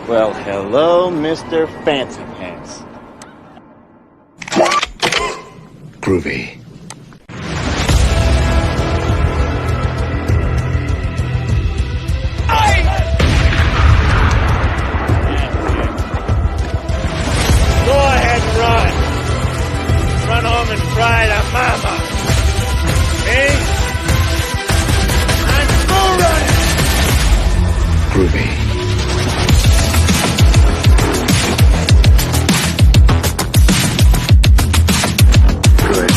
Well, hello, Mr. Fancy Pants. Groovy. Go ahead and run. Run home and cry to mama. Me? I'm still running. Groovy. Good.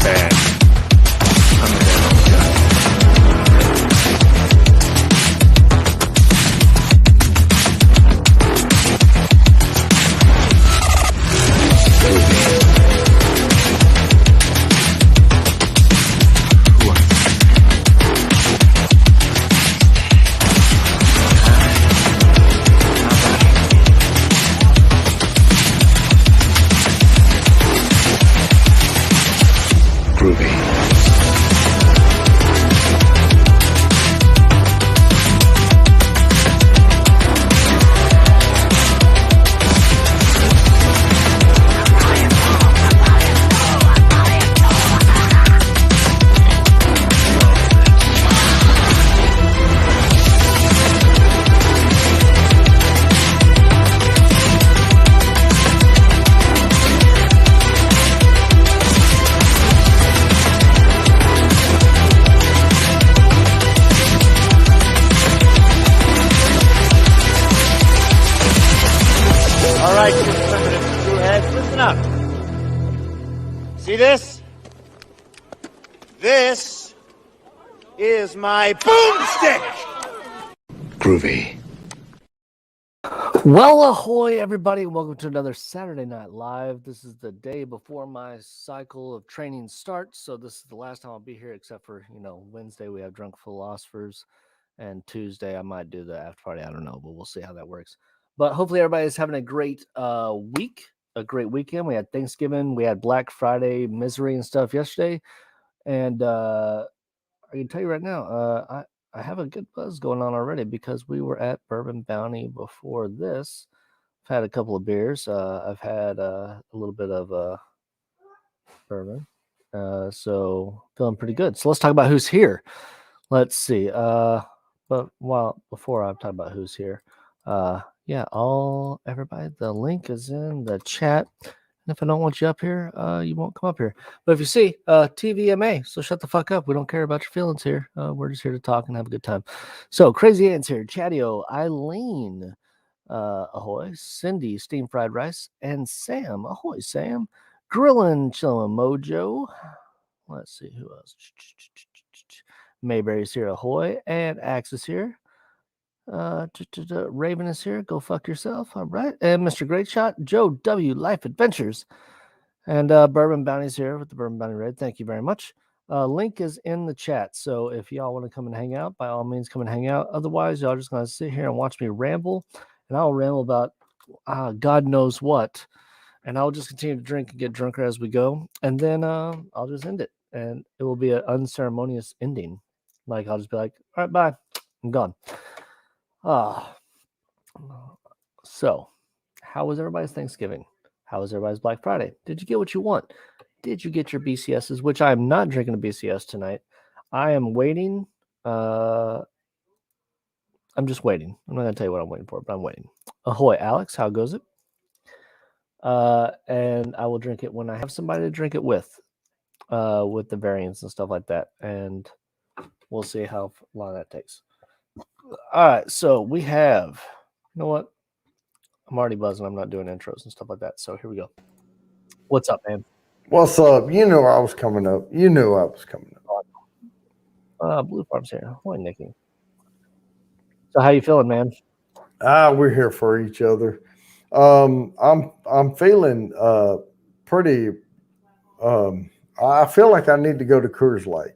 Bad. I'm a bad guy. See this? This is my boomstick! Groovy. Well, ahoy, everybody. Welcome to another Saturday Night Live. This is the day before my cycle of training starts. So this is the last time I'll be here, except for, Wednesday we have Drunk Philosophers. And Tuesday I might do the after party. I don't know, but we'll see how that works. But hopefully everybody's having a great week, a great weekend. We had Thanksgiving. We had Black Friday misery and stuff yesterday. And I can tell you right now, I have a good buzz going on already because we were at Bourbon Bounty before this. I've had a couple of beers. I've had a little bit of bourbon. So feeling pretty good. So let's talk about who's here. Let's see. But before I talk about who's here, everybody, the link is in the chat. And if I don't want you up here, you won't come up here. But if you see, TVMA, so shut the fuck up. We don't care about your feelings here. We're just here to talk and have a good time. So Crazy Ants here, Chattio, Eileen, ahoy, Cindy, Steam Fried Rice, and Sam, ahoy, Sam, Grillin' Chillin' Mojo. Let's see who else. Mayberry's here, ahoy, and Axis here. Raven is here. Go fuck yourself. All right. And Mr. Great Shot, Joe W. Life Adventures. And Bourbon Bounty's here with the Bourbon Bounty Red. Thank you very much. Link is in the chat. So if y'all want to come and hang out, by all means, come and hang out. Otherwise, y'all just going to sit here and watch me ramble. And I'll ramble about God knows what. And I'll just continue to drink and get drunker as we go. And then I'll just end it. And it will be an unceremonious ending. Like, I'll just be like, all right, bye. I'm gone. So how was everybody's Thanksgiving? How was everybody's Black Friday? Did you get what you want? Did you get your BCSs? Which I am not drinking a BCS tonight. I am waiting. I'm just waiting. I'm not going to tell you what I'm waiting for, but I'm waiting. Ahoy, Alex. How goes it? And I will drink it when I have somebody to drink it with the variants and stuff like that. And we'll see how long that takes. All right, so we have, you know what? I'm already buzzing. I'm not doing intros and stuff like that. So here we go. What's up, man? What's up? You knew I was coming up. You knew I was coming up. Blue Farm's here. Hi, Nikki. So how you feeling, man? We're here for each other. I'm feeling pretty. I feel like I need to go to Coors Light.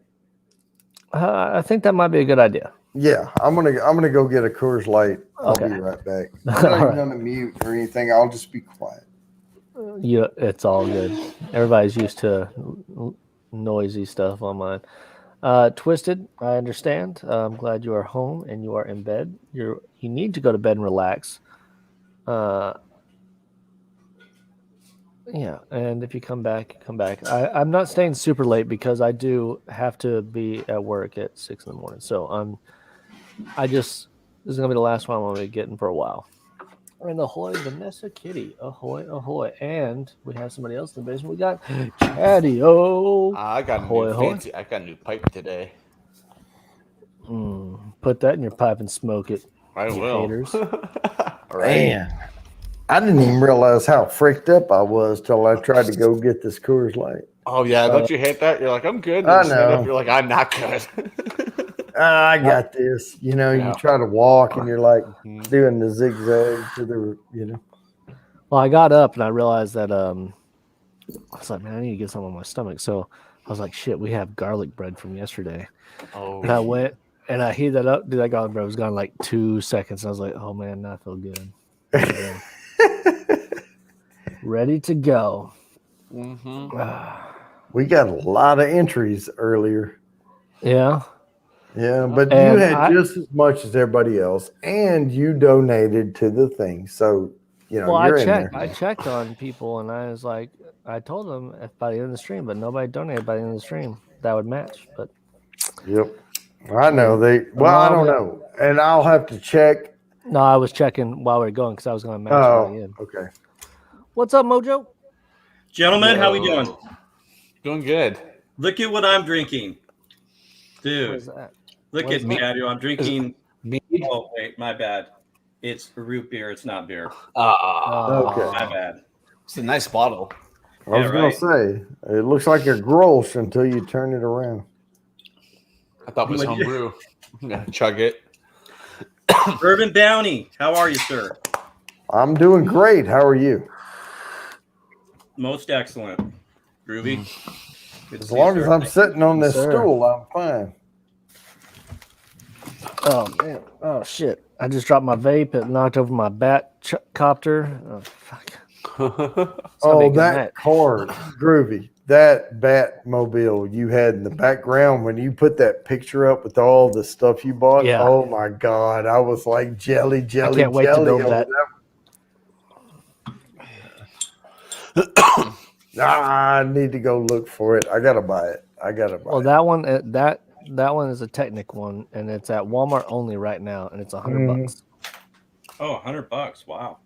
I think that might be a good idea. Yeah, I'm gonna go get a Coors Light. I'll Okay. be right back. I'm not even gonna mute or anything. I'll just be quiet. It's all good. Everybody's used to noisy stuff on mine. Twisted, I understand. I'm glad you are home and you are in bed. You need to go to bed and relax. Yeah, and if you come back, come back. I'm not staying super late because I do have to be at work at 6 in the morning. So this is gonna be the last one I'm gonna be getting for a while. And ahoy, Vanessa Kitty, ahoy, ahoy, and we have somebody else in the basement. We got Chatty-O. I got a Ahoy, new ahoy. I got a new pipe today. Put that in your pipe and smoke it. I you will. Haters. All right. Man, I didn't even realize how freaked up I was till I tried to go get this Coors Light. Oh yeah, don't you hate that? You're like, I'm good. And I you stand up, know. you're like, I'm not good. I got this. You know, Yeah. you try to walk and you're like doing the zigzag to the, you know. Well, I got up and I realized that I was like, man, I need to get something on my stomach. So I was like, shit, we have garlic bread from yesterday. Oh. And I went and I heated that up. Dude, that garlic bread was gone in like 2 seconds. And I was like, oh man, I feel good. Ready to go. We got a lot of entries earlier. Yeah. Yeah, but And you had just as much as everybody else, and you donated to the thing. So, you know, Well, you're I in there. checked on people and I was like, I told them if by the end of the stream, but nobody donated by the end of the stream. That would match. But Yep. I know I don't know. And I'll have to check. no, I was checking while we were going because I was going to match by the end. Okay. What's up, Mojo? Gentlemen, how we doing? Doing good. Look at what I'm drinking. What Dude, is that? look What at is me, that? Adu. I'm drinking. Mead? Oh, wait, my bad. It's root beer. It's not beer. Okay. My bad. It's a nice bottle. I was going to say, it looks like a Grolsch until you turn it around. I thought it was homebrew. Yeah, chug it. Urban Bounty, how are you, sir? I'm doing great. How are you? Most excellent. Groovy. Good to As see you, long as sir. I'm sitting on this Sir. stool, I'm fine. Oh man! Oh shit! I just dropped my vape. It knocked over my copter. Oh fuck! Oh, that car, groovy. That Batmobile you had in the background when you put that picture up with all the stuff you bought. Yeah. Oh my God. I was like jelly. I can't wait to build over that. I need to go look for it. I gotta buy it. Well, it. that one, that one is a Technic one, and it's at Walmart only right now, and it's $100. Oh, $100. Wow.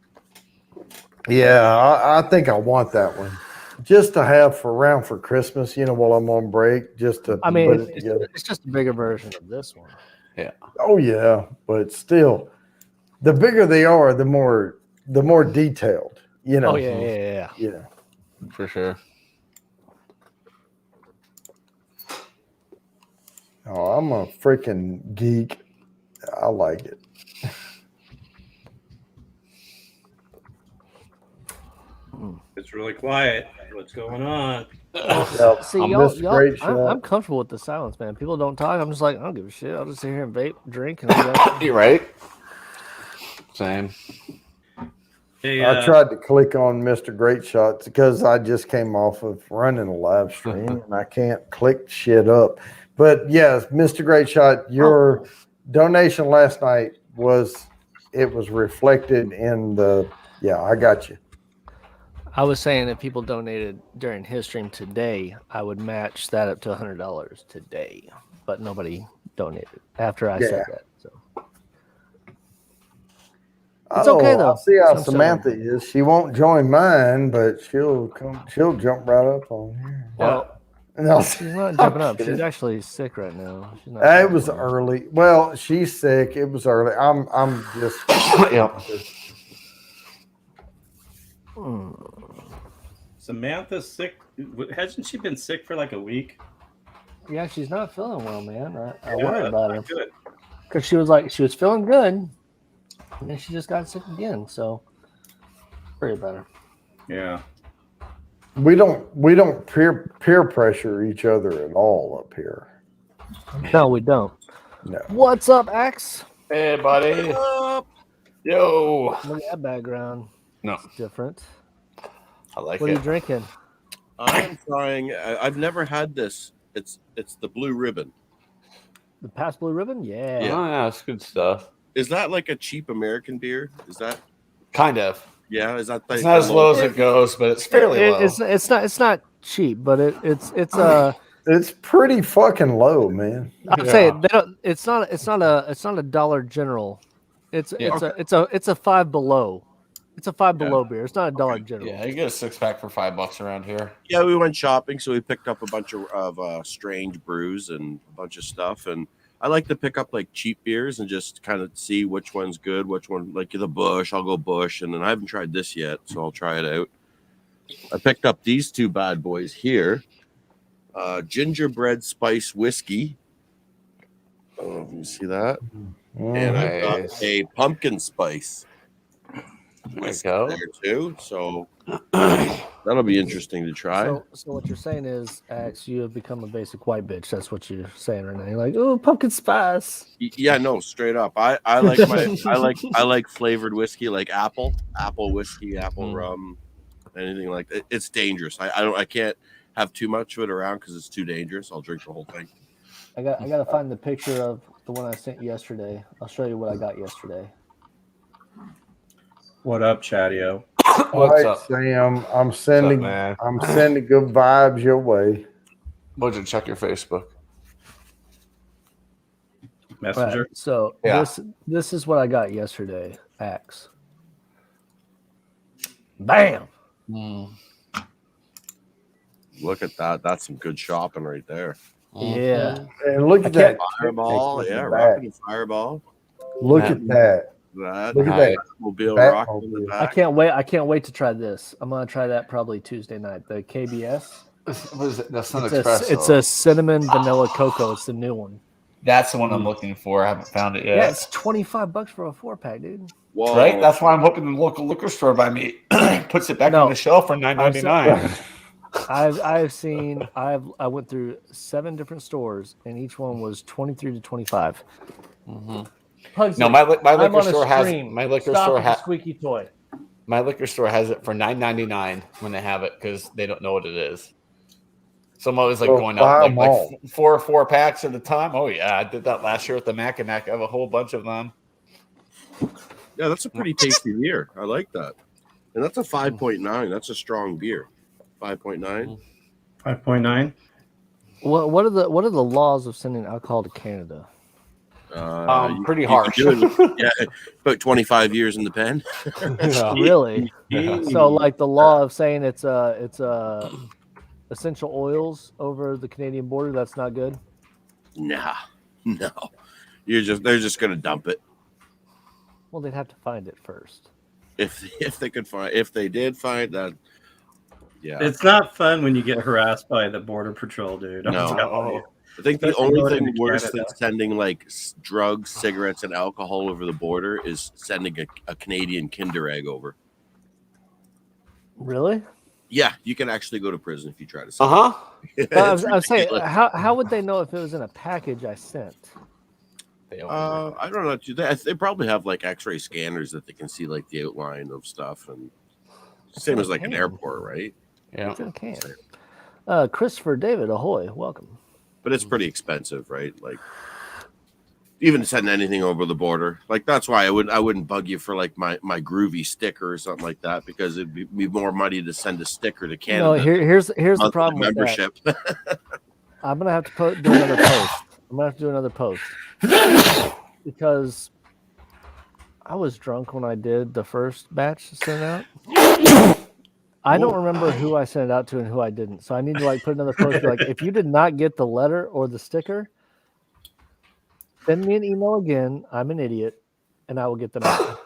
Yeah, I think I want that one. Just to have around for Christmas, you know, while I'm on break, just to I mean, put it together. it's just a bigger version of this one. Yeah. Oh yeah, but still, the bigger they are, the more detailed. You know. Oh yeah. For sure. Oh, I'm a freaking geek. I like it. It's really quiet. What's going on? Yep, See, I y'all, missed a great shot. I'm comfortable with the silence, man. People don't talk. I'm just like, I don't give a shit. I'll just sit here and vape, drink, and all that. You're right. Same. Hey, I tried to click on Mr. Great Shots because I just came off of running a live stream and I can't click shit up. But yes, Mr. Great Shot, your donation last night was reflected in the I got you. I was saying if people donated during his stream today, I would match that up to $100 today. But nobody donated after I said that. So it's okay though. I'll see how So I'm Samantha is. She won't join mine, but she'll jump right up on here. Well, No, she's not jumping up. She's actually sick right now. She's not it was early. Well, she's sick. It was early. I'm just Yeah. Samantha's sick. Hasn't she been sick for like a week? Yeah, she's not feeling well, man. I worry about her Good. because she was feeling good, and then she just got sick again. So worry about her. Yeah. we don't peer pressure each other at all up here. No, we don't. No. What's up, Axe? Hey, buddy. Yo. Look at that background. No. It's different. I like What are it. you drinking? I'm trying. I've never had this. It's the Blue Ribbon. The Past Blue Ribbon? Yeah. Oh, yeah, that's good stuff. Is that like a cheap American beer? Is that Kind of. Yeah, is that It's not as low as it goes, but it's fairly low. It's not cheap, but it's It's pretty fucking low, man. I'm saying they don't. It's not a Dollar General. It's a Five Below. It's a Five Below beer. It's not a Dollar General. Yeah, you get a 6-pack for $5 around here. Yeah, we went shopping, so we picked up a bunch of strange brews and a bunch of stuff. And I like to pick up like cheap beers and just kind of see which one's good, which one like the Bush. I'll go Bush, and then I haven't tried this yet, so I'll try it out. I picked up these two bad boys here. Gingerbread spice whiskey. Oh, you see that? And I've got a pumpkin spice whiskey there too. So that'll be interesting to try. So what you're saying is, Axe, you have become a basic white bitch. That's what you're saying right now. You're like, oh, pumpkin spice. Yeah, no, straight up. I like I like flavored whiskey, like apple whiskey, apple rum, anything like that. It's dangerous. I can't have too much of it around because it's too dangerous. I'll drink the whole thing. I got to find the picture of the one I sent yesterday. I'll show you what I got yesterday. What up, Chatio? What's up, Sam? I'm sending good vibes your way. Why'd you check your Facebook? Messenger. Right, so this is what I got yesterday, Axe. Bam. Look at that. That's some good shopping right there. Yeah. And look at that fireball. Yeah, rocking a fireball. Look at that. Look at that. Batmobile rock in the back. I can't wait to try this. I'm gonna try that probably Tuesday night. The KBS. What is it? That's not Express. It's a cinnamon vanilla cocoa. It's the new one. That's the one I'm looking for. I haven't found it yet. Yeah, it's $25 for a 4-pack, dude. Whoa. Right? That's why I'm hoping the local liquor store by me puts it back on the shelf for $9.99. I went through 7 different stores and each one was 23 to 25. No, my liquor store has squeaky toy. My liquor store has it for $9.99 when they have it because they don't know what it is. So I'm always going out like 4 packs at a time. Oh yeah, I did that last year with the Mackinac. I have a whole bunch of them. Yeah, that's a pretty tasty beer. I like that. And that's a 5.9. That's a strong beer. 5.9. 5.9. What are the laws of sending alcohol to Canada? Pretty harsh. About 25 years in the pen. Really? So like the law of saying it's essential oils over the Canadian border, that's not good? No. They're just gonna dump it. Well, they'd have to find it first. If they did find that. Yeah. It's not fun when you get harassed by the border patrol, dude. No. I think the only thing worse than sending like drugs, cigarettes, and alcohol over the border is sending a Canadian Kinder Egg over. Really? Yeah, you can actually go to prison if you try to send it. I was saying, how would they know if it was in a package I sent? I don't know. They probably have like X-ray scanners that they can see like the outline of stuff, and same as like an airport, right? Yeah. It's in a can. Christopher David, ahoy, welcome. But it's pretty expensive, right? Like even to send anything over the border, like that's why I wouldn't bug you for like my groovy sticker or something like that, because it'd be more money to send a sticker to Canada. No, here's the problem with membership. I'm gonna have to do another post. I'm gonna have to do another post because I was drunk when I did the first batch sent out. I don't remember who I sent it out to and who I didn't. So I need to like put another post. Like, if you did not get the letter or the sticker, send me an email again. I'm an idiot, and I will get them out.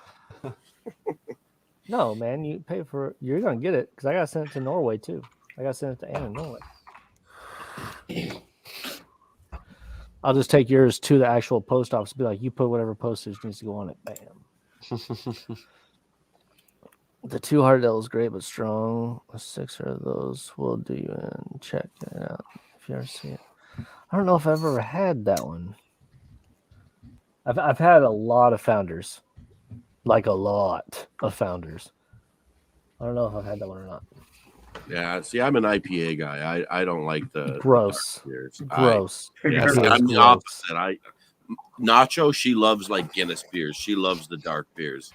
No, man, you pay for it. You're gonna get it because I gotta send it to Norway too. I gotta send it to Anna in Norway. I'll just take yours to the actual post office. Be like, you put whatever postage needs to go on it. Bam. The 2 Hard Ale is great but strong. 6 of those will do you in. Check it out if you ever see it. I don't know if I've ever had that one. I've had a lot of Founders, like a lot of Founders. I don't know if I've had that one or not. Yeah, see, I'm an IPA guy. I don't like the gross. Gross. I'm the opposite. Nacho, she loves like Guinness beers. She loves the dark beers.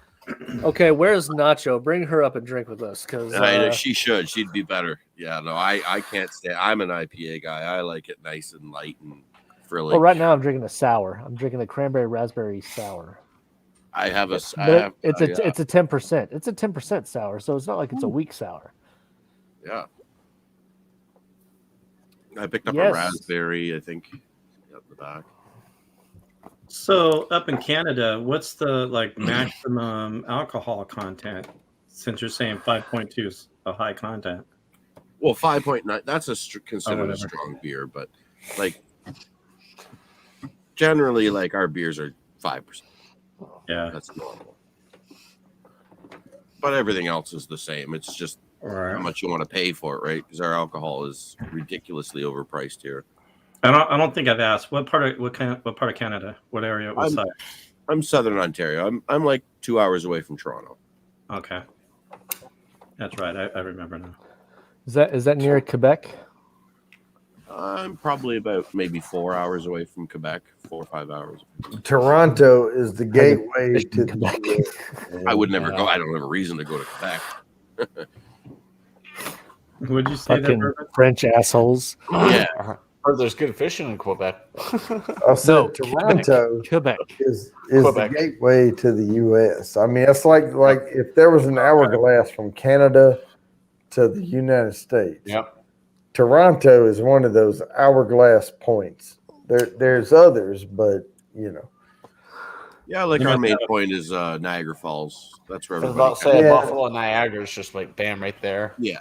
Okay, where's Nacho? Bring her up and drink with us, because She should. She'd be better. Yeah, no, I can't stand. I'm an IPA guy. I like it nice and light and frilly. well, right now I'm drinking a sour. I'm drinking the cranberry raspberry sour. I have a. It's a 10%. It's a 10% sour, so it's not like it's a weak sour. Yeah. I picked up Yes. a raspberry. I think at the back. So up in Canada, what's the maximum alcohol content? Since you're saying 5.2 is a high content. Well, 5.9. That's considered a whatever. strong beer, but generally, our beers are 5%. Yeah. That's normal. But everything else is the same. It's just how much you want to pay for it, right? Because our alcohol is ridiculously overpriced here. I don't think I've asked what part of Canada, what area, what side? I'm Southern Ontario. I'm like 2 hours away from Toronto. Okay, that's right. I remember now. Is that near Quebec? I'm probably about maybe 4 hours away from Quebec, 4 or 5 hours. Toronto is the gateway to Quebec. I would never go. I don't have a reason to go to Quebec. Would you say Fucking that? French assholes. Yeah. Heard there's good fishing in Quebec. I said Toronto Quebec. is Quebec. the gateway to the U.S. I mean, it's like if there was an hourglass from Canada to the United States. Yep. Toronto is one of those hourglass points. There's others, but Yeah, our main point is Niagara Falls. That's where I was everybody. about to say Yeah. Buffalo and Niagara is just bam right there. Yeah.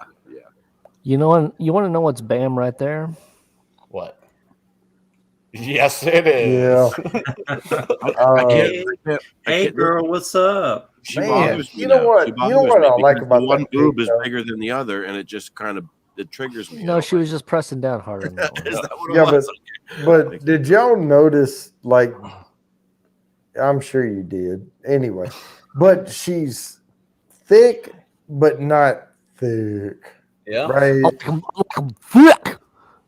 You want to know what's BAM right there? What? Yes, it is. Yeah. Hey, girl, what's up? She Man, bothers me you know now. what? She You know bothers what me I like because about the one that boob cake, is though? bigger than the other, and it just kind of triggers me. No, she was just pressing down harder. On that one. Is that what it Yeah, was? but did y'all notice? I'm sure you did. Anyway, but she's thick, but not thick. Yeah. Right? Fuck.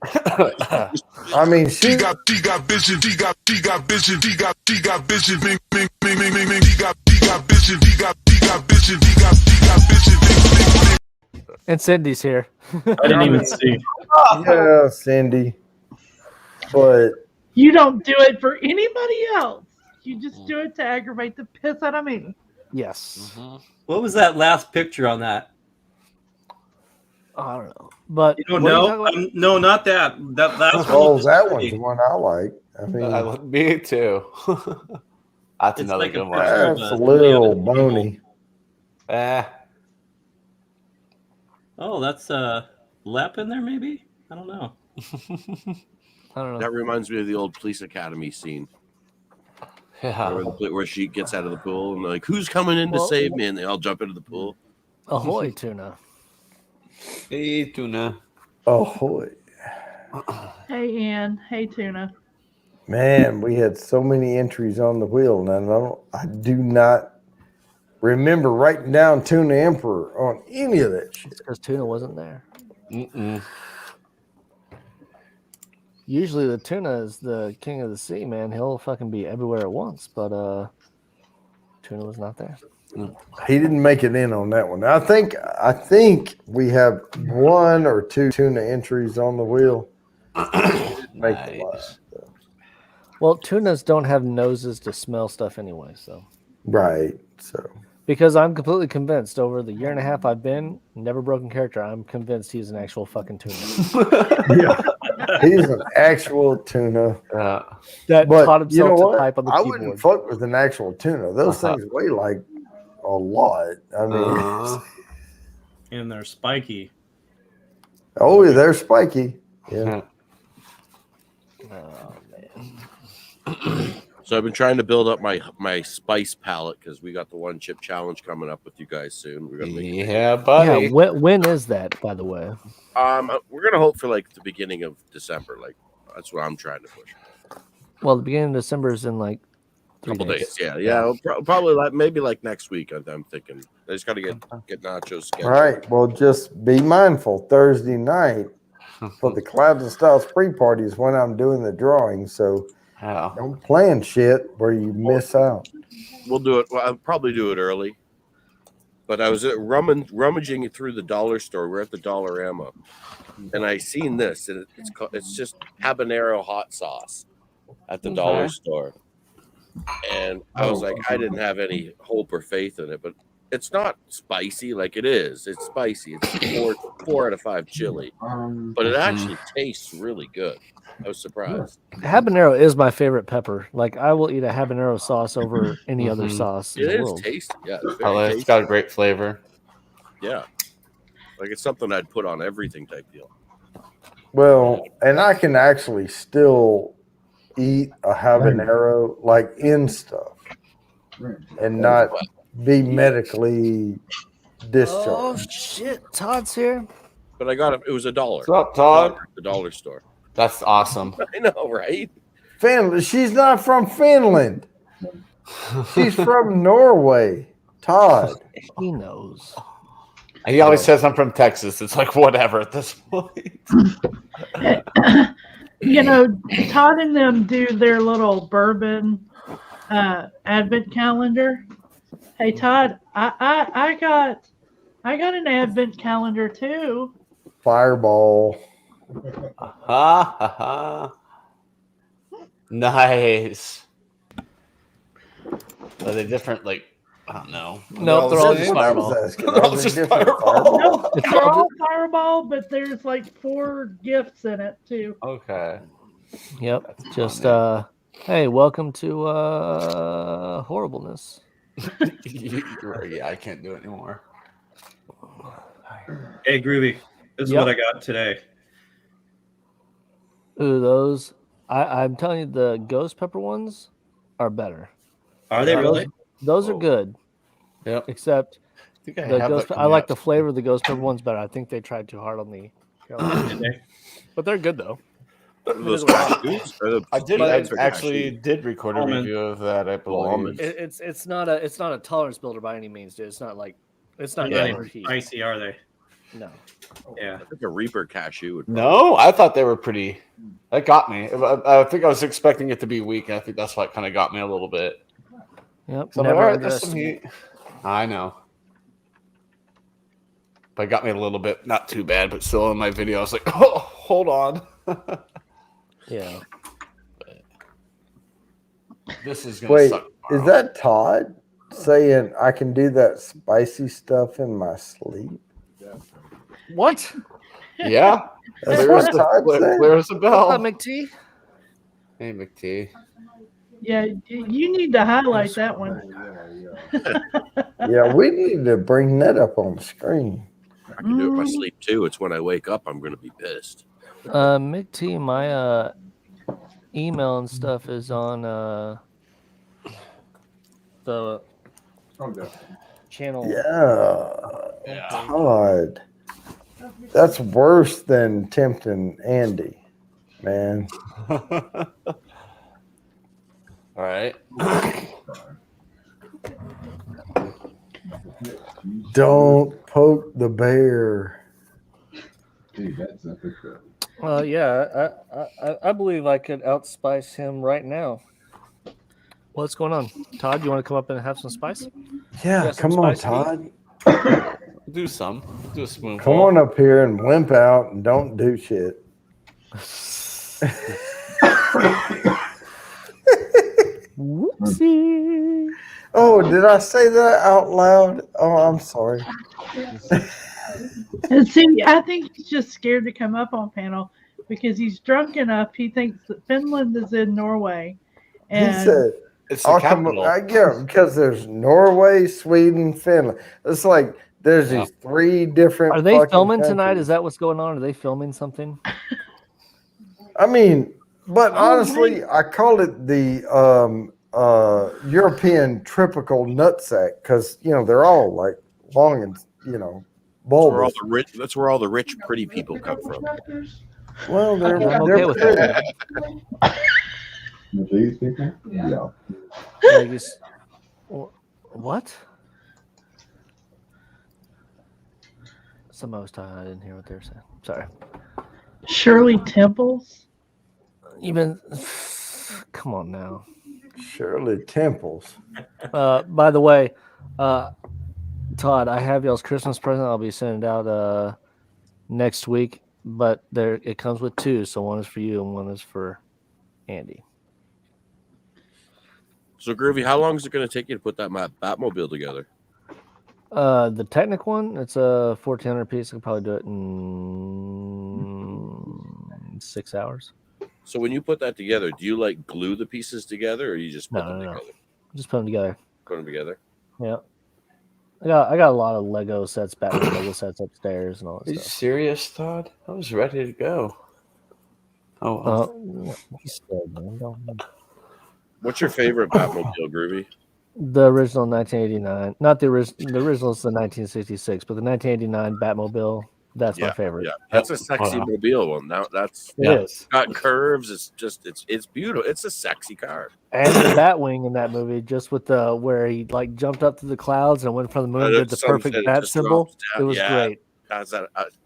I mean, She got vision. She got vision. She got vision. Bing, bing, bing, bing, bing, bing. She got vision. She got vision. She got vision. Bing, bing, bing. And Cindy's here. I didn't even see. yeah, Cindy. But You don't do it for anybody else. You just do it to aggravate the piss out of me. Yes. Mm-hmm. What was that last picture on that? I don't know, but You don't what are you know? talking about? No, not that. That's oh, that one's the one I like. I mean, Me too. That's It's another like a good one. picture. that's a little bony. Oh, that's a lap in there, maybe? I don't know. I don't know. That reminds me of the old police academy scene Yeah. where she gets out of the pool and they're like, "Who's coming in to Well- save me?" And they all jump into the pool. Ahoy, tuna. Hey, tuna. Oh, Hey, Ian. Hey, Tuna. man, we had so many entries on the wheel, and I do not remember writing down Tuna Emperor on any of that shit. Because tuna wasn't there. Mm-mm. Usually the tuna is the king of the sea, man. He'll fucking be everywhere at once, but tuna was not there. He didn't make it in on that one. I think we have one or two tuna entries on the wheel. Make the line. Nice. Well, tunas don't have noses to smell stuff anyway, so. Right. So Because I'm completely convinced over the year and a half I've been, never broken character, I'm convinced he's an actual fucking tuna. yeah, he's an actual tuna. That But taught you know himself to what? type on the I keyboard. wouldn't fuck with an actual tuna. Those things weigh like a lot. I mean, and they're spiky. oh, yeah, they're spiky. Yeah. Oh, So I've been trying to build up my spice palette because we got the one chip challenge coming up with you guys soon. We're gonna make Yeah, buddy. yeah, when is that, by the way? we're gonna hope for like the beginning of December. Like that's what I'm trying to push. Well, the beginning of December is in like 3 Couple days. days. Yeah. Probably maybe like next week. I'm thinking. I just got to get nachos scheduled. All right. Well, just be mindful. Thursday night for the Clouds and Styles pre-party is when I'm doing the drawing. So Yeah. don't plan shit where you miss out. We'll do it. Well, I'll probably do it early. But I was rummaging through the dollar store. We're at the Dollarama, and I seen this, and it's just habanero hot sauce at the dollar store. And I was like, I didn't have any hope or faith in it, but it's not spicy like it is. It's spicy. It's 4 out of 5 chili, but it actually tastes really good. I was surprised. Habanero is my favorite pepper. Like I will eat a habanero sauce over any other sauce in the world. It is tasty. Yeah, It's got a great flavor. Yeah, like it's something I'd put on everything type deal. Well, and I can actually still eat a habanero like in stuff and not be medically discharged. Oh shit, Todd's here. But I got it. It was $1. What's up, Todd? The dollar store. That's awesome. I know, right? Finland. She's not from Finland. She's from Norway. Todd. He knows. He always says I'm from Texas. It's like whatever at this point. You know, Todd and them do their little bourbon advent calendar. Hey Todd, I got an advent calendar too. Fireball. Nice. Are they different? Like, I don't know. No, they're all just Fireball. They're all just Fireball. No, they're all Fireball, but there's like 4 gifts in it too. Okay. Yep. That's just hey, welcome to horribleness. Yeah, I can't do it anymore. Hey, Groovy, this is what I got today. Ooh, those. I'm telling you, the ghost pepper ones are better. Are they really? Those are good. Yep. Except I think the ghost. I like the flavor of the ghost pepper ones better. I think they tried too hard on the. But they're good though. I did record a review of that. I believe it's not a tolerance builder by any means, dude. It's not like it's not spicy, are they? No. Yeah. I think a Reaper cashew would. No, I thought they were pretty. That got me. I think I was expecting it to be weak, and I think that's what kind of got me a little bit. Yep. So never underestimate. I know. But it got me a little bit, not too bad, but still in my video, I was like, oh, hold on. Yeah. But this is going to suck. Is that Todd saying I can do that spicy stuff in my sleep? What? Yeah. That's what Todd said. Clears the bell. What's up, McT? Hey, McT. Yeah, you need to highlight that one. Yeah, we need to bring that up on the screen. I can do it in my sleep too. It's when I wake up, I'm going to be pissed. McT, my email and stuff is on the channel. Yeah. Todd. That's worse than tempting Andy, man. All right. Don't poke the bear. Yeah, I believe I could outspice him right now. What's going on, Todd? You want to come up and have some spice? Yeah, come on, Todd. Do some. Do a spoonful. Come on up here and limp out and don't do shit. Whoopsie. Oh, did I say that out loud? Oh, I'm sorry. And see, I think he's just scared to come up on panel because he's drunk enough. He thinks that Finland is in Norway. And He said, It's the capital. I get it, because there's Norway, Sweden, Finland. It's like there's these 3 different. Are they fucking filming tonight? countries. Is that what's going on? Are they filming something? I mean, but honestly, I call it the European tropical nutsack because they're all like long and bulbous. That's where all the rich, pretty people come from. Well, they're okay with that. What? Somebody was talking. I didn't hear what they were saying. Sorry. Shirley Temples. Come on now. Shirley Temples. By the way, Todd, I have y'all's Christmas present. I'll be sending it out next week, but it comes with two. So one is for you and one is for Andy. So, Groovy, how long is it going to take you to put that Batmobile together? The Technic one, it's a 1,400 piece. I could probably do it in 6 hours. So when you put that together, do you like glue the pieces together, or you just put them together? Just put them together. Put them together. Yeah. I got a lot of Lego sets, Batman Lego sets upstairs and all that Are you stuff. serious, Todd? I was ready to go. Oh, he's scared, man. What's your favorite Batmobile, Groovy? The original 1989, not the original. The original is the 1966, but the 1989 Batmobile. That's my favorite. Yeah, that's a sexy mobile one. Now it's got curves. It's beautiful. It's a sexy car. And the Batwing in that movie, just with the where he like jumped up to the clouds and went from the moon, did the perfect bat symbol. It was great.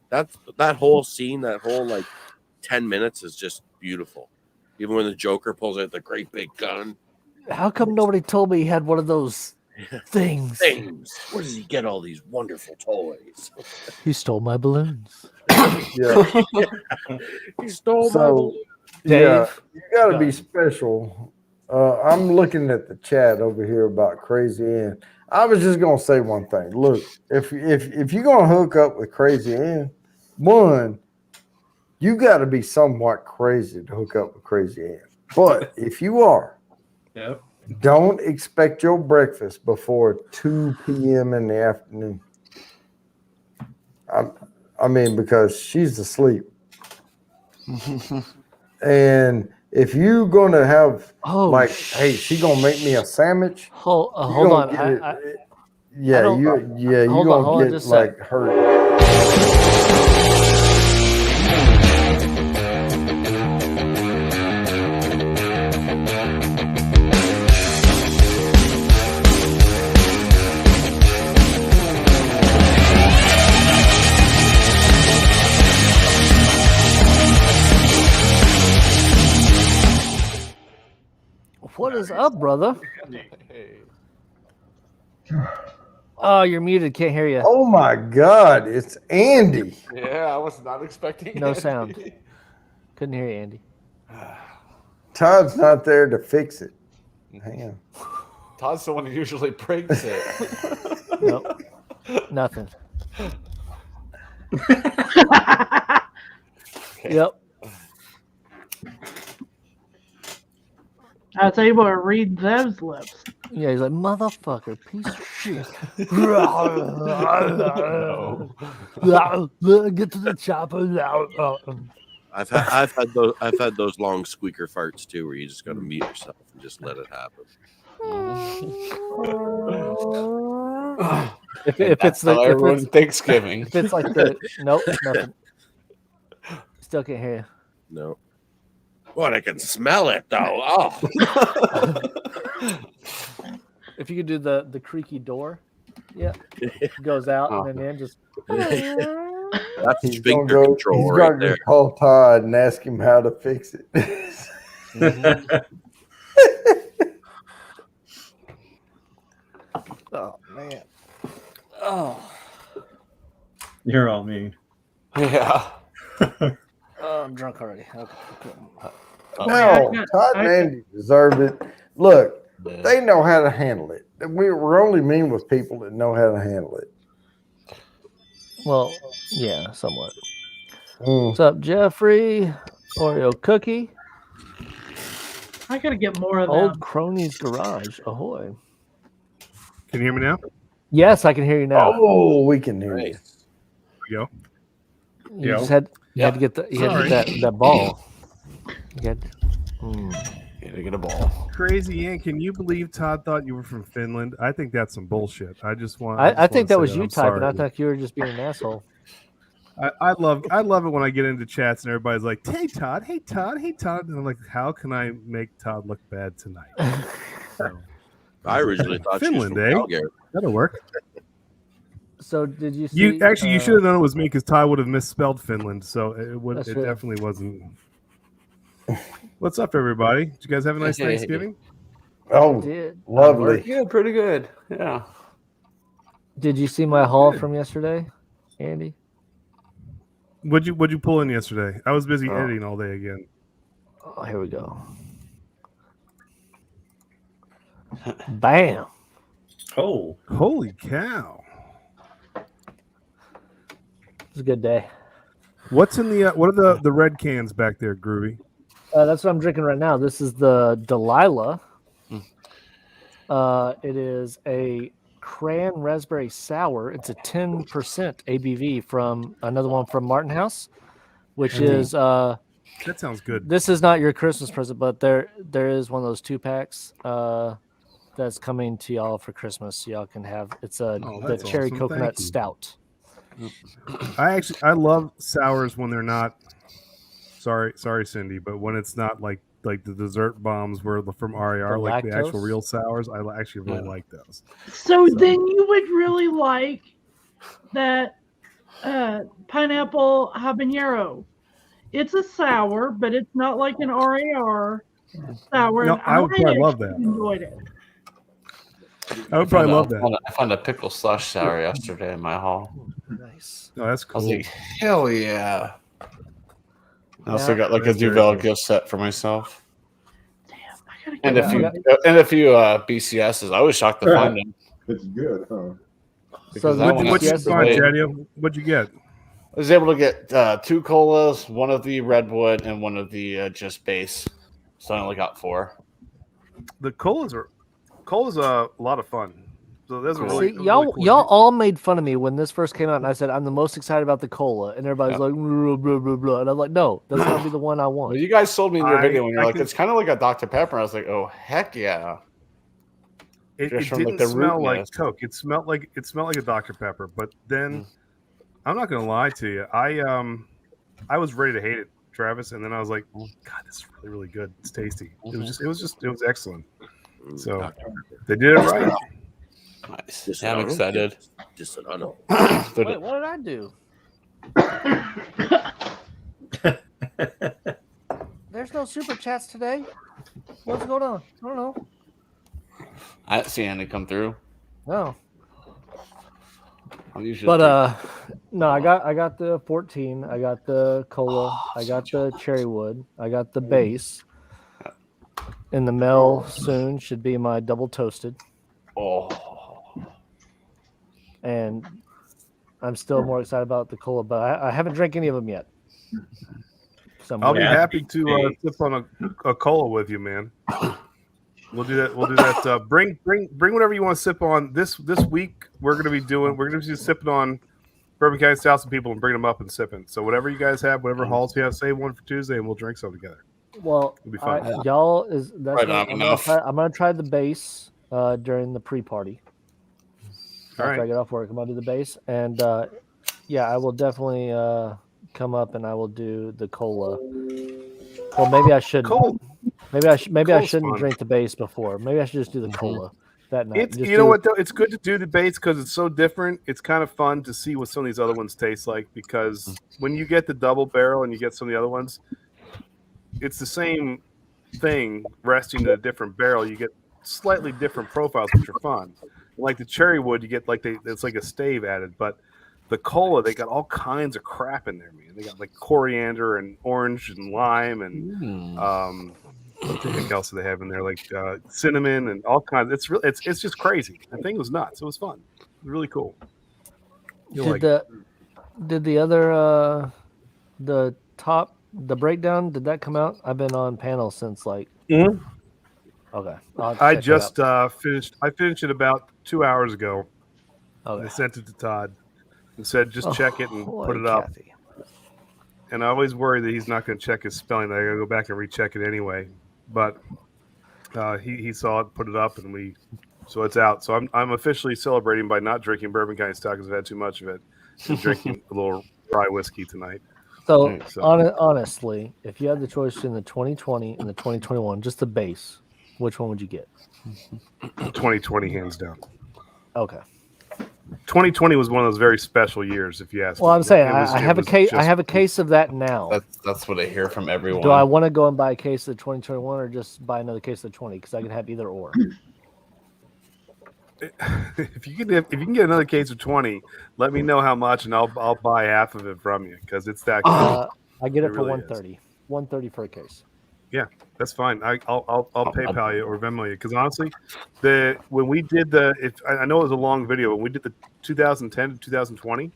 That whole scene, that whole like 10 minutes is just beautiful. Even when the Joker pulls out the great big gun. How come nobody told me he had one of those things? Where does he get all these wonderful toys? He stole my balloons. Yeah. He stole my balloons. Yeah, you got to be special. I'm looking at the chat over here about Crazy Ann. I was just gonna say one thing. Look, if you're gonna hook up with Crazy Ann, one, you got to be somewhat crazy to hook up with Crazy Ann. But if you are, don't expect your breakfast before 2 p.m. in the afternoon. I mean, because she's asleep. And if you're going to have, hey, she going to make me a sandwich. Hold on. You're going to get like hurt. What is up, brother? Oh, you're muted. Can't hear you. Oh my God, it's Andy. Yeah, I was not expecting no Andy. sound. Couldn't hear you, Andy. Todd's not there to fix it. Hang on. Todd's the one who usually breaks it. Nope. Nothing. Yep. I was able to read those lips. Yeah, he's like, motherfucker, piece of shit. Get to the chopper. I've had those long squeaker farts too, where you just got to mute yourself and just let it happen. If it's like everyone's Thanksgiving. If it's like the nope, nothing. Still can't hear you. No. What, I can smell it though. Oh. If you could do the creaky door, it goes out and then just. That's He's sphincter control he's right going there. to call Todd and ask him how to fix it. Oh man. Oh. You're all mean. Yeah. I'm drunk already. Okay. No, Todd and Andy deserve it. Look, they know how to handle it. We're only mean with people that know how to handle it. Well, yeah, somewhat. What's up, Jeffrey? Oreo cookie. I gotta get more of Old them. Crony's Garage. Ahoy. Can you hear me now? Yes, I can hear you now. Oh, we can hear you. There we go. You just had to get that ball. You had to get a ball. Crazy Ann, can you believe Todd thought you were from Finland? I think that's some bullshit. I think that was you typing. I thought you were just being an asshole. I love it when I get into chats and everybody's like, hey Todd, and I'm like, how can I make Todd look bad tonight? So, I originally thought Finland, she was from Calgary. That'll work. So did you see? You should have known it was me because Todd would have misspelled Finland, so it definitely wasn't. What's up, everybody? Did you guys have a nice Thanksgiving? Oh, lovely. Yeah, pretty good. Yeah. Did you see my haul from yesterday, Andy? What'd you pull in yesterday? I was busy editing all day again. Oh, here we go. Bam! Oh, holy cow! It's a good day. What's in the what are the red cans back there, Groovy? That's what I'm drinking right now. This is the Delilah. It is a cran raspberry sour. It's a 10% ABV from another one from Martin House, which is that sounds good. This is not your Christmas present, but there is one of those 2-packs that's coming to y'all for Christmas. So y'all can have the cherry awesome. coconut stout. I love sours when they're not. Sorry, Cindy, but when it's not like the dessert bombs were from RAR, like the actual real sours, I actually really like those. So then you would really like that pineapple habanero. It's a sour, but it's not like an RAR sour. No, I would probably love that. Enjoyed it. I would probably love that. I found a pickle slush sour yesterday in my haul. Nice. Oh, that's cool. I was like, hell yeah. I also got like a Duvel gift set for myself. Damn, I gotta get and a few BCSs. I was shocked to find them. It's good, huh? So what'd you get? I was able to get 2 colas, one of the Redwood, and one of the just base. So I only got 4. The colas are a lot of fun. So that's really y'all all made fun of me when this first came out, and I said I'm the most excited about the cola, and everybody's like blah, blah, blah, blah. And I'm like, no, that's gonna be the one I want. Well, you guys sold me in your video when you're like, it's kind of like a Dr. Pepper. I was like, oh heck yeah. It didn't smell like Coke. It smelled like a Dr. Pepper. But then I'm not gonna lie to you. I was ready to hate it, Travis, and then I was like, God, this is really, really good. It's tasty. It was excellent. So they did it right. Nice. Yeah, I'm excited. Wait, what did I do? There's no super chats today. What's going on? I don't know. I didn't see any come through. No. But no, I got the 14. I got the cola. I got the cherry wood. I got the base. In the mail soon should be my double toasted. Oh. And I'm still more excited about the cola, but I haven't drank any of them yet. I'll be happy to sip on a cola with you, man. We'll do that. Bring whatever you want to sip on. This week we're gonna be sipping on bourbon county stouts and people and bringing them up and sipping. So whatever you guys have, whatever halls you have, save one for Tuesday and we'll drink some together. Well, it'll be fun. I'm gonna try the base during the pre-party. After I get off work, I'm gonna do the base, and I will definitely come up and I will do the cola. Well, maybe I shouldn't. Maybe I shouldn't drink the base before. Maybe I should just do the cola that night. You know what though? It's good to do the base because it's so different. It's kind of fun to see what some of these other ones taste like because when you get the double barrel and you get some of the other ones, it's the same thing resting in a different barrel. You get slightly different profiles, which are fun. Like the cherry wood, you get it's like a stave added, but the cola, they got all kinds of crap in there, man. They got like coriander and orange and lime and what the heck else do they have in there? Like cinnamon and all kinds. It's just crazy. The thing was nuts. It was fun. It was really cool. Did the other the breakdown, did that come out? I've been on panel since like Okay. I just finished. I finished it about 2 hours ago. Okay. I sent it to Todd and said, just check it and put it up. Kathy. And I always worry that he's not going to check his spelling. I got to go back and recheck it anyway. But he saw it, put it up, and so it's out. So I'm officially celebrating by not drinking bourbon county stout because I've had too much of it. And drinking a little dry whiskey tonight. So honestly, if you had the choice in the 2020 and the 2021, just the base, which one would you get? 2020, hands down. Okay. 2020 was one of those very special years, if you ask me. Well, I'm saying I have a case of that now. That's what I hear from everyone. Do I want to go and buy a case of the 2021 or just buy another case of the 20? Because I can have either or. if you can get another case of 20, let me know how much, and I'll buy half of it from you because it's that good. I get it for really 130. 130 for a case. Yeah, that's fine. I'll PayPal you or Venmo you because honestly, when we did I know it was a long video. When we did the 2010 to 2020,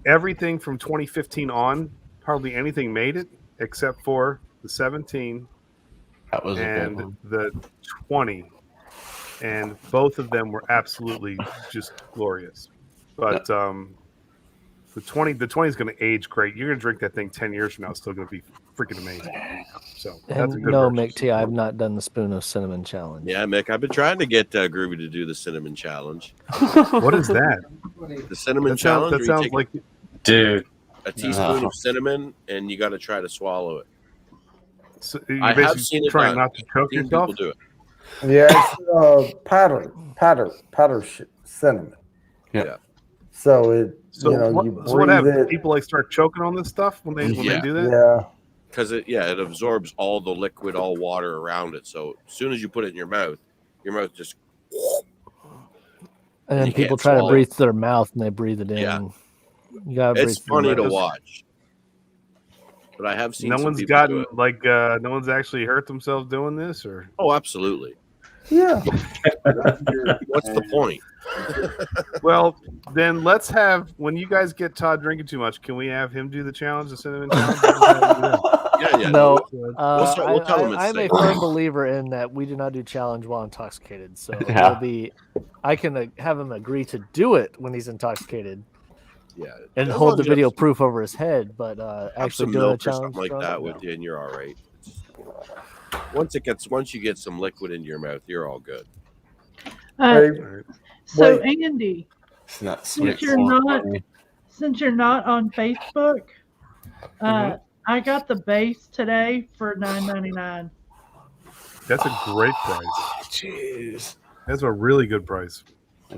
everything from 2015 on, hardly anything made it except for the 17 that was and the 20, and both of them were absolutely just glorious. But the 20 is going to age great. You're going to drink that thing 10 years from now. It's still going to be freaking amazing. So that's a good no, purchase. Mick T, I've not done the spoon of cinnamon challenge. Yeah, Mick, I've been trying to get Groovy to do the cinnamon challenge. What is that? The cinnamon challenge. That sounds like, dude, a teaspoon of cinnamon, and you got to try to swallow it. So I have seen it trying done. not to choke yourself. People do it. Yeah, it's powder cinnamon. Yeah. So it, So, you what breathe happens? it. People like start choking on this stuff when they do that. Yeah. Because it absorbs all the liquid, all water around it. So as soon as you put it in your mouth just. And then you people can't try to swallow breathe through their mouth and they breathe it in. Yeah. You gotta It's breathe through funny your to nose. watch. But I have seen No some one's people do it. no one's actually hurt themselves doing this, or Oh, absolutely. Yeah. What's the point? well, then let's have when you guys get Todd drinking too much. Can we have him do the challenge, the cinnamon challenge? Yeah. No, We'll tell him it's I'm a safe. firm believer in that we do not do challenge while intoxicated. So I can have him agree to do it when he's intoxicated. Yeah. And As hold long the as you video have proof over his head, but have actually some doing a milk or challenge something like that with you, and you're all right. Once you get some liquid into your mouth, you're all good. So Andy, It's not since you're not on Facebook, I got the base today for $9.99. That's a great price. Jeez, that's a really good price.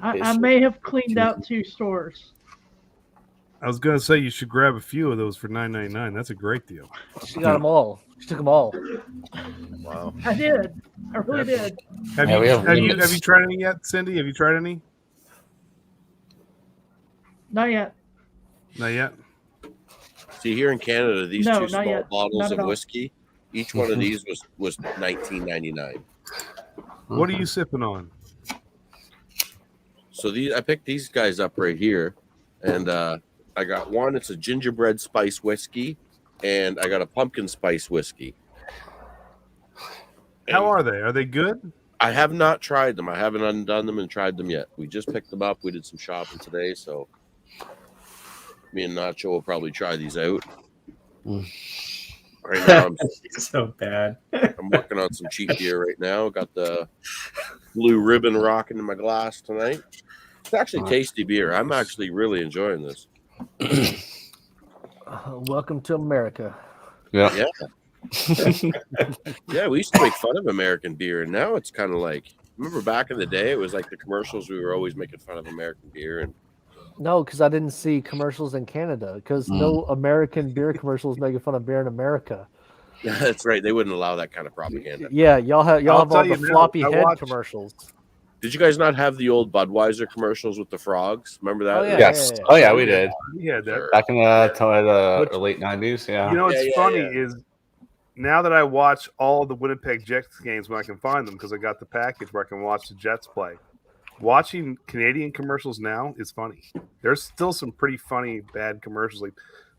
I may have cleaned out 2 stores. I was gonna say you should grab a few of those for $9.99. That's a great deal. She got them all. She took them all. Wow. I did. I really did. Have you tried any yet, Cindy? Have you tried any? Not yet. Not yet. See, here in Canada, these No, two not small yet. bottles Not of at all. whiskey, each one of these was $19.99. What are you sipping on? So I picked these guys up right here, and I got one. It's a gingerbread spice whiskey, and I got a pumpkin spice whiskey. How are they? Are they good? I have not tried them. I haven't undone them and tried them yet. We just picked them up. We did some shopping today, so me and Nacho will probably try these out. Right now, I'm so bad. I'm working on some cheap beer right now. Got the blue ribbon rocking in my glass tonight. It's actually tasty beer. I'm actually really enjoying this. Welcome to America. Yeah. Yeah, we used to make fun of American beer, and now it's kind of like, remember back in the day, it was like the commercials, we were always making fun of American beer. And No, because I didn't see commercials in Canada, because no American beer commercials making fun of beer in America. Yeah, that's right. They wouldn't allow that kind of propaganda. Yeah, y'all have all the floppy head watched- commercials. Did you guys not have the old Budweiser commercials with the frogs? Remember that? Oh, yeah. Yes. Oh yeah, we did. Yeah, that. Back in the late 90s. Yeah. You know what's Yeah, funny yeah. is now that I watch all the Winnipeg Jets games when I can find them because I got the package where I can watch the Jets play. Watching Canadian commercials now is funny. There's still some pretty funny bad commercials, like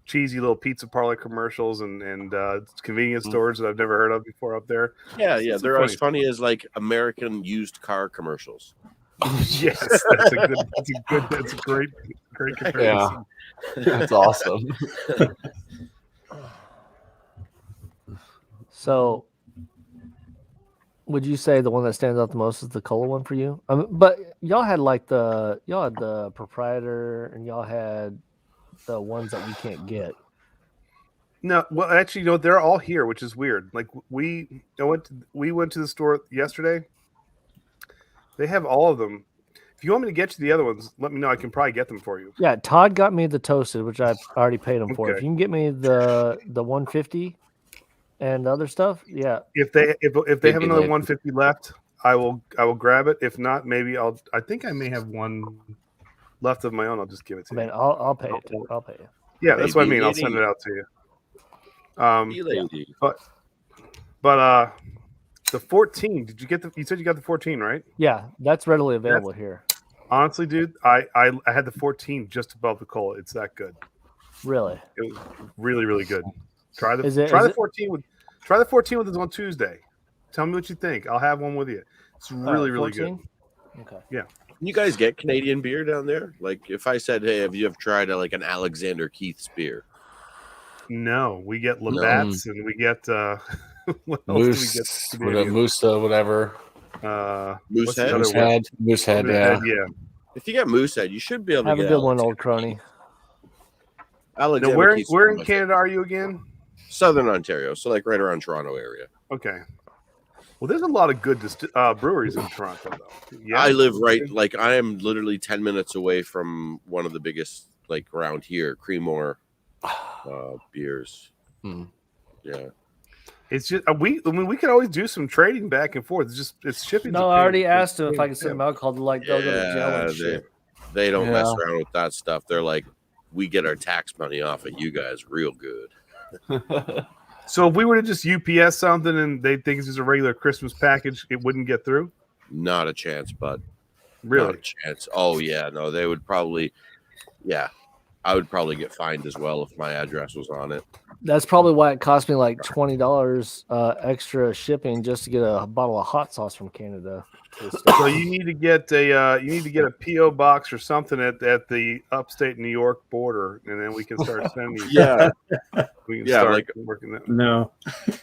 cheesy little pizza parlor commercials and convenience stores that I've never heard of before up there. Yeah. It's They're funny. as funny as like American used car commercials. Yes, that's a great comparison. Yeah. That's awesome. So, would you say the one that stands out the most is the cola one for you? But y'all had the proprietor, and y'all had the ones that we can't get. No, well, actually, they're all here, which is weird. Like we went to the store yesterday. They have all of them. If you want me to get you the other ones, let me know. I can probably get them for you. Yeah, Todd got me the toasted, which I already paid him for. Okay. If you can get me the 150 and the other stuff, yeah. If they have another 150 left, I will grab it. If not, maybe I think I may have one left of my own. I'll just give it to you. Man, I'll pay it. I'll pay you. Yeah, that's what I mean. I'll send it out to you. But the 14. Did you get the? You said you got the 14, right? Yeah, that's readily available here. Honestly, dude, I had the 14 just above the cola. It's that good. Really? It was really, really good. Try the 14 with this on Tuesday. Tell me what you think. I'll have one with you. It's really, really good. Okay. Yeah. Can you guys get Canadian beer down there? Like, if I said, "Hey, have you ever tried like an Alexander Keith's beer?" No, we get Labatt's and we get what else Moose, do we get? whatever. Moosehead. Moosehead. Yeah. If you get Moosehead, you should be able to have get a good one, old crony. Alexander now, Keith's where in Canada are you again? Southern Ontario, so like right around Toronto area. Okay. Well, there's a lot of good breweries in Toronto, though. Yeah, I live like I am literally 10 minutes away from one of the biggest, like around here, Creemore beers. Yeah. It's just we could always do some trading back and forth. It's shipping. No, I already asked him if I could send them alcohol to they'll go to jail and shit. They don't mess around with that stuff. They're like, we get our tax money off of you guys real good. So if we were to just UPS something and they think it's just a regular Christmas package, it wouldn't get through? Not a chance, bud. Really? Not a chance. Oh yeah, no, they would probably. Yeah, I would probably get fined as well if my address was on it. That's probably why it cost me like $20 extra shipping just to get a bottle of hot sauce from Canada. So you need to get a PO box or something at the upstate New York border, and then we can start sending. We can start like working that. No,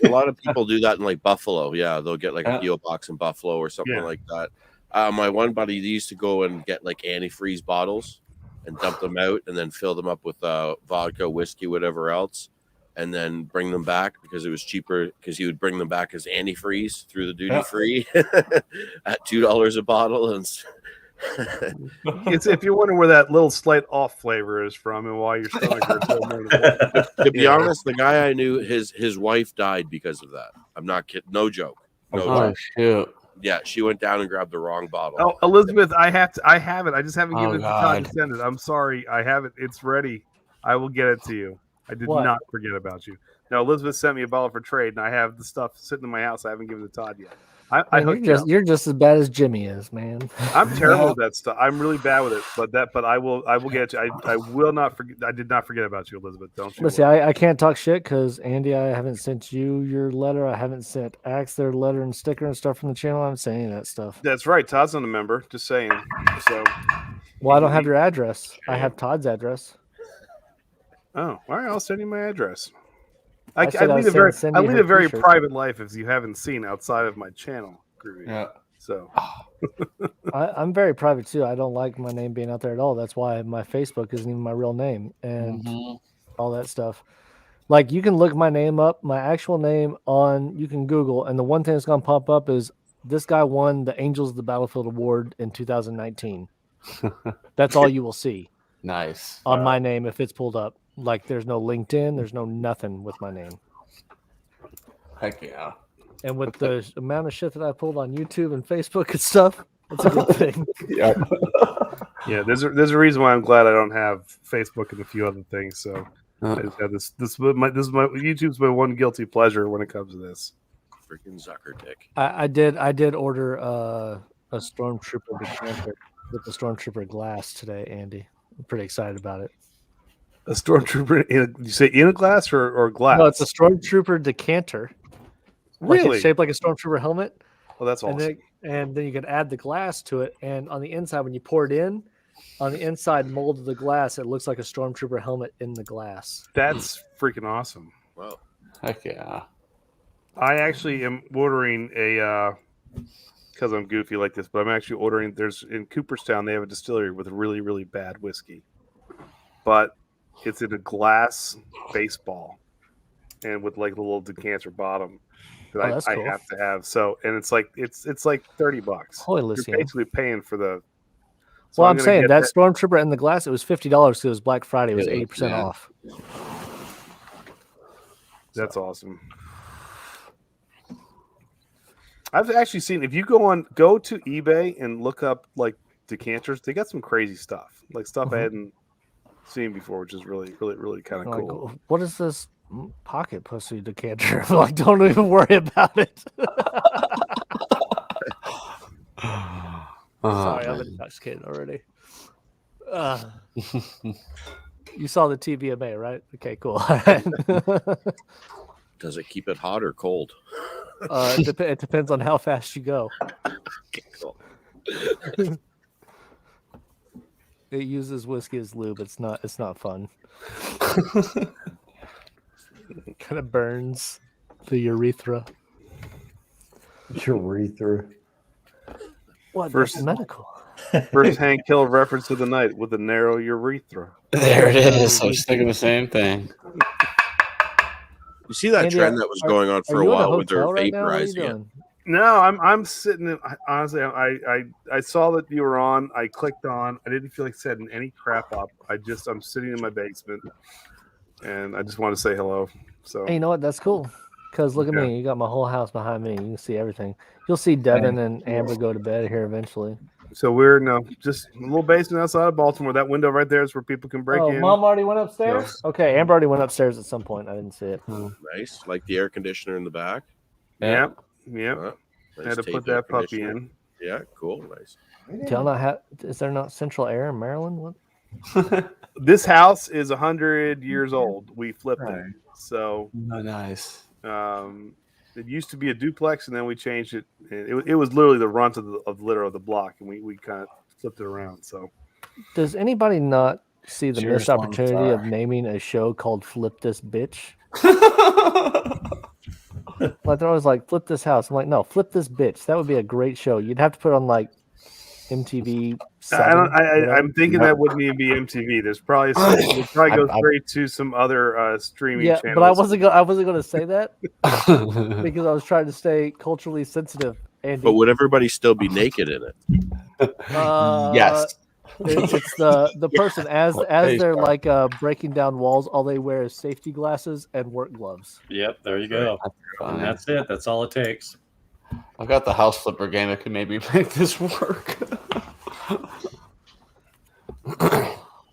a lot of people do that in like Buffalo. Yeah, they'll get like a PO box in Buffalo or something like that. My one buddy, they used to go and get like antifreeze bottles and dump them out, and then fill them up with vodka, whiskey, whatever else, and then bring them back because it was cheaper. Because he would bring them back as antifreeze through the duty free at $2 a bottle. And it's if you're wondering where that little slight off flavor is from, and why your stomach hurts. To be honest, the guy I knew, his wife died because of that. I'm not kidding. No joke. No joke. Shoot. Yeah, she went down and grabbed the wrong bottle. Oh, Elizabeth, I have it. I just haven't given it the time to send it. I'm sorry. I have it. It's ready. I will get it to you. I did not forget about you. No, Elizabeth sent me a bottle for trade, and I have the stuff sitting in my house. I haven't given it to Todd yet. You're just as bad as Jimmy is, man. I'm terrible at that stuff. I'm really bad with it, but I will get it. I will not forget. I did not forget about you, Elizabeth. Don't you? Listen, I can't talk shit because Andy, I haven't sent you your letter. I haven't sent Axe their letter and sticker and stuff from the channel. I haven't sent any of that stuff. That's right. Todd's not a member. Just saying. So, well, I don't have your address. I have Todd's address. Oh, all right. I'll send you my address. I lead a very private life, as you haven't seen outside of my channel, Groovy. Yeah. So I'm very private too. I don't like my name being out there at all. That's why my Facebook isn't even my real name and all that stuff. Like you can look my name up, my actual name you can Google, and the one thing that's gonna pop up is this guy won the Angels of the Battlefield Award in 2019. That's all you will see. Nice. On my name if it's pulled up. Like there's no LinkedIn, there's no nothing with my name. Heck yeah. And with the amount of shit that I pulled on YouTube and Facebook and stuff, it's a good thing. Yeah. Yeah, there's a reason why I'm glad I don't have Facebook and a few other things. So this is my YouTube's my one guilty pleasure when it comes to this. Freaking Zucker dick. I did order a Stormtrooper decanter with the Stormtrooper glass today, Andy. I'm pretty excited about it. A Stormtrooper you say in a glass or glass? No, it's a Stormtrooper decanter. Really? Like it's shaped like a Stormtrooper helmet. Oh, that's awesome. And then you can add the glass to it. And on the inside, when you pour it in, on the inside mold of the glass, it looks like a Stormtrooper helmet in the glass. That's freaking awesome. Wow. Heck yeah. I actually am ordering a because I'm goofy like this, but I'm actually ordering. There's in Cooperstown, they have a distillery with really, really bad whiskey, but it's in a glass baseball and with like a little decanter bottom that I cool. have to have. So, and it's like $30. Holy You're Lucian. basically paying for the. So well, I'm saying that Stormtrooper in the glass, it was $50 because it was Black Friday. It was 80% off. That's awesome. I've actually seen if you go to eBay and look up like decanters, they got some crazy stuff, like stuff I hadn't seen before, which is really kind of cool. Like, what is this pocket pussy decanter? Like, don't even worry about it. Sorry, I'm intoxicated already. You saw the TVMA, right? Okay, cool. Does it keep it hot or cold? It depends on how fast you go. Okay, cool. It uses whiskey as lube. It's not fun. It kind of burns the urethra. Urethra. What? First medical. First Hank Hill reference of the night with a narrow urethra. There it is. I was thinking the same thing. You see that Andy, trend that was going on for a while with their vaporizing it? No, I'm sitting. Honestly, I saw that you were on. I clicked on. I didn't feel like setting any crap up. I'm sitting in my basement, and I just want to say hello. So hey, you know what? That's cool. Because look at me. You got my whole house behind me. You can see everything. You'll see Devin and Amber go to bed here eventually. So we're just a little basement outside of Baltimore. That window right there is where people can break in. Mom already went upstairs? No. Okay, Amber already went upstairs at some point. I didn't see it. Nice. Like the air conditioner in the back. Yep. Nice. Had to put that puppy in. Yeah, cool. Nice. Do y'all not have? Is there not central air in Maryland? What? This house is 100 years old. We flipped it. So nice. It used to be a duplex, and then we changed it. It was literally the runt of the block, and we kind of flipped it around. So, does anybody not see the missed opportunity of naming a show called "Flip This Bitch"? Like they're always like, "Flip this house." I'm like, no, "Flip This Bitch." That would be a great show. You'd have to put on like MTV. I'm thinking that wouldn't even be MTV. There's probably go straight to some other streaming channels. But I wasn't going to say that because I was trying to stay culturally sensitive. Andy. But would everybody still be naked in it? Yes. It's the person as they're like breaking down walls. All they wear is safety glasses and work gloves. Yep, there you go. And that's it. That's all it takes. I've got the house flipper game that could maybe make this work.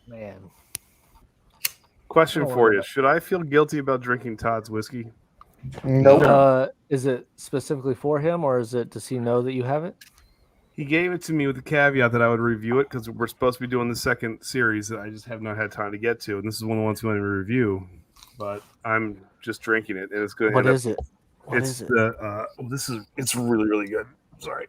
Man. Question for you. Should I feel guilty about drinking Todd's whiskey? Nope. Is it specifically for him, or is it does he know that you have it? He gave it to me with the caveat that I would review it because we're supposed to be doing the second series that I just have not had time to get to. And this is one of the ones we want to review. But I'm just drinking it, and it's going to What is it? It's really, really good. Sorry.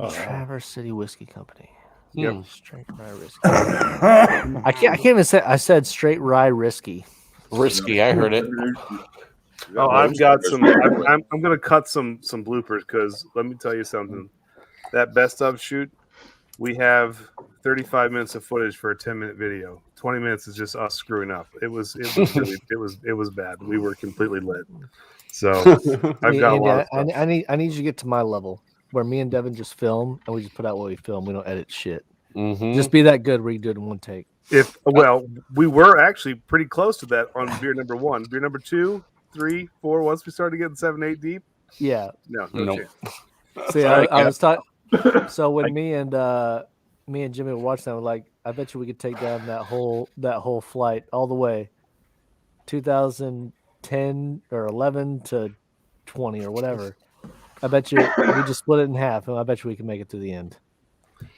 Traverse City Whiskey Company. Yep. Straight rye whiskey. I can't even say. I said straight rye risky. Risky. I heard it. Oh, I've got some. I'm going to cut some bloopers because let me tell you something. That best of shoot, we have 35 minutes of footage for a 10-minute video. 20 minutes is just us screwing up. It was bad. We were completely lit. So I've got a lot. I need you to get to my level where me and Devin just film and we just put out what we film. We don't edit shit. Mm-hmm. Just be that good where you do it in one take. We were actually pretty close to that on beer number 1. Beer number 2, 3, 4. Once we started getting 7, 8 deep. Yeah. No chance. See, I was talking. So when me and Jimmy were watching that, we're like, I bet you we could take down that whole flight all the way, 2010 or 11 to 20 or whatever. I bet you we just split it in half, and I bet you we can make it to the end.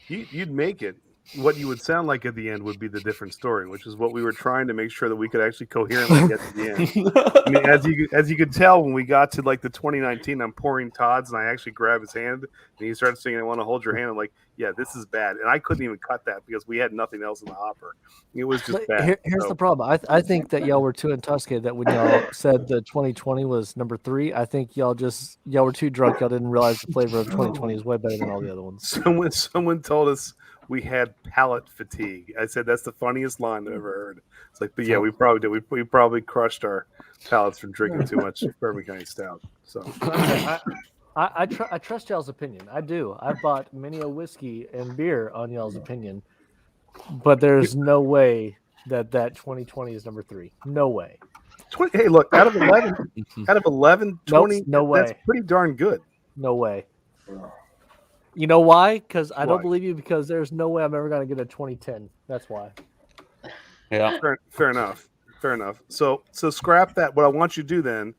You'd make it. What you would sound like at the end would be the different story, which is what we were trying to make sure that we could actually coherently get to the end. I mean, as you could tell, when we got to like the 2019, I'm pouring Todd's, and I actually grab his hand, and he started singing, "I want to hold your hand." I'm like, "Yeah, this is bad," and I couldn't even cut that because we had nothing else in the hopper. It was just bad. Here's the problem. I think that y'all were too intoxicated that when y'all said the 2020 was number 3, I think y'all were too drunk. Y'all didn't realize the flavor of 2020 is way better than all the other ones. Someone told us we had palate fatigue. I said that's the funniest line I've ever heard. It's like, but yeah, we probably did. We probably crushed our palates from drinking too much Bourbon County Stout. So I trust y'all's opinion. I do. I bought many a whiskey and beer on y'all's opinion, but there's no way that 2020 is number 3. No way. 20. Hey, look, out of 11, 20, no way. That's pretty darn good. No way. You know why? Because I Why? don't believe you. Because there's no way I'm ever gonna get a 2010. That's why. Yeah. Fair enough. Fair enough. So scrap that. What I want you to do then,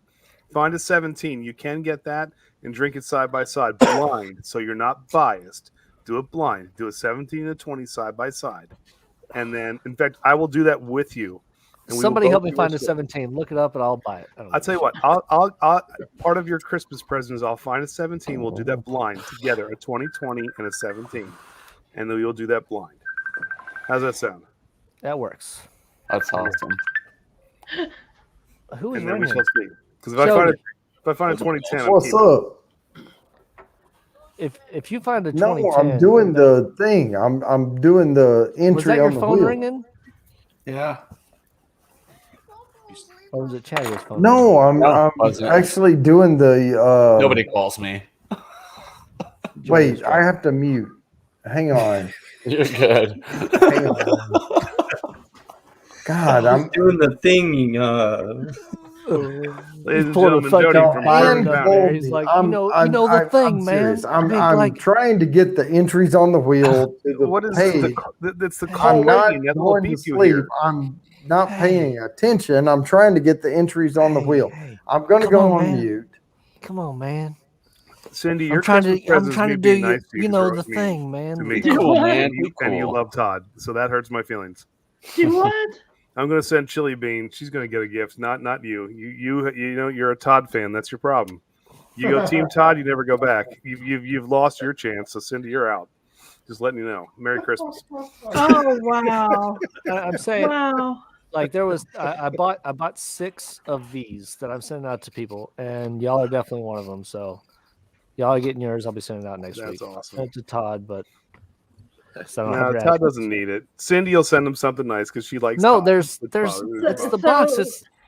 find a 17. You can get that and drink it side by side, blind. So you're not biased. Do it blind. Do a 17 and a 20 side by side, and then, in fact, I will do that with you. And we will Somebody both help me do find a it. 17. Look it up, and I'll buy it. I'll tell you what. I'll part of your Christmas present is I'll find a 17. We'll do that blind together, a 2020 and a 17, and then we'll do that blind. How's that sound? That works. That's awesome. Who is And then we ringing? shall see. Because if I find a 2010, I'm What's keeping up? If you find a No, 2010, I'm doing the thing. I'm doing the entry was that your on the phone wheel. ringing? Yeah. Or was it Chatty's phone? No, I'm wasn't. actually doing the. Nobody calls me. Wait, I have to mute. Hang on. You're good. Hang on. God, I'm doing the thing. Ladies and Pulling a gentlemen, fucking Jody from fire Burning up Mountain. there. He's like, you know the thing, man. serious. I'm like, trying to get the entries on the wheel to the What is page. that's the call I'm not waiting. That's what going to beat you sleep. here. I'm not paying attention. I'm trying to get the entries on the wheel. I'm going to come go on, on man. mute. Come on, man. Cindy, your I'm trying Christmas to. I'm present's trying me to do being nice to you 'cause know you're the always mean thing, man. to me. Do what? And you love Todd, so that hurts my feelings. Do what? I'm going to send Chili Bean. She's going to get a gift, not you. You know you're a Todd fan. That's your problem. You go Team Todd, you never go back. You've lost your chance. So Cindy, you're out. Just letting you know. Merry Christmas. Oh wow! I'm saying, Wow. like there was, I bought 6 of these that I'm sending out to people, and y'all are definitely one of them. So y'all are getting yours. I'll be sending it out next week. That's awesome. Send it to Todd, but No, Todd doesn't need it. Cindy will send him something nice because she likes. No, Todd. there's It's the fine. box.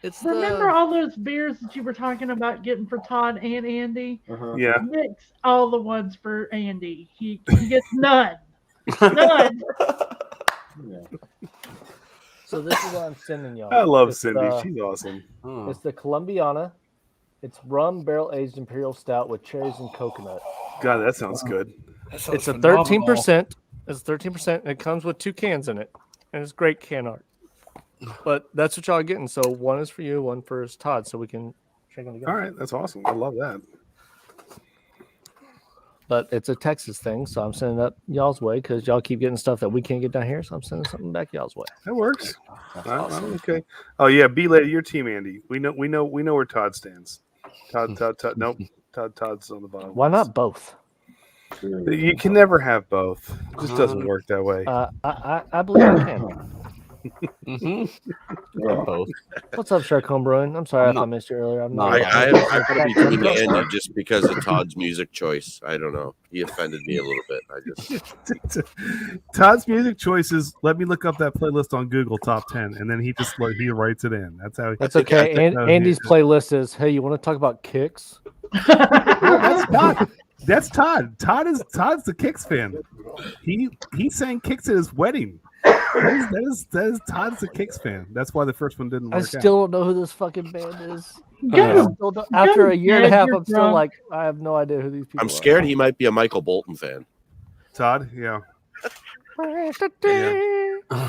It's Remember the. all those beers that you were talking about getting for Todd and Andy? Yeah. Mix all the ones for Andy. He gets none. None. So this is what I'm sending y'all. I love It's, Cindy. She's awesome. It's the Colombiana. It's rum barrel aged imperial stout with cherries and coconut. God, that sounds good. It's a 13%. It's 13%. It comes with 2 cans in it, and it's great can art. But that's what y'all are getting. So one is for you, one for Todd, so we can check them together. All right, that's awesome. I love that. But it's a Texas thing, so I'm sending it up y'all's way because y'all keep getting stuff that we can't get down here. So I'm sending something back y'all's way. That works. Awesome. I'm okay. Oh yeah, B lady, your team, Andy. We know where Todd stands. Todd. Nope. Todd's on the bottom. Why not both? You can never have both. It just doesn't work that way. I believe I can. Both. What's up, Shark Brewing? I'm sorry if I missed you earlier. I'm not. I put it between Andy just because of Todd's music choice. I don't know. He offended me a little bit. I just Todd's music choices. Let me look up that playlist on Google Top 10, and then he writes it in. That's how. That's okay. Andy's playlist is, hey, you want to talk about kicks? That's Todd. That's Todd. Todd's the Kicks fan. He sang Kicks at his wedding. That is Todd's the Kicks fan. That's why the first one didn't work I still don't know who this fucking band is. After a year and a half, I'm still like, I have no idea who these people are. I'm scared he might be a Michael Bolton fan. Todd, yeah.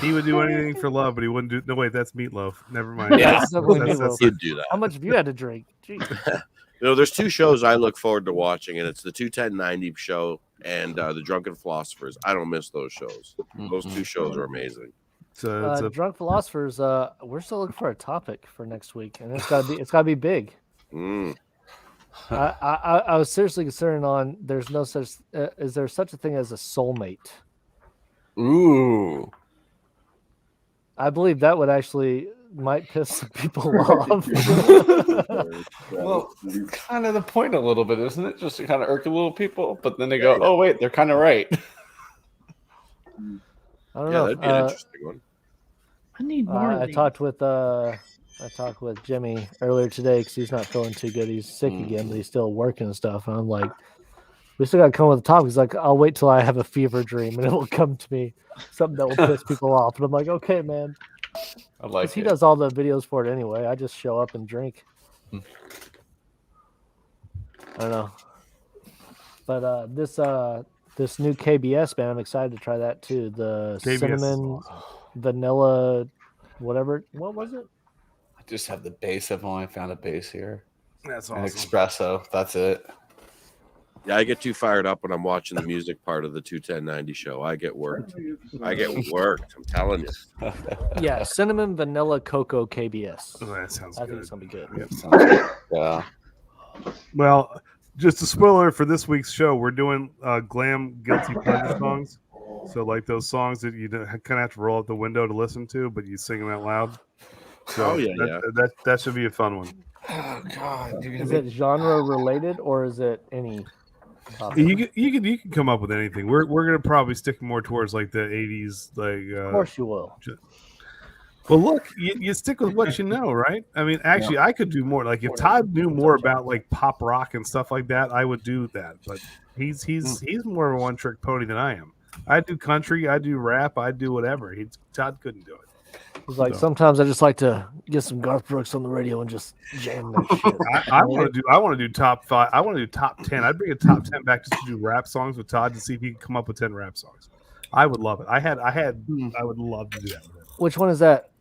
He would do anything for love, but he wouldn't do. No, wait, that's Meatloaf. Never mind. Yeah, That's definitely Meatloaf. He'd do that. How much have you had to drink? Jeez. You know, there's 2 shows I look forward to watching, and it's the 21090 show and the Drunken Philosophers. I don't miss those shows. Those 2 shows are amazing. Drunk Philosophers. We're still looking for a topic for next week, and it's gotta be big. I was seriously considering on. There's no such. Is there such a thing as a soulmate? Ooh. I believe that would actually might piss some people off. Well, it's kind of the point a little bit, isn't it? Just to kind of irk a little people, but then they go, "Oh wait, they're kind of right." I don't know. That'd be an interesting one. I need more. I talked with Jimmy earlier today because he's not feeling too good. He's sick again, but he's still working and stuff. And I'm like, we still got to come with a topic. He's like, I'll wait till I have a fever dream and it will come to me, something that will piss people off. And I'm like, okay, man. I like He it. does all the videos for it anyway. I just show up and drink. I don't know. But this new KBS band, I'm excited to try that too. The KBS cinnamon vanilla, whatever. What was it? I just have the bass. I've only found a bass here. That's An awesome. espresso. That's it. Yeah, I get too fired up when I'm watching the music part of the 21090 show. I get worked. I'm telling you. Yeah, cinnamon vanilla cocoa KBS. Oh, that sounds I good. think it's gonna be good. Yep. Yeah. Well, just a spoiler for this week's show, we're doing glam guilty pleasure songs. So like those songs that you kind of have to roll out the window to listen to, but you sing them out loud. So that should be a fun one. Oh God! Is it genre related or is it any? You can come up with anything. We're gonna probably stick more towards like the 80s, like. Of course you will. Well, look, you stick with what you know, right? I mean, actually, I could do more. Like if Todd knew more about like pop rock and stuff like that, I would do that. But he's more of a one-trick pony than I am. I do country, I do rap, I do whatever. Todd couldn't do it. It's like sometimes I just like to get some Garth Brooks on the radio and just jam that shit. I want to do top 5. I want to do top 10. I'd bring a top 10 back just to do rap songs with Todd to see if he can come up with 10 rap songs. I would love it. I would love to do that. Which one is that?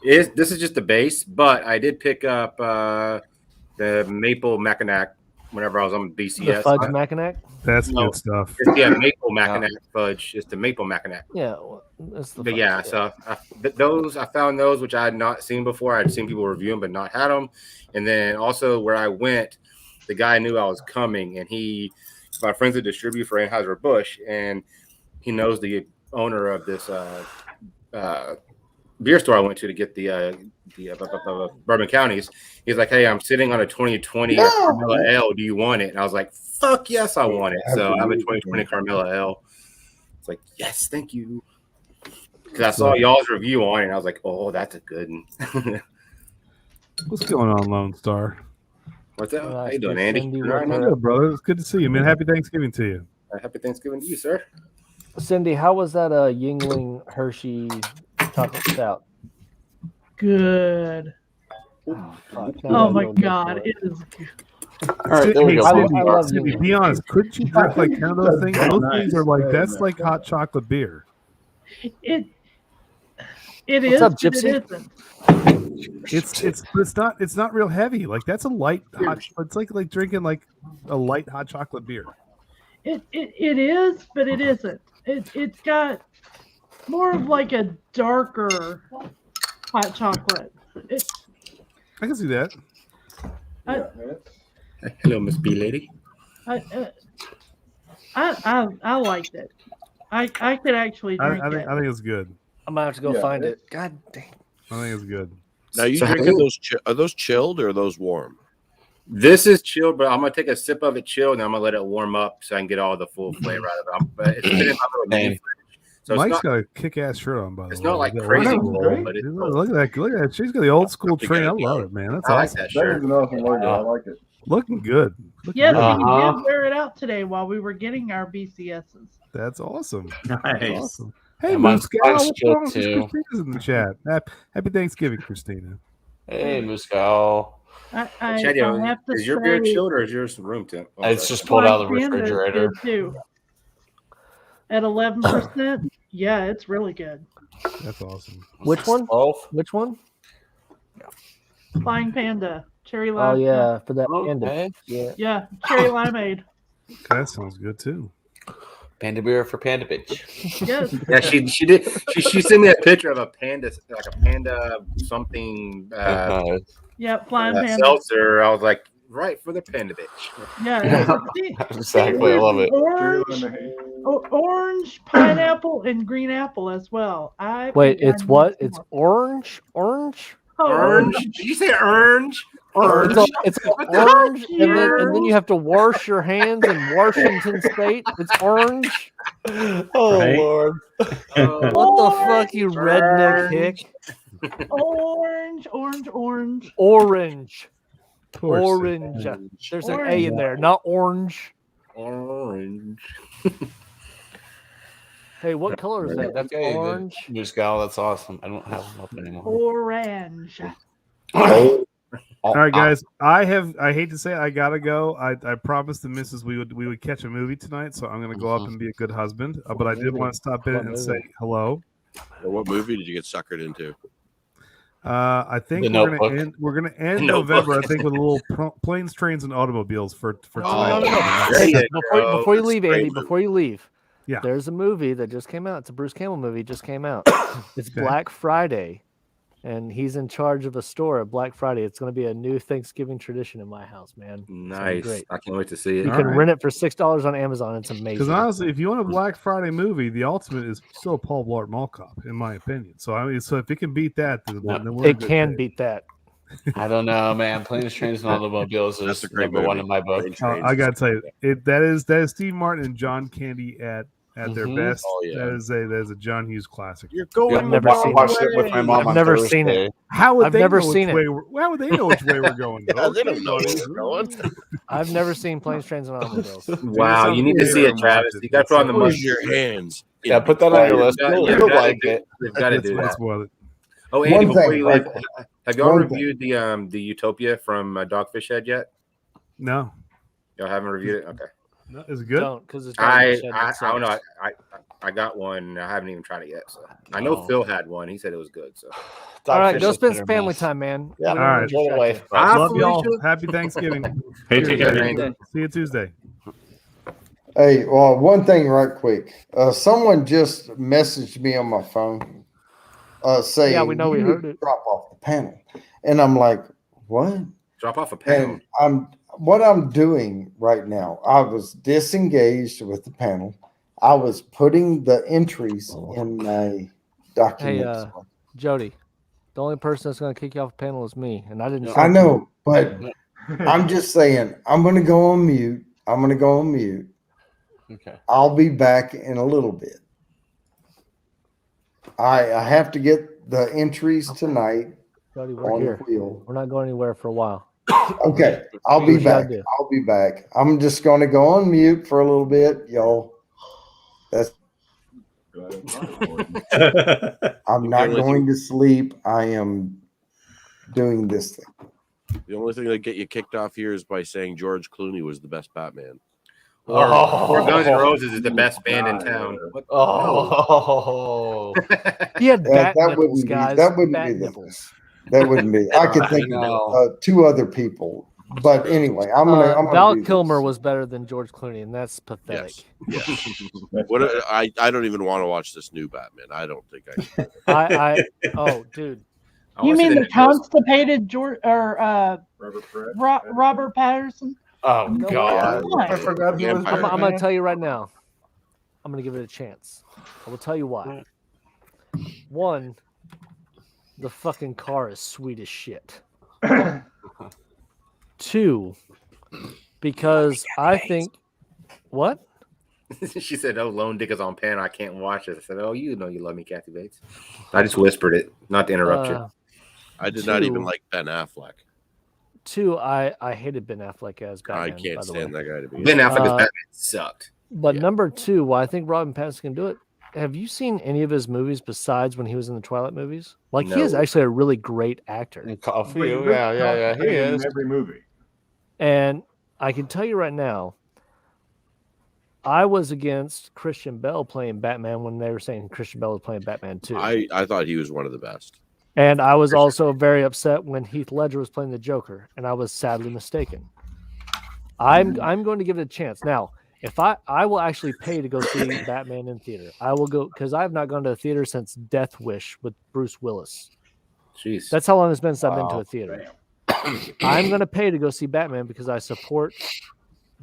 This is just the bass, but I did pick up the Maple Mackinac whenever I was on BCS. The Fudge Mackinac? That's good stuff. Maple Mackinac Fudge. It's the Maple Mackinac. Yeah, that's the. But yeah, so I found those which I had not seen before. I'd seen people review them, but not had them. And then also where I went, the guy knew I was coming, and my friend's a distributor for Anheuser-Busch, and he knows the owner of this beer store I went to get the Bourbon Counties. He's like, "Hey, I'm sitting on a 2020 Carmela Ale. Do you want it?" And I was like, "Fuck yes, I want it." So I have a 2020 Carmela Ale. It's like, yes, thank you. Because I saw y'all's review on it, and I was like, "Oh, that's a good one." What's going on, Lone Star? What's up? How you doing, Andy? Good, brother. It's good to see you, man. Happy Thanksgiving to you. Happy Thanksgiving to you, sir. Cindy, how was that Yingling Hershey chocolate stout? Good. Oh my God, it is good. All right, there we go. Cindy, be honest. Couldn't you drink like 10 of those things? Those things are like that's like hot chocolate beer. It What's is. up, Gypsy? It isn't. It's not real heavy. Like that's a light hot. It's like drinking like a light hot chocolate beer. It is, but it isn't. It's got more of like a darker hot chocolate. I can see that. Hello, Miss B lady. I liked it. I could actually drink it. I think it's good. I'm gonna have to go find it. God damn. I think it's good. Now you drinking those? Are those chilled or are those warm? This is chilled, but I'm gonna take a sip of it chilled, and I'm gonna let it warm up so I can get all the full flavor out of it. But it's been in my little mini fridge, so Mike's got a kick-ass shirt on, by the way. It's not like crazy cold, but it's look at that. She's got the old school train. I love it, man. That's I like awesome. that shirt. I like it. Looking good. Yes, we did wear it out today while we were getting our BCSs. That's awesome. Nice. That's awesome. Hey, mine's Muscal, what's chilled going on? too. Christina's in the chat. Happy Thanksgiving, Christina. Hey, Muscal. I Chad, have to is your beer chilled or is yours room temp? Oh, It's just pulled out of the refrigerator. Too. At 11%, yeah, it's really good. That's awesome. Which one? 12? Which one? Flying Panda, cherry lime. Oh yeah, for that panda. Okay. Yeah, cherry limeade. That sounds good too. Panda beer for Panda bitch. Yes. Yeah, she did. She sent me a picture of a panda, like a panda something. Yeah, flying panda. Seltzer. I was like, right for the panda bitch. Yeah. Exactly. I love it. Orange, pineapple, and green apple as well. Wait, it's what? It's orange? Orange? Orange? Did you say orange? Orange. It's orange, and then you have to wash your hands in Washington State. It's orange. Oh Right? Lord! What the fuck, you redneck hick? Orange. Orange. Poor Orange. There's an A in there, not orange. Orange. Hey, what color is that? That's Okay, orange. New Scowl, that's awesome. I don't have them up anymore. Orange. All right, guys. I hate to say it, I gotta go. I promised the missus we would catch a movie tonight, so I'm gonna go up and be a good husband. But I did want to stop in and say hello. Well, what movie did you get suckered into? I think we're gonna end November. I think with a little planes, trains, and automobiles for tonight. Hey, before you leave, Andy. Before you leave, yeah, there's a movie that just came out. It's a Bruce Campbell movie. Just came out. It's Black Friday, and he's in charge of a store at Black Friday. It's going to be a new Thanksgiving tradition in my house, man. Nice. Great. I can't wait to see it. You can rent it for $6 on Amazon. It's amazing. Because honestly, if you want a Black Friday movie, the ultimate is still Paul Blart Mall Cop, in my opinion. So I mean, so if it can beat that, then we're it can beat that. I don't know, man. Planes, Trains, and Automobiles is number one in my book. I gotta tell you, that is Steve Martin and John Candy at their best. Oh, yeah. That is a John Hughes classic. You're going. I've never seen it with my mom. I've never seen it. How would I've they never know seen which it. way? How would they know which way we're going? Yeah, they don't know where we're going. I've never seen Planes, Trains, and Automobiles. Wow, you need to see it, Travis. You got to put on the Use must. your hands. Yeah, put that on your list. You'll like it. You've got to do that. Well, Oh, Andy, One before thing, you leave, have y'all one reviewed the Utopia from Dogfish Head yet? no, Y'all haven't reviewed it? Okay. no, is it good? Don't, because it's I don't know. I got one. I haven't even tried it yet. So I know Phil had one. He said it was good. So All right, Dogfish go is spend hit or some family miss. time, man. Yeah, We all don't right. distract Away. you. Love y'all. Happy Thanksgiving. Hey, take care, Cheers. Andy. See you Tuesday. Hey, well, one thing right quick. Someone just messaged me on my phone saying, Yeah, we know we "You heard need to it." drop off the panel." And I'm like, what? Drop off a panel. And what I'm doing right now, I was disengaged with the panel. I was putting the entries in my documents. Hey, Jody, the only person that's going to kick you off the panel is me, and I didn't. I know, but I'm just saying, I'm going to go on mute. Okay. I'll be back in a little bit. I have to get the entries tonight Jody, we're on here. the wheel. We're not going anywhere for a while. Okay, I'll be what you gotta back. do. I'll be back. I'm just going to go on mute for a little bit, y'all. That's. I'm not going to sleep. I am doing this thing. The only thing that get you kicked off here is by saying George Clooney was the best Batman. Or Guns N' Roses is the best band in town. Oh, He had bat that nipples, wouldn't be- guys. that wouldn't bat be the- nipples. That wouldn't be. I could think of two other people, but anyway, I'm gonna. Val do this. Kilmer was better than George Clooney, and that's pathetic. Yes. What I don't even want to watch this new Batman. I don't think I can. Oh, dude. You mean the constipated George or Robert Patterson? Oh No, God! I forgot he was I'm going to tell you right now. I'm going to give it a chance. I will tell you why. One, the fucking car is sweet as shit. Two, because I think what? She said, "Oh, Lone Dick is on pan. I can't watch it." I said, "Oh, you know you love me, Kathy Bates." I just whispered it, not to interrupt you. I did not even like Ben Affleck. Two, I hated Ben Affleck as Batman. I can't stand that guy to be. Ben Affleck as Batman sucked. But number two, why I think Robin Pattinson can do it. Have you seen any of his movies besides when he was in the Twilight movies? Like he is actually a really great actor. Yeah, he is. Every movie. And I can tell you right now, I was against Christian Bale playing Batman when they were saying Christian Bale was playing Batman too. I thought he was one of the best. And I was also very upset when Heath Ledger was playing the Joker, and I was sadly mistaken. I'm going to give it a chance. Now, if I will actually pay to go see Batman in theater. I will go because I have not gone to a theater since Death Wish with Bruce Willis. Jeez. That's how long it's been since I've been to a theater. I'm going to pay to go see Batman because I support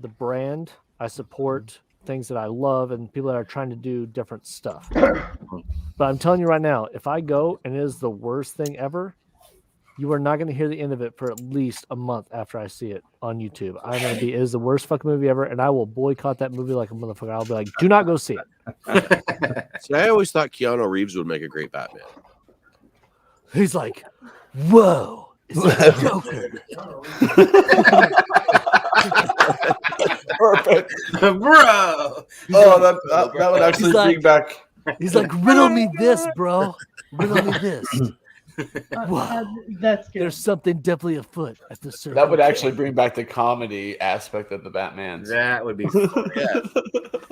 the brand. I support things that I love and people that are trying to do different stuff. But I'm telling you right now, if I go and it is the worst thing ever, you are not going to hear the end of it for at least a month after I see it on YouTube. I'm going to be, it is the worst fucking movie ever, and I will boycott that movie like a motherfucker. I'll be like, do not go see it. See, I always thought Keanu Reeves would make a great Batman. He's like, whoa, it's a Joker. Perfect, bro. Oh, that would actually bring back He's like, riddle me this, bro. Riddle me this. Wow. That's good. There's something definitely afoot at the surface. That would actually bring back the comedy aspect of the Batmans. That would be yeah.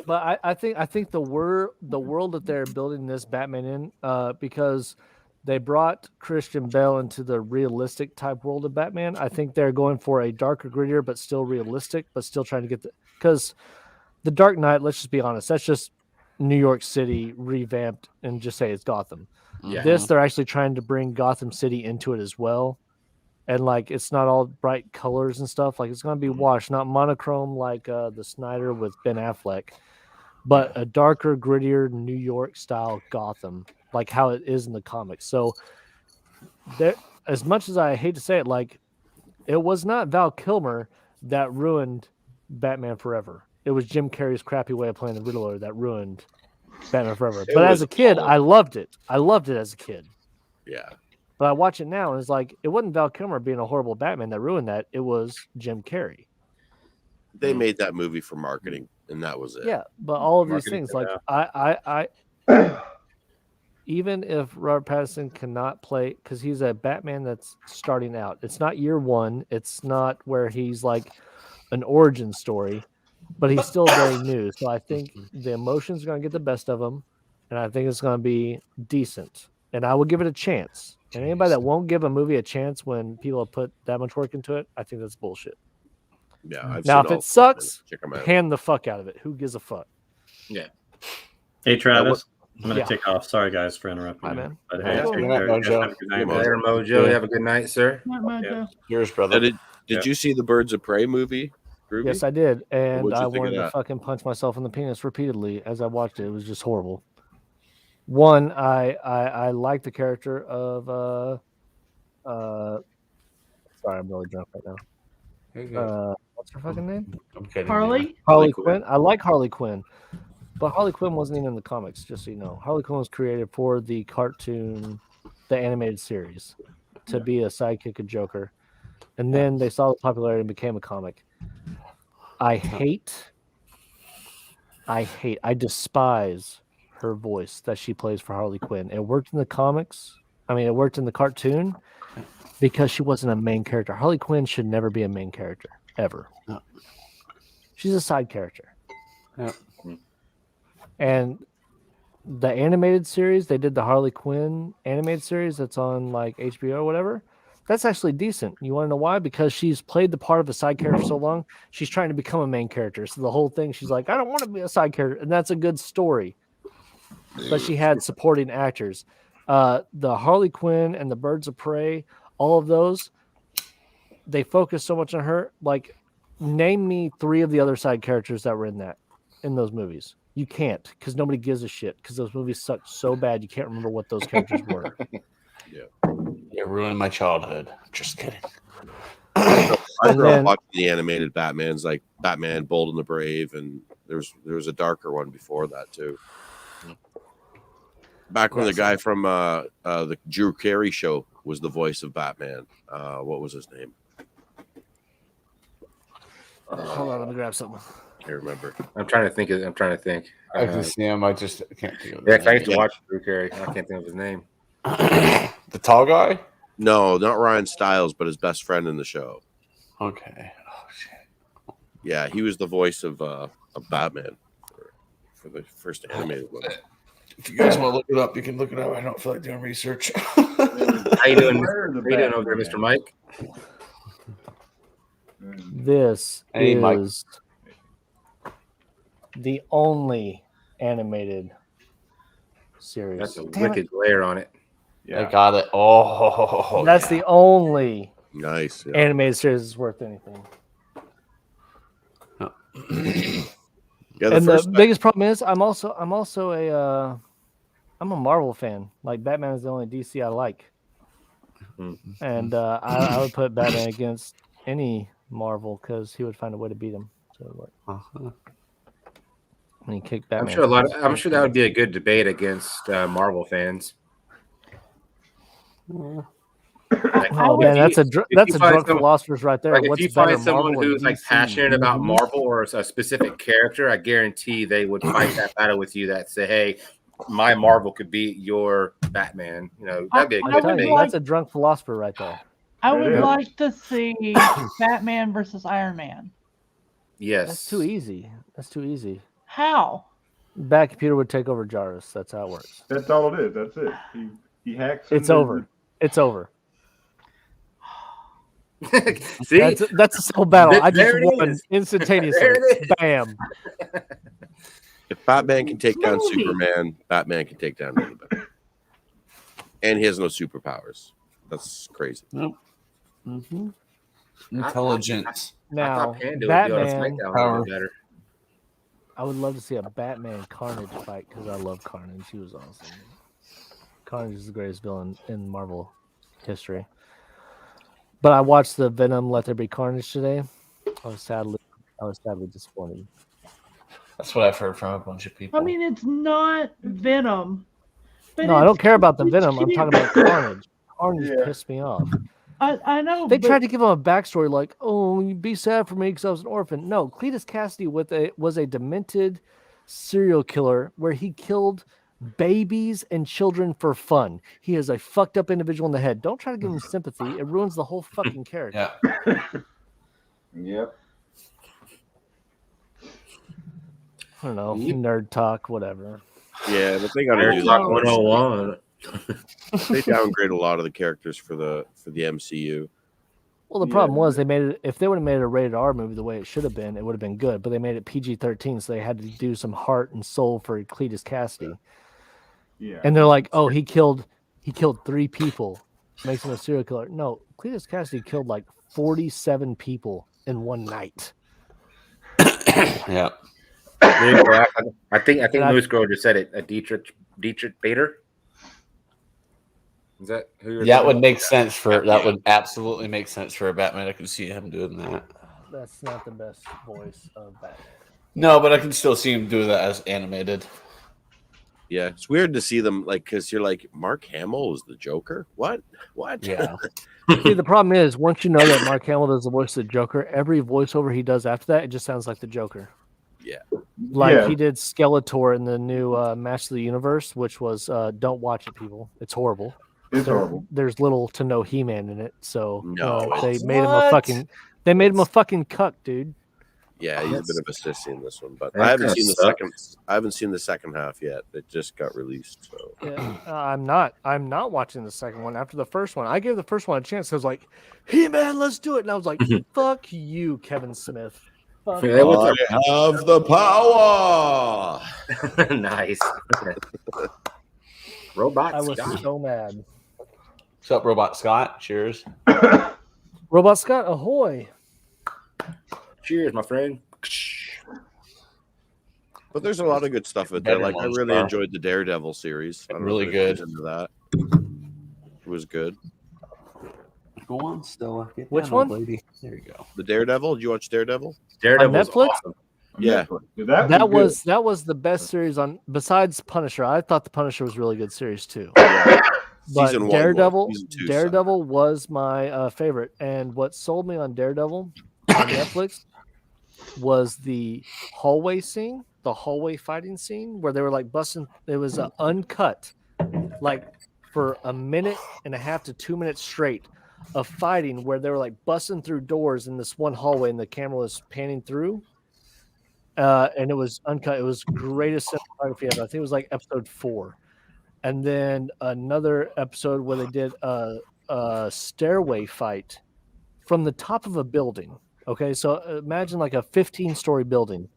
But I think the world that they're building this Batman in, because they brought Christian Bale into the realistic type world of Batman. I think they're going for a darker, grittier, but still realistic, but still trying to get because the Dark Knight. Let's just be honest. That's just New York City revamped and just say it's Gotham. Yeah. This they're actually trying to bring Gotham City into it as well, and like it's not all bright colors and stuff. Like it's going to be washed, not monochrome like the Snyder with Ben Affleck, but a darker, grittier New York style Gotham, like how it is in the comics. So there, as much as I hate to say it, like it was not Val Kilmer that ruined Batman Forever. It was Jim Carrey's crappy way of playing the Riddler that ruined Batman Forever. But as a kid, I loved it. I loved it as a kid. Yeah. But I watch it now, and it's like it wasn't Val Kilmer being a horrible Batman that ruined that. It was Jim Carrey. They made that movie for marketing, and that was it. Yeah, but all of these things, like I even if Robert Pattinson cannot play, because he's a Batman that's starting out. It's not year one. It's not where he's like an origin story, but he's still very new. So I think the emotions are going to get the best of him, and I think it's going to be decent. And I will give it a chance. And anybody that won't give a movie a chance when people have put that much work into it, I think that's bullshit. Yeah. Now, if it sucks, hand the fuck out of it. Who gives a fuck? Yeah. Hey, Travis. I'm going to take off. Sorry, guys, for interrupting. Hi, man. But hey, Good night, Mojo. Later, Mojo. Have a good night, sir. Not Mojo. Yours, brother. Did you see the Birds of Prey movie, Groovy? Yes, I did. And What'd you I think of wanted to that? fucking punch myself in the penis repeatedly as I watched it. It was just horrible. One, I like the character of sorry, I'm really drunk right now. What's her fucking name? I'm kidding. Harley? Harley Quinn. I like Harley Quinn. But Harley Quinn wasn't even in the comics, just so you know. Harley Quinn was created for the cartoon, the animated series, to be a sidekick of Joker. And then they saw the popularity and became a comic. I despise her voice that she plays for Harley Quinn. It worked in the comics. I mean, it worked in the cartoon because she wasn't a main character. Harley Quinn should never be a main character, ever. No. She's a side character. Yeah. And the animated series, they did the Harley Quinn animated series that's on like HBO or whatever. That's actually decent. You want to know why? Because she's played the part of a side character so long, she's trying to become a main character. So the whole thing, she's like, I don't want to be a side character. And that's a good story. But she had supporting actors. The Harley Quinn and the Birds of Prey, all of those, they focus so much on her. Like, name me 3 of the other side characters that were in those movies. You can't, because nobody gives a shit, because those movies suck so bad you can't remember what those characters were. It ruined my childhood. Just kidding. I grew up watching the animated Batmans, like Batman, Bold and the Brave, and there was a darker one before that too. Back when the guy from the Drew Carey show was the voice of Batman. What was his name? Hold on, let me grab something. I can't remember. I'm trying to think. I can see him. I just can't think of Yeah, his 'cause I name. used to watch Drew Carey. I can't think of his name. The tall guy? No, not Ryan Stiles, but his best friend in the show. Okay. Oh shit. Yeah, he was the voice of Batman for the first animated one. If you guys want to look it up, you can look it up. I don't feel like doing research. How you doing? How you doing over there, Mr. Mike? This is the only animated series. That's a wicked glare on it. I got it. Oh, that's the only nice animated series that's worth anything. Yeah, and the biggest problem is I'm also I'm a Marvel fan. Like Batman is the only DC I like, and I would put Batman against any Marvel because he would find a way to beat him. So when he kicked Batman, I'm sure that would be a good debate against Marvel fans. Oh man, that's a drunk philosophers right there. Like if you find someone who's like passionate about Marvel or a specific character, I guarantee they would fight that battle with you. That say, hey, my Marvel could beat your Batman. You know, that'd be a good debate. That's a drunk philosopher right there. I would like to see Batman versus Iron Man. Yes. That's too easy. That's too easy. How? Bad computer would take over Jarvis. That's how it works. That's all it is. That's it. He hacks. It's over. It's over. See, that's a simple battle. I just won is. instantaneously. Bam. If Batman can take down Superman, Batman can take down anybody. And he has no superpowers. That's crazy. Nope. Mm-hmm. Intelligence. Now, Batman. I would love to see a Batman Carnage fight because I love Carnage. He was awesome. Carnage is the greatest villain in Marvel history. But I watched the Venom Let There Be Carnage today. I was sadly disappointed. That's what I've heard from a bunch of people. I mean, it's not Venom. No, I don't care about the Venom. I'm talking about Carnage. Carnage pissed me off. I know. They tried to give him a backstory like, oh, you'd be sad for me because I was an orphan. No, Cletus Cassidy was a demented serial killer where he killed babies and children for fun. He is a fucked up individual in the head. Don't try to give him sympathy. It ruins the whole fucking character. Yeah. Yep. I don't know. Nerd talk, whatever. Yeah, but they got to do Nerd Talk 101. They downgrade a lot of the characters for the MCU. Well, the problem was they made it. If they would have made it a rated R movie the way it should have been, it would have been good. But they made it PG-13, so they had to do some heart and soul for Cletus Cassidy. Yeah. And they're like, "Oh, he killed 3 people, makes him a serial killer." No, Cletus Cassidy killed like 47 people in one night. Yeah. I think Moose Girl just said it. Dietrich Bader. Is that who? That would make sense for that would absolutely make sense for a Batman. I can see him doing that. That's not the best voice of Batman. No, but I can still see him do that as animated. Yeah, it's weird to see them because you're like, Mark Hamill is the Joker. What? Yeah. See, the problem is once you know that Mark Hamill does the voice of the Joker, every voiceover he does after that, it just sounds like the Joker. Yeah. He did Skeletor in the new Master of the Universe, which was don't watch it, people. It's horrible. It's horrible. There's little to no He-Man in it, so they made him a fucking cuck, dude. Yeah, he's a bit of a sissy in this one, but I haven't seen the second. I haven't seen the second half yet. It just got released, so yeah, I'm not watching the second one. After the first one, I gave the first one a chance. I was like, He-Man, let's do it, and I was like, fuck you, Kevin Smith. I have the power. Nice. Robot I was Scott. so mad. What's up, Robot Scott? Cheers. Robot Scott, ahoy. Cheers, my friend. But there's a lot of good stuff in there. Like I really enjoyed the Daredevil series. I don't Really know if good. into that. It was good. Go on, Stella. Get Which down, one? lady. There you go. The Daredevil. Did you watch Daredevil? Daredevil's Netflix? awesome. Yeah. That was the best series on besides Punisher. I thought the Punisher was a really good series too. But Season 1 Daredevil, Season 2 Daredevil was my favorite, and what sold me on Daredevil on Netflix was the hallway scene, the hallway fighting scene where they were like busting. It was uncut, like for a minute and a half to 2 minutes straight of fighting, where they were like busting through doors in this one hallway, and the camera was panning through. And it was uncut. It was greatest cinematography ever. I think it was like episode 4. And then another episode where they did a stairway fight from the top of a building. Okay, so imagine like a 15-story building.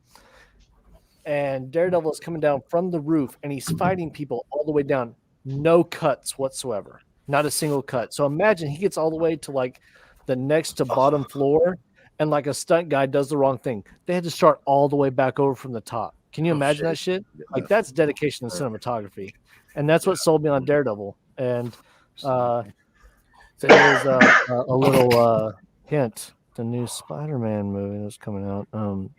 And Daredevil is coming down from the roof, and he's fighting people all the way down. No cuts whatsoever. Not a single cut. So imagine he gets all the way to like the next to bottom floor, and like a stunt guy does the wrong thing. They had to start all the way back over from the top. Can you imagine that shit? Like that's dedication to cinematography. And that's what sold me on Daredevil. And there's a little hint. The new Spider-Man movie that's coming out.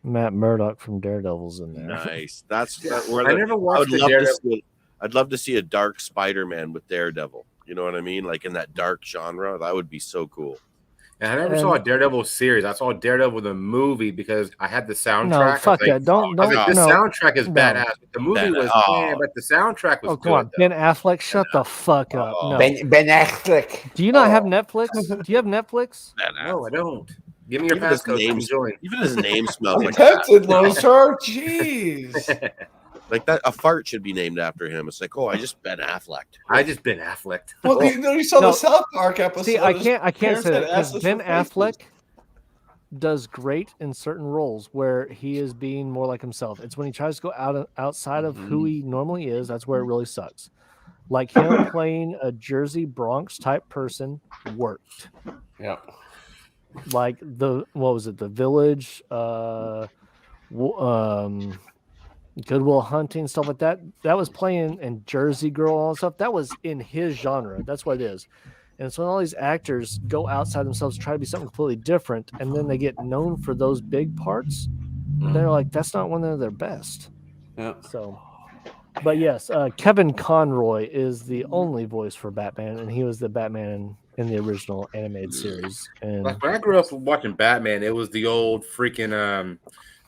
Matt Murdock from Daredevil's in there. Nice. That's where I never watched the Daredevil. I'd love to see a dark Spider-Man with Daredevil. You know what I mean? Like in that dark genre, that would be so cool. And I never saw a Daredevil series. I saw Daredevil the movie because I had the soundtrack. No, fuck that. Don't. This soundtrack is badass. The movie was, but the soundtrack was good. Come on, Ben Affleck, shut the fuck up. No. Ben Affleck. Do you not have Netflix? Do you have Netflix? No, I don't. Give me your passcode. Even his name smells like Tempted, Lothar. Jeez. Like that, a fart should be named after him. It's like, oh, I just Ben Affleck. I just Ben Affleck. Well, you saw the South Park episode. See, I can't say that because Ben Affleck does great in certain roles where he is being more like himself. It's when he tries to go outside of who he normally is. That's where it really sucks. Like him playing a Jersey Bronx type person worked. Yeah. Like what was it? The Village, Goodwill Hunting, stuff like that. That was playing in Jersey Girl and all that stuff. That was in his genre. That's what it is. And so when all these actors go outside themselves, try to be something completely different, and then they get known for those big parts, they're like, that's not one of their best. Yeah. So, but yes, Kevin Conroy is the only voice for Batman, and he was the Batman in the original animated series. And like when I grew up watching Batman, it was the old freaking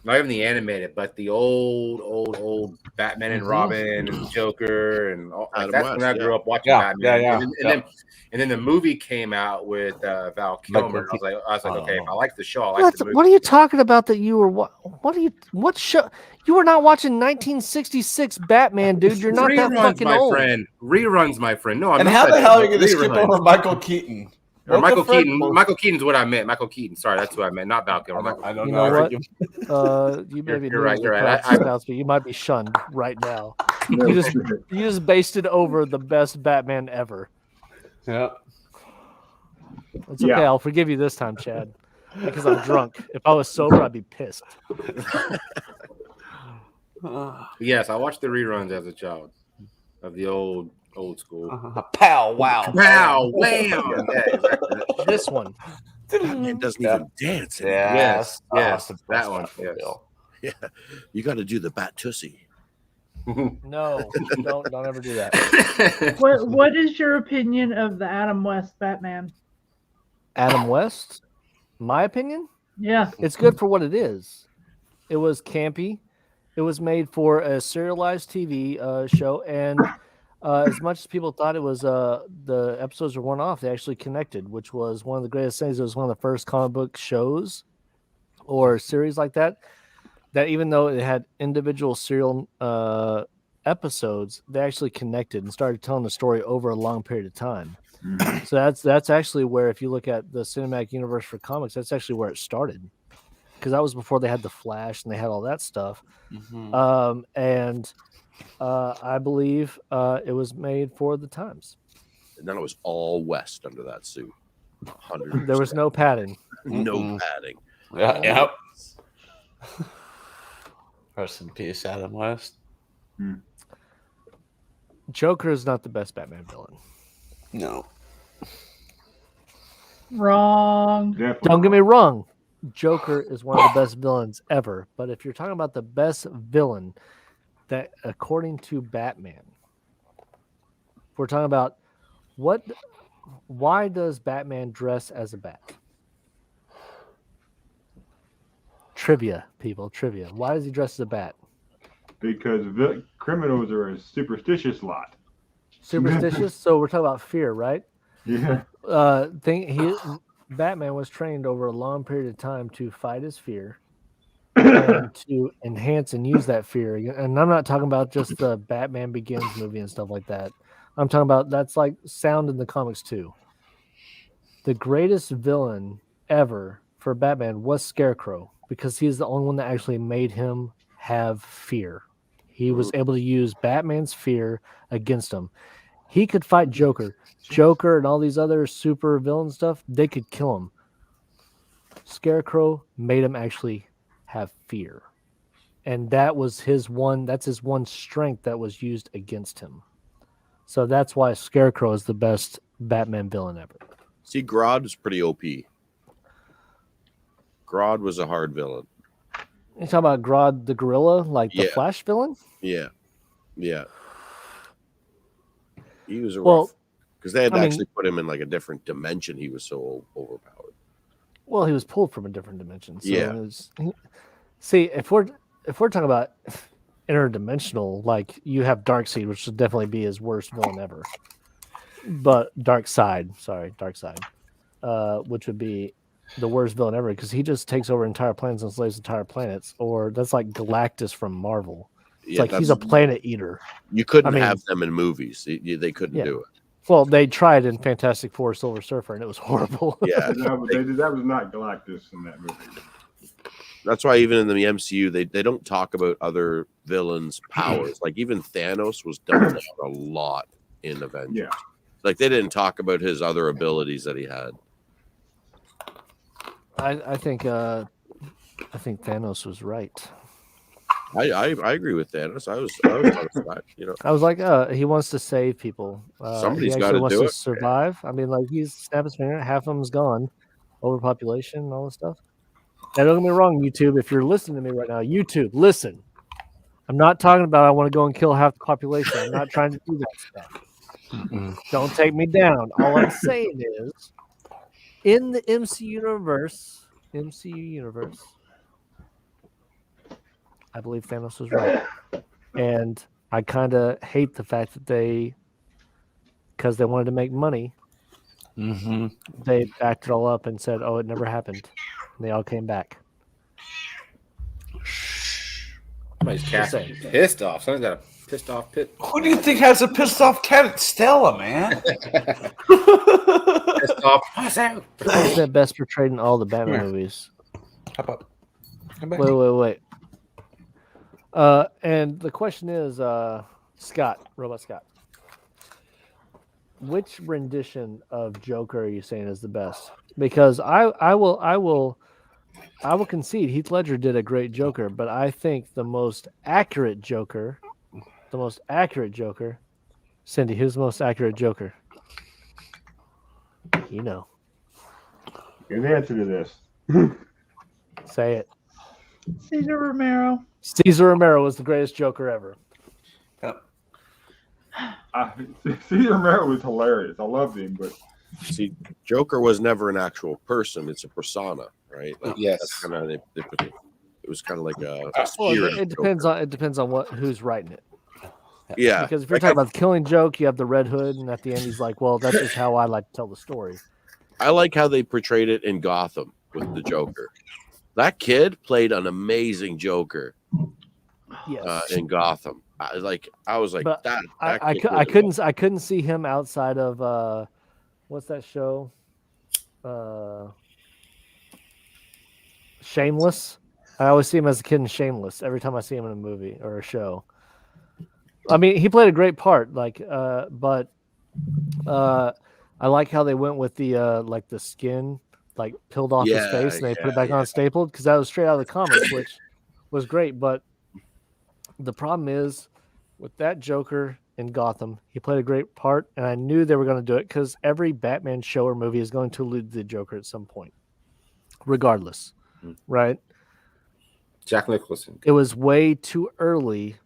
not even the animated, but the old Batman and Robin and Joker and all. Like, that's when I grew up watching Batman. And then the movie came out with Val Kilmer. I was like, okay, if I like the show, I like the movie. What are you talking about? That you were what show? You were not watching 1966 Batman, dude. You're not that fucking old. Reruns, my friend. No, I'm and not. How the hell are you going to skip over Michael Keaton? Or Michael Keaton. Michael Keaton's what I meant. Michael Keaton. Sorry, that's who I meant. Not Val Kilmer. I don't you know. What? You maybe you're right. You're right. You might be shunned right now. You just based it over the best Batman ever. Yeah. It's okay. I'll forgive you this time, Chad, because I'm drunk. If I was sober, I'd be pissed. Yes, I watched the reruns as a child of the old school. Pow, wow. Pow, wham. Yeah, exactly. This one. Batman doesn't even dance. Yes, that one. Yes. Yeah, you got to do the Bat Tussie. No, don't ever do that. What is your opinion of the Adam West Batman? Adam West? My opinion? Yeah. It's good for what it is. It was campy. It was made for a serialized TV show, and as much as people thought it was the episodes were one-off, they actually connected, which was one of the greatest things. It was one of the first comic book shows or series like that even though it had individual serial episodes, they actually connected and started telling the story over a long period of time. So that's actually where, if you look at the cinematic universe for comics, that's actually where it started, because that was before they had the Flash and they had all that stuff. I believe it was made for the times. And then it was all West under that suit. 100%. There was no padding. No padding. Yeah. Rest in peace, Adam West. Joker is not the best Batman villain. No. Wrong. Don't get me wrong. Joker is one of the best villains ever. But if you're talking about the best villain, that according to Batman, if we're talking about why does Batman dress as a bat? Trivia, people, trivia. Why does he dress as a bat? Because criminals are a superstitious lot. Superstitious? So we're talking about fear, right? Yeah. Batman was trained over a long period of time to fight his fear and to enhance and use that fear. And I'm not talking about just the Batman Begins movie and stuff like that. I'm talking about that's like sound in the comics too. The greatest villain ever for Batman was Scarecrow, because he's the only one that actually made him have fear. He was able to use Batman's fear against him. He could fight Joker and all these other super villain stuff. They could kill him. Scarecrow made him actually have fear. And that was that's his one strength that was used against him. So that's why Scarecrow is the best Batman villain ever. See, Grodd was pretty OP. Grodd was a hard villain. You talking about Grodd the gorilla, like the Flash villain? Yeah. He was a rough, because they had to actually put him in like a different dimension. He was so overpowered. Well, he was pulled from a different dimension. So Yeah. it was, see, if we're talking about interdimensional, like you have Darkseid, which would definitely be his worst villain ever. But Darkseid, which would be the worst villain ever because he just takes over entire planets and slaves entire planets. Or that's like Galactus from Marvel. It's like he's a planet eater. You couldn't have them in movies. They couldn't do it. Well, they tried in Fantastic Four: Silver Surfer, and it was horrible. Yeah, that was not Galactus in that movie. That's why even in the MCU, they don't talk about other villains' powers. Like even Thanos was dumbed down a lot in Avengers. Yeah. Like they didn't talk about his other abilities that he had. I think Thanos was right. I agree with Thanos. I was satisfied, you know. I was like, he wants to save people. Somebody's he got actually to wants do to it. survive. I mean, like he's snap his finger, half of them's gone, overpopulation, and all this stuff. Now, don't get me wrong, YouTube. If you're listening to me right now, YouTube, listen. I'm not talking about I want to go and kill half the population. I'm not trying to do that stuff. Don't take me down. All I'm saying is, in the MCU universe, I believe Thanos was right. And I kind of hate the fact that because they wanted to make money, they backed it all up and said, oh, it never happened. And they all came back. Somebody's cat pissed off. Someone's got a pissed off pit. Who do you think has a pissed off cat? It's Stella, man. Pissed off. How's that best portrayed in all the Batman movies? How about Wait. And the question is, Robot Scott, which rendition of Joker are you saying is the best? Because I will concede Heath Ledger did a great Joker, but I think the most accurate Joker, Cindy, who's the most accurate Joker? You know. Good answer to this. Say it. Cesar Romero. Cesar Romero was the greatest Joker ever. Cesar Romero was hilarious. I loved him, but see, Joker was never an actual person; it's a persona, right? Like, yes, that's kind of it was kind of like a well, spirit. it depends on who's writing it. Yeah, because if you're talking about the Killing Joke, you have the Red Hood, and at the end he's like, "Well, that's just how I like to tell the story." I like how they portrayed it in Gotham with the Joker. That kid played an amazing Joker. Yes. In Gotham. I was like, but that I couldn't see him outside of what's that show? Shameless. I always see him as a kid in Shameless every time I see him in a movie or a show. I mean, he played a great part, but I like how they went with the skin peeled off his face and they put it back on stapled because that was straight out of the comics, which was great. But the problem is with that Joker in Gotham, he played a great part, and I knew they were going to do it because every Batman show or movie is going to allude to the Joker at some point, regardless, right? Jack Nicholson. It was way too early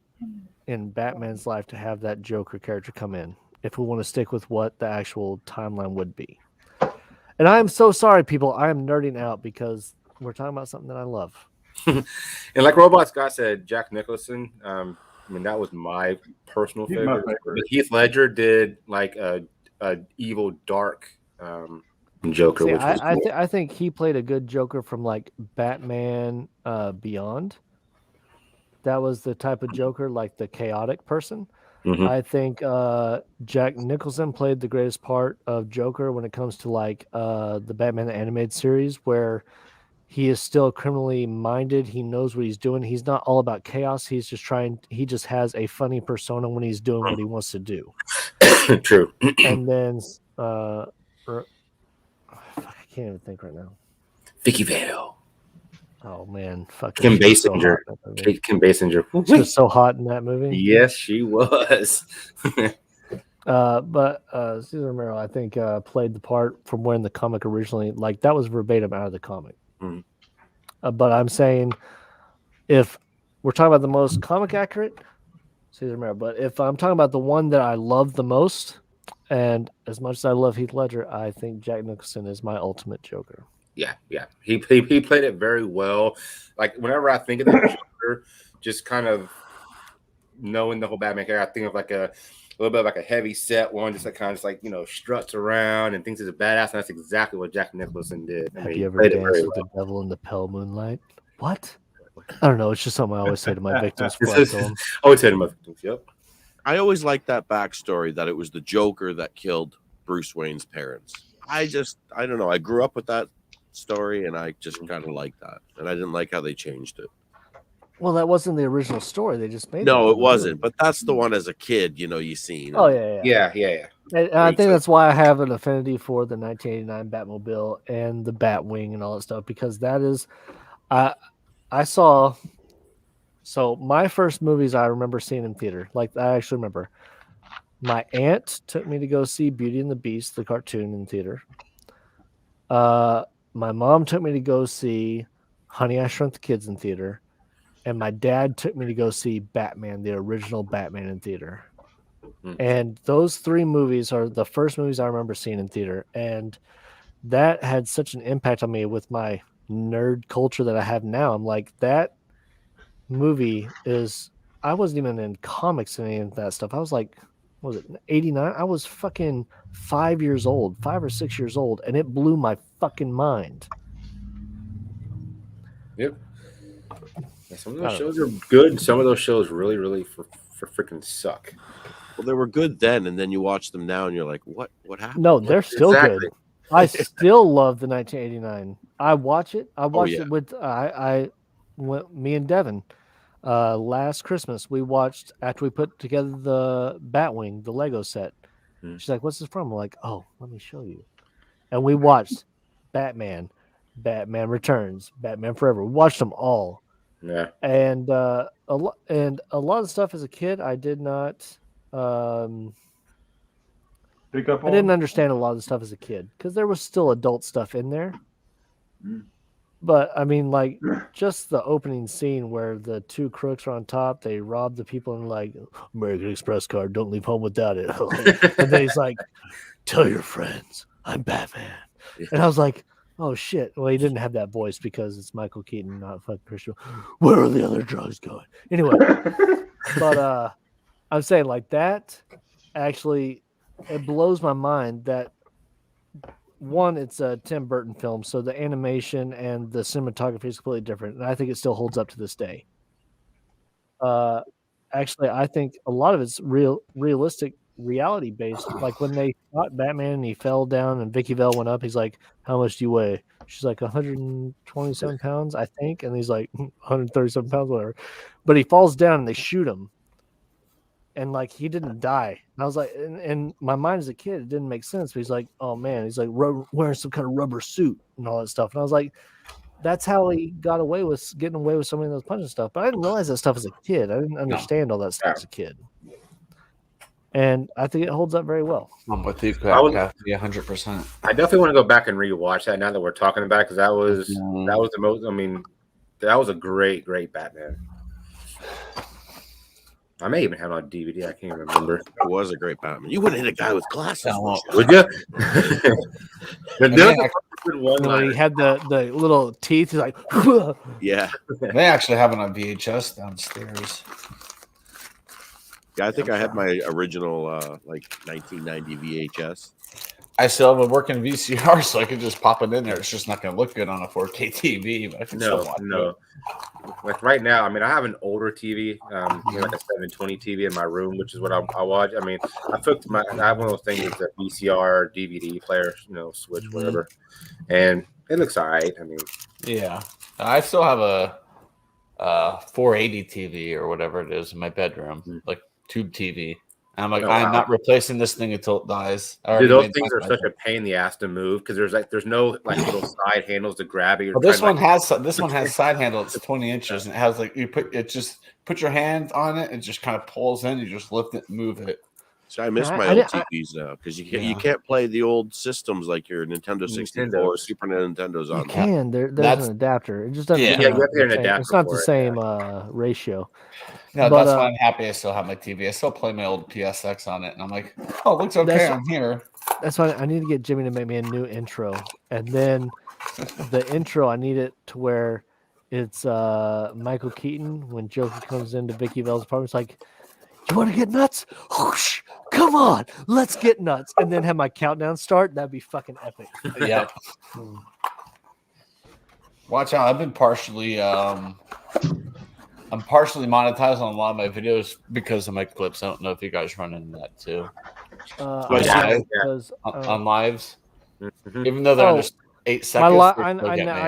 in Batman's life to have that Joker character come in if we want to stick with what the actual timeline would be. And I am so sorry, people. I am nerding out because we're talking about something that I love. And like Robot Scott said, Jack Nicholson, I mean, that was my personal favorite. But Heath Ledger did like a evil, dark Joker. See, which was cool. I think he played a good Joker from like Batman Beyond. That was the type of Joker, like the chaotic person. Mm-hmm. I think Jack Nicholson played the greatest part of Joker when it comes to like the Batman animated series, where he is still criminally minded. He knows what he's doing. He's not all about chaos. He just has a funny persona when he's doing what he wants to do. True. And then I can't even think right now. Vicky Vale. Oh man, Kim Basinger. Kim Basinger. She was so hot in that movie. Yes, she was. But Cesar Romero, I think, played the part from when the comic originally, like that was verbatim out of the comic. But I'm saying, if we're talking about the most comic accurate, Cesar Romero. But if I'm talking about the one that I love the most, and as much as I love Heath Ledger, I think Jack Nicholson is my ultimate Joker. Yeah. He played it very well. Like whenever I think of the Joker, just kind of knowing the whole Batman character, I think of like a little bit of like a heavy set one, just like kind of just like struts around and thinks he's a badass, and that's exactly what Jack Nicholson did. Have you ever danced with the devil in the pale moonlight? What? I don't know. It's just something I always say to my victims. I always say to my victims. Yep. I always liked that backstory that it was the Joker that killed Bruce Wayne's parents. I don't know. I grew up with that story, and I just kind of liked that, and I didn't like how they changed it. Well, that wasn't the original story. They just made it wasn't. But that's the one as a kid, you seen. Oh yeah. And I think that's why I have an affinity for the 1989 Batmobile and the Batwing and all that stuff, because that is, I saw. So my first movies I remember seeing in theater, like I actually remember, my aunt took me to go see Beauty and the Beast, the cartoon, in theater. My mom took me to go see Honey, I Shrunk the Kids in theater. And my dad took me to go see Batman, the original Batman, in theater. And those three movies are the first movies I remember seeing in theater. And that had such an impact on me with my nerd culture that I have now. I'm like, that movie is, I wasn't even in comics and any of that stuff. I was like, what was it, 89? I was fucking 5 or 6 years old, and it blew my fucking mind. Yep. Yeah, some of those shows are good, and some of those shows really, really for freaking suck. Well, they were good then, and then you watch them now, and you're like, what happened? No, they're still good. I still love the 1989. I watch it. I watched it with me and Devin. Last Christmas, we watched, after we put together the Batwing, the Lego set. She's like, "What's this from?" I'm like, "Oh, let me show you." And we watched Batman, Batman Returns, Batman Forever. We watched them all. Yeah. And a lot of stuff as a kid, I did not pick up on. I didn't understand a lot of the stuff as a kid because there was still adult stuff in there. But I mean, like, just the opening scene where the two crooks are on top, they rob the people and like, American Express card, don't leave home without it. And then he's like, tell your friends I'm Batman. And I was like, oh shit. Well, he didn't have that voice because it's Michael Keaton, not fucking Christian. Where are the other drugs going? Anyway, but I'm saying, like, that actually, it blows my mind that, one, it's a Tim Burton film, so the animation and the cinematography is completely different, and I think it still holds up to this day. Actually, I think a lot of it's realistic, reality based. Like when they shot Batman and he fell down and Vicky Vale went up, he's like, "How much do you weigh?" She's like 127 pounds, I think, and he's like 137 pounds, whatever. But he falls down and they shoot him. And like, he didn't die. And I was like, in my mind as a kid, it didn't make sense. But he's like, oh man, he's like wearing some kind of rubber suit and all that stuff. And I was like, that's how he got away with getting away with so many of those punching stuff. But I didn't realize that stuff as a kid. I didn't understand all that stuff as a kid. And I think it holds up very well. I'm with you, 100%. I definitely want to go back and rewatch that now that we're talking about it, because that was the most. I mean, that was a great Batman. I may even have it on DVD. I can't remember. It was a great Batman. You wouldn't hit a guy with glasses, would you? When he had the little teeth, he's like, yeah. They actually have it on VHS downstairs. Yeah, I think I had my original like 1990 VHS. I still have a working VCR, so I could just pop it in there. It's just not going to look good on a 4K TV, but I can still watch it. Like right now, I mean, I have an older TV, like a 720 TV in my room, which is what I watch. I mean, I have one of those things with a VCR, DVD player, switch, whatever, and it looks all right. I mean, yeah, I still have a 480 TV or whatever it is in my bedroom, like tube TV. I'm like, I'm not replacing this thing until it dies. Dude, those things are such a pain in the ass to move because there's no like little side handles to grab it. Well, this one has side handle. It's 20 inches and it has like put your hand on it and just kind of pulls in. You just lift it, and move it. So I miss my old TVs now because you can't play the old systems like your Nintendo 64 or Super Nintendo's on. You can. There's an adapter. It just doesn't. Yeah, you have to get an adapter. It's not the same ratio. No, that's why I'm happy I still have my TV. I still play my old PSX on it, and I'm like, oh, it looks okay on here. That's why I need to get Jimmy to make me a new intro And then the intro, I need it to where it's Michael Keaton when Joker comes into Vicky Vale's apartment. It's like, you want to get nuts? Whoosh, come on, let's get nuts. And then have my countdown start. That'd be fucking epic. Yeah. Watch out! I've been partially, I'm partially monetized on a lot of my videos because of my clips. I don't know if you guys run into that too. On lives, even though they're under 8 seconds. I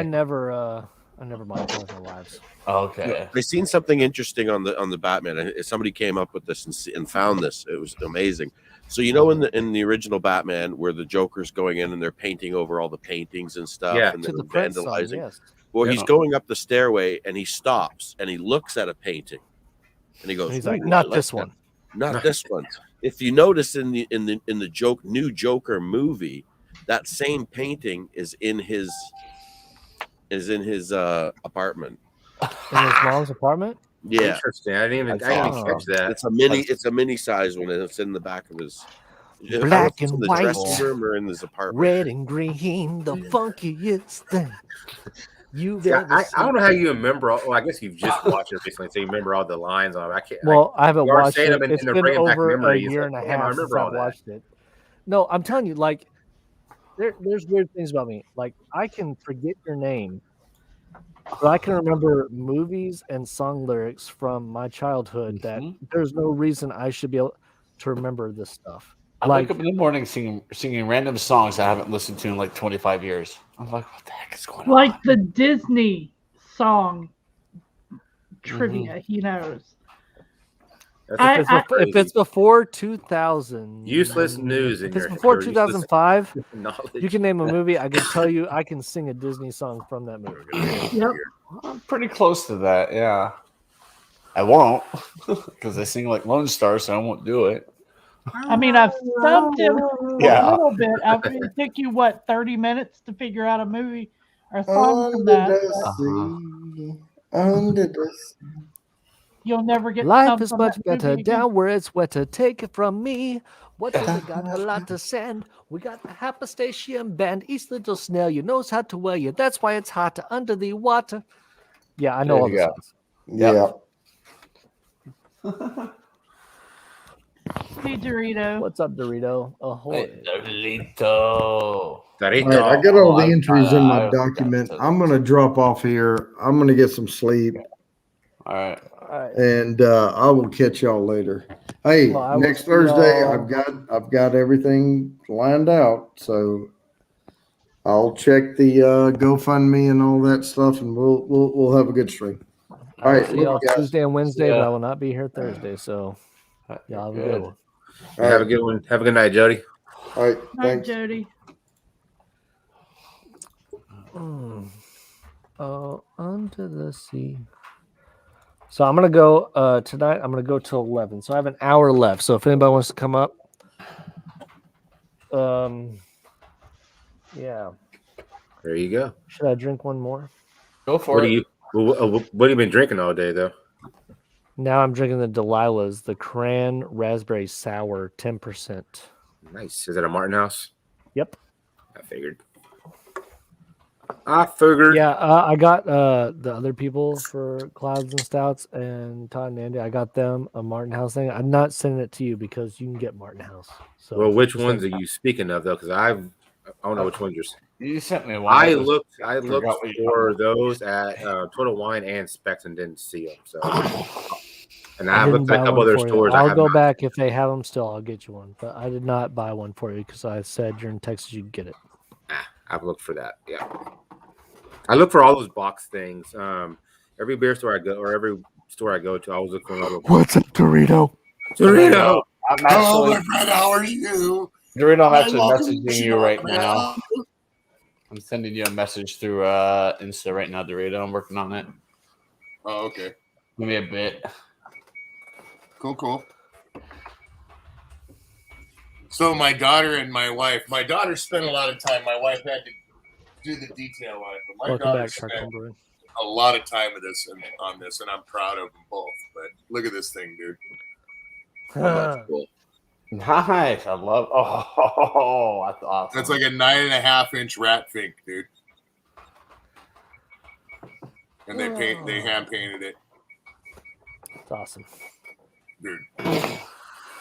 never monetize on lives. Okay. I seen something interesting on the Batman. Somebody came up with this and found this. It was amazing. So in the original Batman, where the Joker's going in and they're painting over all the paintings and stuff, and to they're the print vandalizing. sign, yes. Well, he's going up the stairway and he stops and he looks at a painting, and he goes, he's like, "Not this one, not this one." If you notice in the new Joker movie, that same painting is in his apartment. In his mom's apartment. Yeah, interesting. I didn't even catch that. It's a mini size one, and it's in the back of his black and white dressing room or in his apartment. Red and green, the funkiest thing you've ever seen. I don't know how you remember. Well, I guess you've just watched it recently, so you remember all the lines on it. I can't. Well, I haven't watched it. It's been over a year and a half since I watched it. No, I'm telling you, like, there's weird things about me. Like, I can forget your name, but I can remember movies and song lyrics from my childhood that there's no reason I should be able to remember this stuff. I wake up in the morning singing random songs I haven't listened to in like 25 years. I'm like, what the heck is going on? Like the Disney song trivia, he knows. If it's before 2000, useless news. If it's before 2005, you can name a movie. I can tell you, I can sing a Disney song from that movie. Yep. I'm pretty close to that. Yeah, I won't because I sing like Lone Star, so I won't do it. I mean, I've stumped him a little bit. I mean, it took you 30 minutes to figure out a movie or a song from that. Under the sea. You'll never get life is much better down where it's wetter. Take it from me. What we got a lot to send. We got the Happer Station Band. East Little Snail, you knows how to wear you. That's why it's hot under the water. Yeah, I know all the songs. Yeah. Hey, Dorito. What's up, Dorito? Hey, Dorito. Right, I got all the entries in my document. I'm going to drop off here. I'm going to get some sleep. All right. And I will catch y'all later. Hey, next Thursday, I've got everything lined out, so I'll check the GoFundMe and all that stuff, and we'll have a good stream. All right, see y'all Tuesday and Wednesday, but I will not be here Thursday, so y'all have a good one. Have a good one. Have a good night, Jody. All right, thanks, Jody. Oh, under the sea. So I'm gonna go tonight. I'm gonna go till 11. So I have an hour left. So if anybody wants to come up, yeah. There you go. Should I drink one more? Go for it. What have you been drinking all day though? Now I'm drinking the Delilah's, the Cran Raspberry Sour, 10%. Nice. Is it a Martin House? Yep. I figured. Yeah, I got the other people for Clouds and Stouts and Todd and Andy. I got them a Martin House thing. I'm not sending it to you because you can get Martin House. So well, which ones are you speaking of though? Because I don't know which ones you're. You sent me one. I looked for those at Total Wine and Specs and didn't see them. So, and I looked at a couple other stores. I'll go back if they have them still. I'll get you one, but I did not buy one for you because I said during Texas you could get it. I've looked for that. Yeah. I look for all those box things. Every beer store I go or every store I go to, I always look for little. What's up, Dorito? Dorito. Hello, my friend. How are you? Dorito, I'm actually messaging you right now. I'm sending you a message through Insta right now, Dorito. I'm working on it. Oh, okay. Give me a bit. Cool. So my daughter and my daughter spent a lot of time. My wife had to do the detail on it, but my daughter spent a lot of time on this, and I'm proud of them both. But look at this thing, dude. Oh, that's cool. Nice. I love. Oh, that's awesome. That's like a 9.5-inch rat fink, dude. And they hand painted it. It's awesome, dude.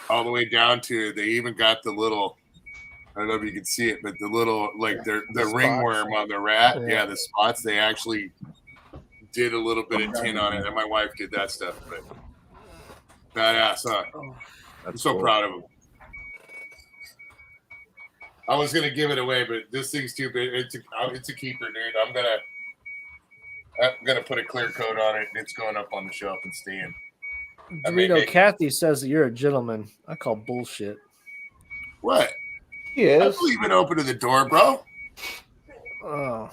All the way down to they even got the little. I don't know if you can see it, but the little like the ringworm on the rat. Yeah, the spots. They actually did a little bit of tin on it, and my wife did that stuff. But badass, huh? I'm so proud of him. I was gonna give it away, but this thing's too big. It's a keeper, dude. I'm gonna put a clear coat on it, and it's going up on the shelf and staying. Dorito, Kathy says that you're a gentleman. I call bullshit. What? He is. I believe in opening the door, bro. Oh.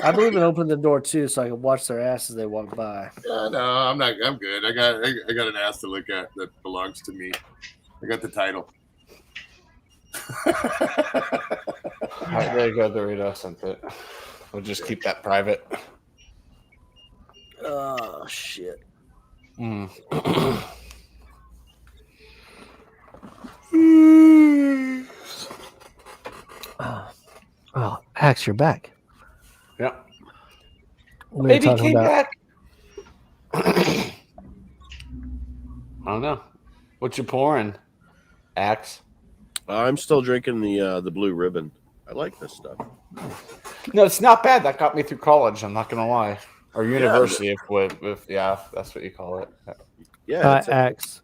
I believe in opening the door too, so I can watch their ass as they walk by. No, I'm not. I'm good. I got an ass to look at that belongs to me. I got the title. All right, there you go, Dorito. Sent it. We'll just keep that private. Oh shit. Oh, Axe, you're back. Yeah. Baby came back. I don't know. What you pouring, Axe? I'm still drinking the Blue Ribbon. I like this stuff. No, it's not bad. That got me through college. I'm not gonna lie, or university, if that's what you call it. Yeah, Axe.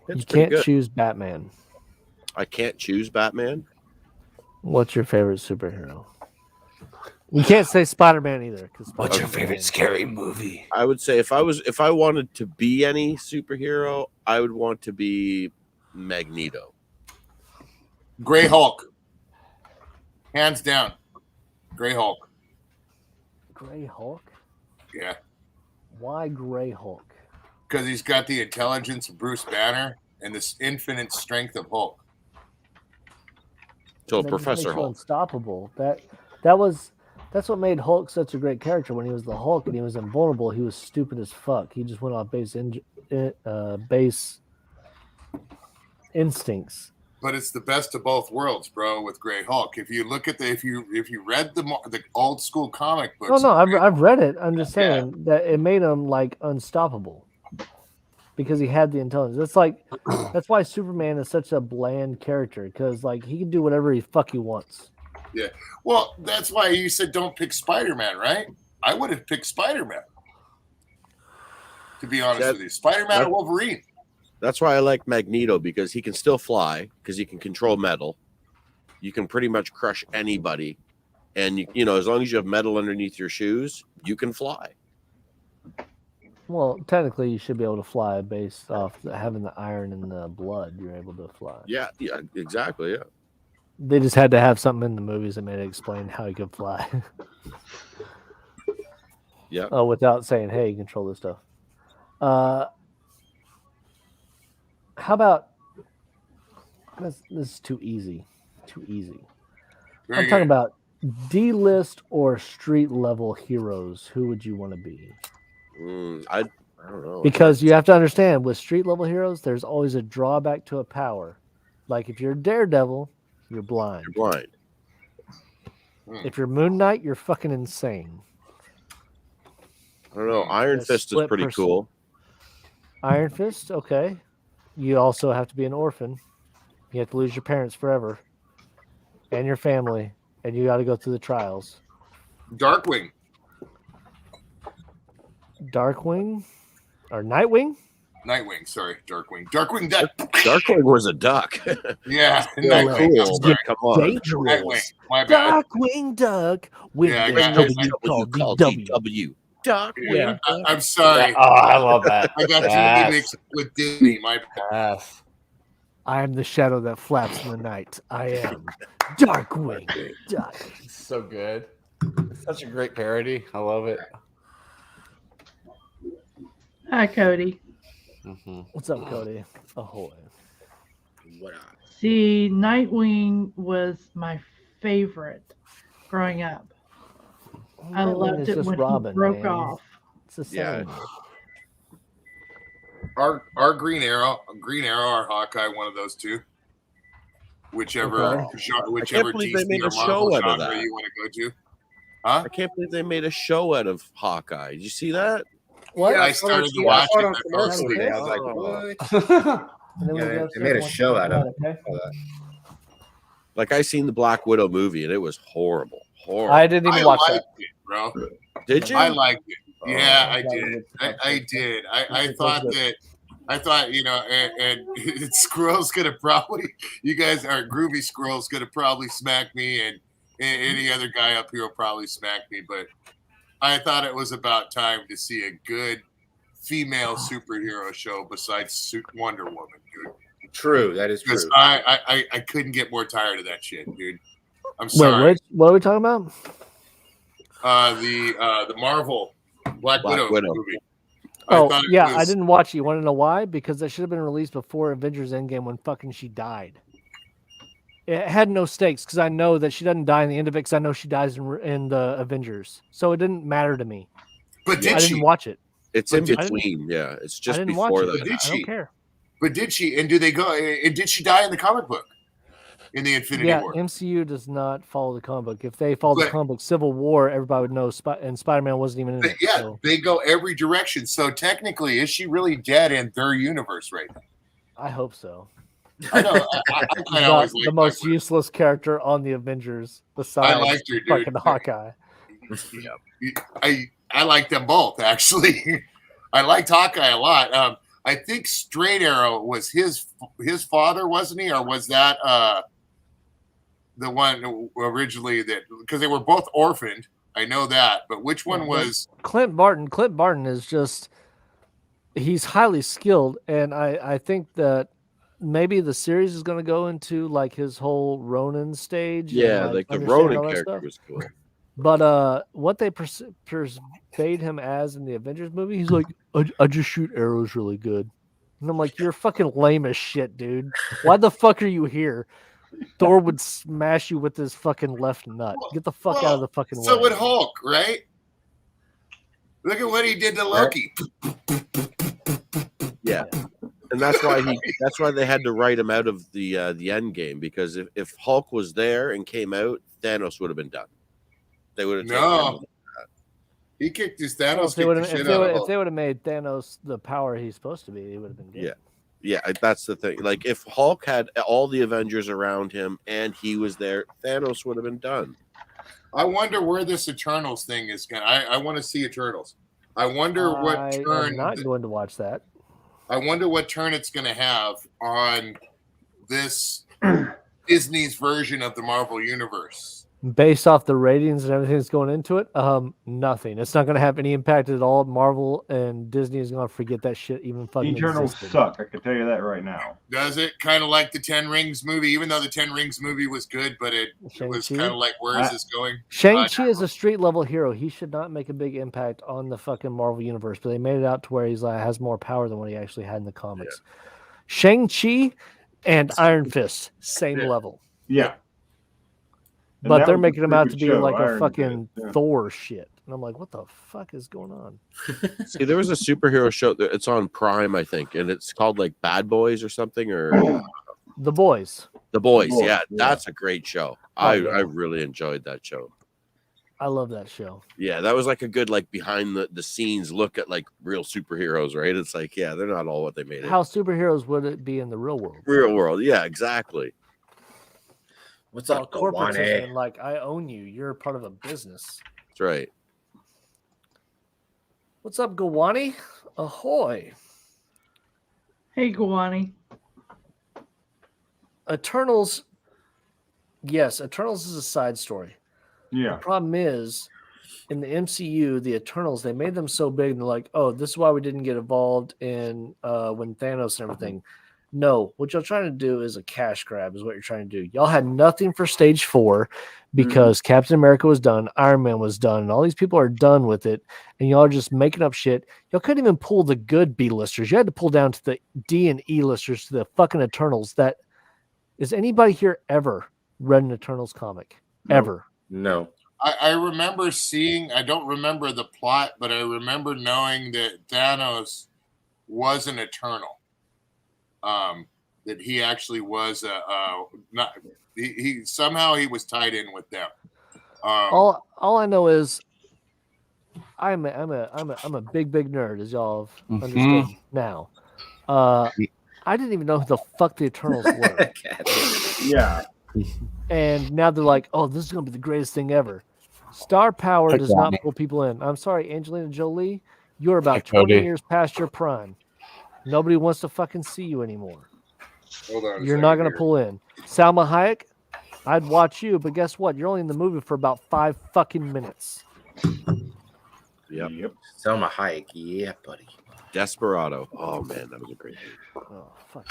You can't choose Batman. I can't choose Batman. What's your favorite superhero? You can't say Spider-Man either. What's your favorite scary movie? I would say if I wanted to be any superhero, I would want to be Magneto. Gray Hulk. Hands down. Gray Hulk. Gray Hulk? Yeah. Why Gray Hulk? Because he's got the intelligence of Bruce Banner and this infinite strength of Hulk. So That Professor just makes you Hulk. unstoppable. That's what made Hulk such a great character. When he was the Hulk and he was invulnerable, he was stupid as fuck. He just went off base instincts. But it's the best of both worlds, bro. With Gray Hulk, if you look at if you read the old school comic books, I've read it. I'm just saying that it made him like unstoppable because he had the intelligence. That's why Superman is such a bland character, because like he can do whatever he wants. Yeah. Well, that's why you said don't pick Spider-Man, right? I would have picked Spider-Man. To be honest with you, Spider-Man or Wolverine. That's why I like Magneto, because he can still fly, because he can control metal. You can pretty much crush anybody. And, you know, as long as you have metal underneath your shoes, you can fly. Well, technically, you should be able to fly based off having the iron in the blood. You're able to fly. Yeah, exactly, yeah. They just had to have something in the movies that made it explain how he could fly. Yeah. Without saying, hey, you control this stuff. How about this is too easy. Too easy. I'm talking about D-list or street level heroes. Who would you want to be? I don't know. Because you have to understand, with street level heroes, there's always a drawback to a power. Like if you're Daredevil, you're blind. You're blind. If you're Moon Knight, you're fucking insane. I don't know. Iron Fist is pretty cool. Iron Fist, okay. You also have to be an orphan. You have to lose your parents forever. And your family. And you got to go through the trials. Darkwing. Darkwing? Or Nightwing? Nightwing, sorry. Darkwing duck. Darkwing was a duck. Yeah. Nightwing. Cool. Sorry. Come on. Nightwing. My bad. Darkwing duck. With I called DW. Yeah, I'm sorry. Oh, I love that. I got too mixed with Disney. My bad. I am the shadow that flaps in the night. I am Darkwing Duck. So good. Such a great parody. I love it. Hi, Cody. What's up, Cody? Ahoy. What up? See, Nightwing was my favorite growing up. I loved it when Robin, he broke man. off. It's the same. our Green Arrow, or Hawkeye, one of those two. Whichever believe they DC made or a Marvel show out of genre that. you want to go to. Huh? I can't believe they made a show out of Hawkeye. Did you see that? What? I started to watch it. I fell asleep. I was like, what? And then we go They made a upstairs show and out watch of it, okay? Like I seen the Black Widow movie and it was horrible. Horrible. I didn't even watch that. It, bro. Did you? I liked it. Yeah, I that did. was I did. I It was thought good. that. I thought, you know, and Squirrel's gonna probably, you guys are Groovy Squirrel's gonna probably smack me, and any other guy up here will probably smack me. But I thought it was about time to see a good female superhero show besides Wonder Woman, dude. True, that is true. Because I couldn't get more tired of that shit, dude. I'm sorry. Wait, what are we talking about? The Marvel Black Widow movie. Oh, yeah, I didn't watch it. You want to know why? Because that should have been released before Avengers Endgame when fucking she died. It had no stakes because I know that she doesn't die in the end of it because I know she dies in the Avengers. So it didn't matter to me. But I didn't watch it. It's in between. Yeah, it's just didn't watch before it. that. But did I she? don't care. But did she? And do they go? And did she die in the comic book? In the Infinity Yeah, War? MCU does not follow the comic book. If they followed the comic book Civil War, everybody would know. And Spider-Man wasn't even in it. Yeah, So. they go every direction. So technically, is she really dead in their universe right now? I hope so. I know. I always the most useless character on the Avengers besides I liked her, dude. fucking Hawkeye. I like them both, actually. I liked Hawkeye a lot. I think Straight Arrow was his father, wasn't he? Or was that the one originally that, because they were both orphaned. I know that, but which one was Clint Barton? Clint Barton is just, he's highly skilled. And I think that maybe the series is going to go into like his whole Ronin stage. Yeah, and, like the understand Ronin all that character stuff. was cool. But what they pervade him as in the Avengers movie, he's like, I just shoot arrows really good. And I'm like, you're fucking lame as shit, dude. Why the fuck are you here? Thor would smash you with his fucking left nut. Get the fuck out of the fucking way. So would Hulk, right? Look at what he did to Loki. Yeah. And that's why they had to write him out of the end game, because if Hulk was there and came out, Thanos would have been done. They would have No. He kicked his Thanos. If they would have made Thanos the power he's supposed to be, he would have been good. Yeah, that's the thing. Like if Hulk had all the Avengers around him and he was there, Thanos would have been done. I wonder where this Eternals thing is going. I want to see Eternals. I wonder what turn. I'm not going to watch that. I wonder what turn it's going to have on this Disney's version of the Marvel Universe. Based off the ratings and everything that's going into it, nothing. It's not going to have any impact at all. Marvel and Disney is going to forget that shit even fucking Eternals existed. suck. I can tell you that right now. Does it? Kind of like the Ten Rings movie, even though the Ten Rings movie was good, but it was kind of like, where is this going? Shang-Chi is a street level hero. He should not make a big impact on the fucking Marvel universe, but they made it out to where he's like has more power than what he actually had in the comics. Yeah. Shang-Chi and Iron Fist, same level. Yeah. But they're making him out to be like a fucking Thor shit. And I'm like, what the fuck is going on? See, there was a superhero show that it's on Prime, I think, and it's called like Bad Boys or something, or The Boys. The Boys, yeah, that's a great show. I really enjoyed that show. I love that show. Yeah, that was like a good like behind the scenes look at like real superheroes, right? It's like, yeah, they're not all what they made it. How superheroes would it be in the real world? Real world, yeah, exactly. What's up, corporatism? Like, I own you. You're part of a business. That's right. What's up, Gawani? Ahoy. Hey, Gawani. Eternals. Yes, Eternals is a side story. Yeah. The problem is, in the MCU, the Eternals, they made them so big, and they're like, oh, this is why we didn't get involved in when Thanos and everything. No, what you're trying to do is a cash grab is what you're trying to do. Y'all had nothing for stage 4 because Captain America was done, Iron Man was done, and all these people are done with it, and y'all are just making up shit. Y'all couldn't even pull the good B-listers. You had to pull down to the D and E listers, to the fucking Eternals. That is anybody here ever read an Eternals comic? Ever? No. I remember seeing, I don't remember the plot, but I remember knowing that Thanos was an Eternal. That he actually was not. He somehow he was tied in with them. All I know is I'm a big nerd, as y'all have understood now. I didn't even know who the fuck the Eternals were. Yeah. And now they're like, oh, this is gonna be the greatest thing ever. Star power does not pull people in. I'm sorry, Angelina Jolie, you're about 20 years past your prime. Nobody wants to fucking see you anymore. Hold on. You're not gonna pull in. Salma Hayek, I'd watch you, but guess what? You're only in the movie for about 5 fucking minutes. Yep. Selma Hayek, yeah, buddy. Desperado. Oh man, that was a great movie. Oh fuck.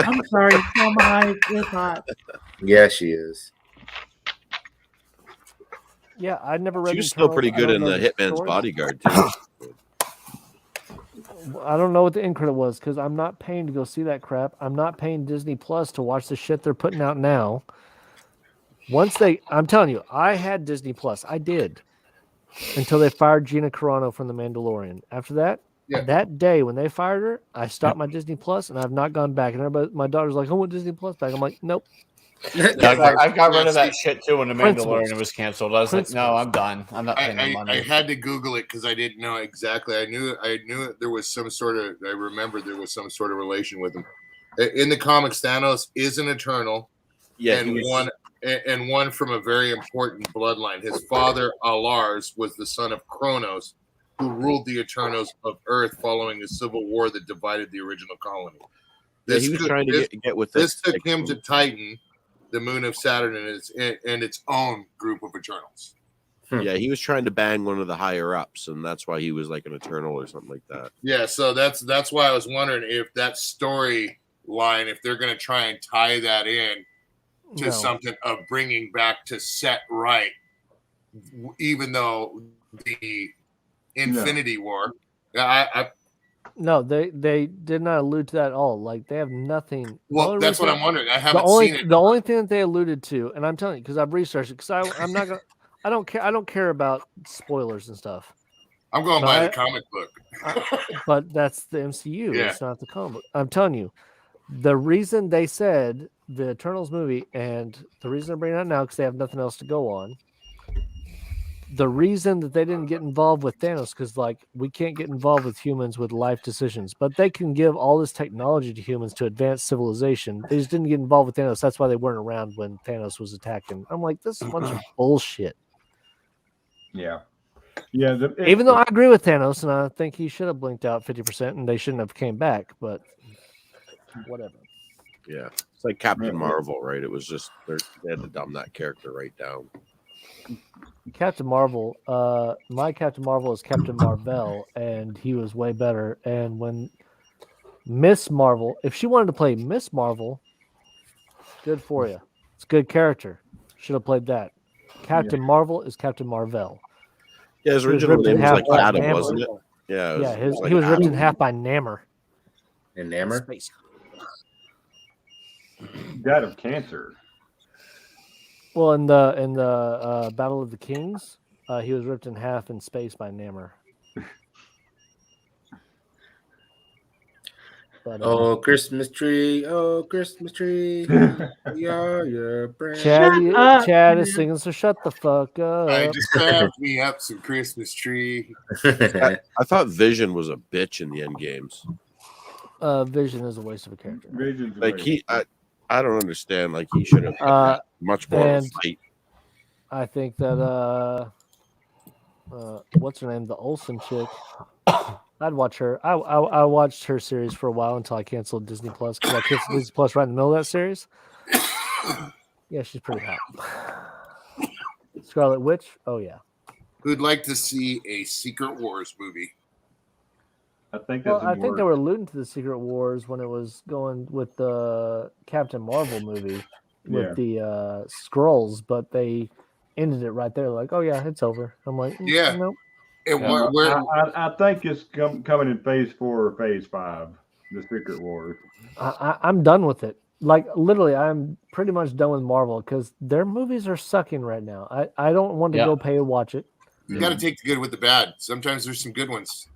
I'm sorry, Selma Hayek is hot. Yeah, she is. Yeah, I'd never read. She was still pretty good in the Hitman's Bodyguard too. I don't know what the end credit was because I'm not paying to go see that crap. I'm not paying Disney Plus to watch the shit they're putting out now. I'm telling you, I had Disney Plus. I did until they fired Gina Carano from The Mandalorian. After that, that day when they fired her, I stopped my Disney Plus and I've not gone back. And everybody, my daughter's like, I want Disney Plus back. I'm like, nope. I got rid of that shit too when The Mandalorian was canceled. I was like, no, I'm done. I'm not paying the money. I had to Google it because I didn't know exactly. I knew there was some sort of. I remember there was some sort of relation with him. In the comics, Thanos is an Eternal, and one from a very important bloodline. His father, Alars, was the son of Kronos, who ruled the Eternals of Earth following a civil war that divided the original colony. He was trying to get with this. Took him to Titan, the moon of Saturn, and its own group of Eternals. Yeah, he was trying to bang one of the higher ups, and that's why he was like an Eternal or something like that. Yeah, so that's why I was wondering if that storyline, if they're going to try and tie that in to something of bringing back to set right, even though the Infinity War. No, they did not allude to that at all. Like they have nothing. Well, that's what I'm wondering. I haven't seen it. The only thing that they alluded to, and I'm telling you because I've researched it, because I'm not gonna. I don't care about spoilers and stuff. I'm going by the comic book. But that's the MCU. Yeah. It's not the comic book. I'm telling you, the reason they said the Eternals movie, and the reason they're bringing it out now because they have nothing else to go on. The reason that they didn't get involved with Thanos, because like we can't get involved with humans with life decisions, but they can give all this technology to humans to advance civilization. They just didn't get involved with Thanos. That's why they weren't around when Thanos was attacking. I'm like, this is a bunch of bullshit. Yeah. Even though I agree with Thanos, and I think he should have blinked out 50%, and they shouldn't have came back, but whatever. Yeah, it's like Captain Marvel, right? It was just they had to dumb that character right down. Captain Marvel, my Captain Marvel is Captain Marvel, and he was way better. And when Miss Marvel, if she wanted to play Miss Marvel, good for you. It's a good character. Should have played that. Captain Marvel is Captain Marvel. Yeah, his original name was like Adam, wasn't it? Yeah. He was ripped in half by Namor. And Namor? Space. Died of cancer. Well, in the Battle of the Kings, he was ripped in half in space by Namor. But, Christmas tree, Christmas tree, we are your brand. Chad is singing, so shut the fuck up. I just grabbed me up some Christmas tree. I thought Vision was a bitch in the end games. Vision is a waste of a character. I don't understand. Like he should have had much more of a fight. I think that what's her name, the Olsen chick. I'd watch her. I watched her series for a while until I canceled Disney Plus because I canceled Disney Plus right in the middle of that series. Yeah, she's pretty hot. Scarlet Witch. Oh yeah. Who'd like to see a Secret Wars movie? I think they were alluding to the Secret Wars when it was going with the Captain Marvel movie with the Skrulls, but they ended it right there. Like, oh yeah, it's over. I'm like, nope. I think it's coming in phase 4 or phase 5, the Secret Wars. I'm done with it. Like literally, I'm pretty much done with Marvel because their movies are sucking right now. I don't want to go pay to watch it. You got to take the good with the bad. Sometimes there's some good ones.